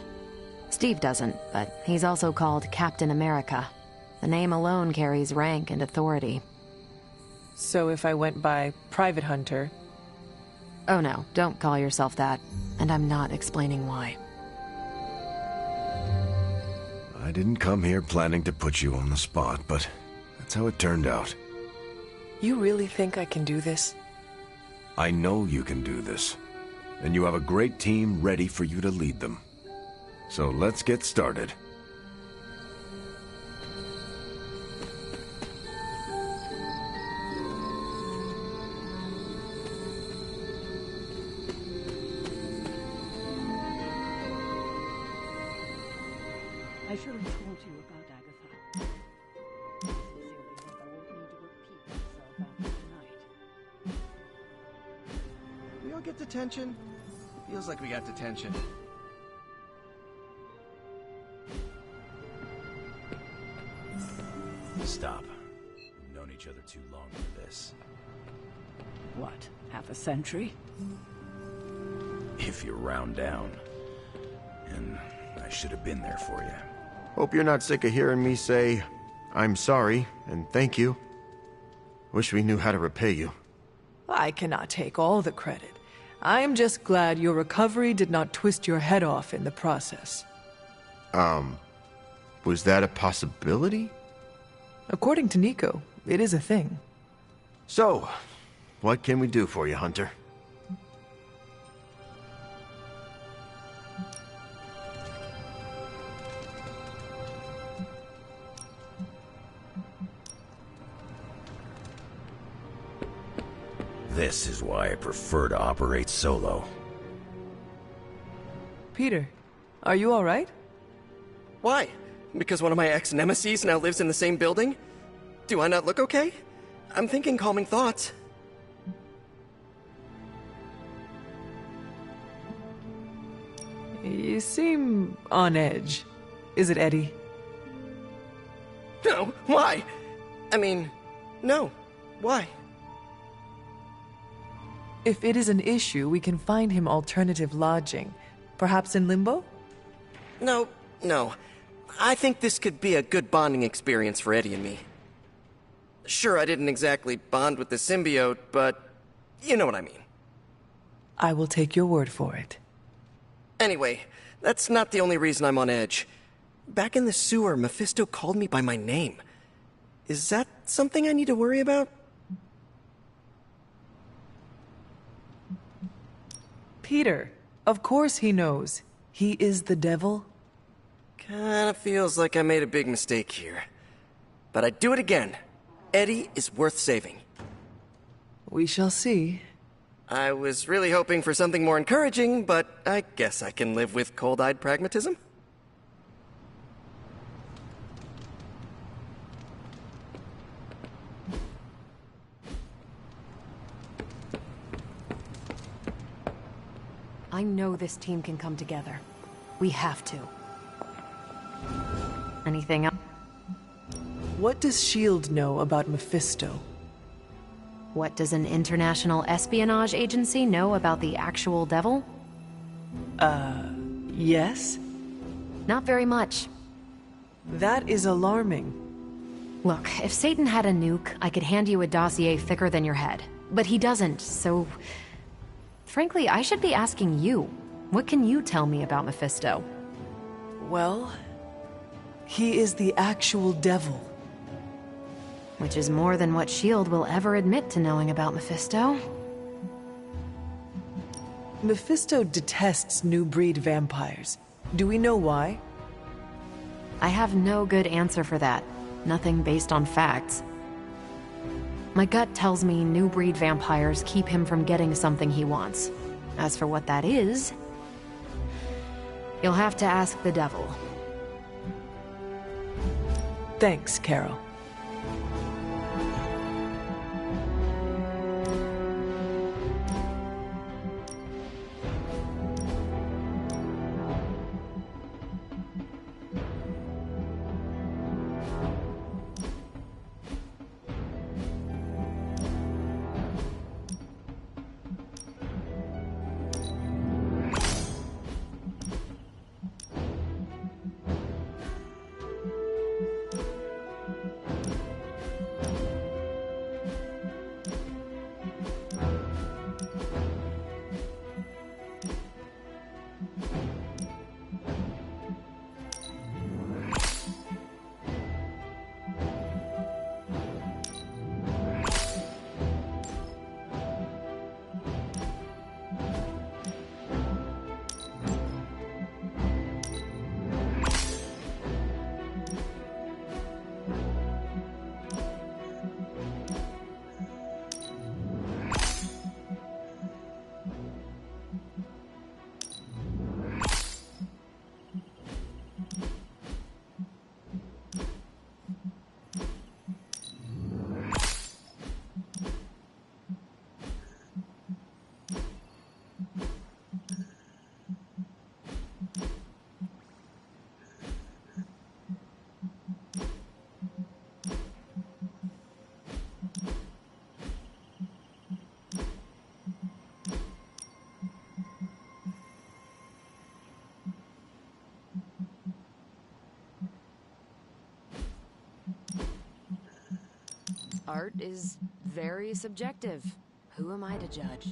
Steve doesn't, but he's also called Captain America. The name alone carries rank and authority. So if I went by Private Hunter... Oh no, don't call yourself that. And I'm not explaining why. I didn't come here planning to put you on the spot, but that's how it turned out. You really think I can do this? I know you can do this, and you have a great team ready for you to lead them. So let's get started. I should have told you about Agatha. Sincerely hope I won't need to repeat myself after tonight. We all get detention? Feels like we got detention. Stop. We've known each other too long for this. What, half a century? If you round down. And I should have been there for you. Hope you're not sick of hearing me say, I'm sorry, and thank you. Wish we knew how to repay you. I cannot take all the credit. I am just glad your recovery did not twist your head off in the process. Was that a possibility? According to Nico, it is a thing. So, what can we do for you, Hunter? This is why I prefer to operate solo. Peter, are you all right? Why? Because one of my ex-nemesis now lives in the same building? Do I not look okay? I'm thinking calming thoughts. You seem on edge. Is it Eddie? No, why? I mean, no. Why? If it is an issue, we can find him alternative lodging. Perhaps in Limbo? No. I think this could be a good bonding experience for Eddie and me. Sure, I didn't exactly bond with the symbiote, but you know what I mean. I will take your word for it. Anyway, that's not the only reason I'm on edge. Back in the sewer, Mephisto called me by my name. Is that something I need to worry about? Peter, of course he knows. He is the devil. Kinda feels like I made a big mistake here. but I'd do it again. Eddie is worth saving. We shall see. I was really hoping for something more encouraging, but I guess I can live with cold-eyed pragmatism. I know this team can come together. We have to. Anything else? What does S.H.I.E.L.D. know about Mephisto? What does an international espionage agency know about the actual devil? Yes? Not very much. That is alarming. Look, if Satan had a nuke, I could hand you a dossier thicker than your head. But he doesn't, so... Frankly, I should be asking you. What can you tell me about Mephisto? Well, he is the actual devil. Which is more than what S.H.I.E.L.D. will ever admit to knowing about Mephisto. Mephisto detests new breed vampires. Do we know why? I have no good answer for that. Nothing based on facts. My gut tells me new breed vampires keep him from getting something he wants. As for what that is, you'll have to ask the devil. Thanks, Carol. Art is very subjective. Who am I to judge?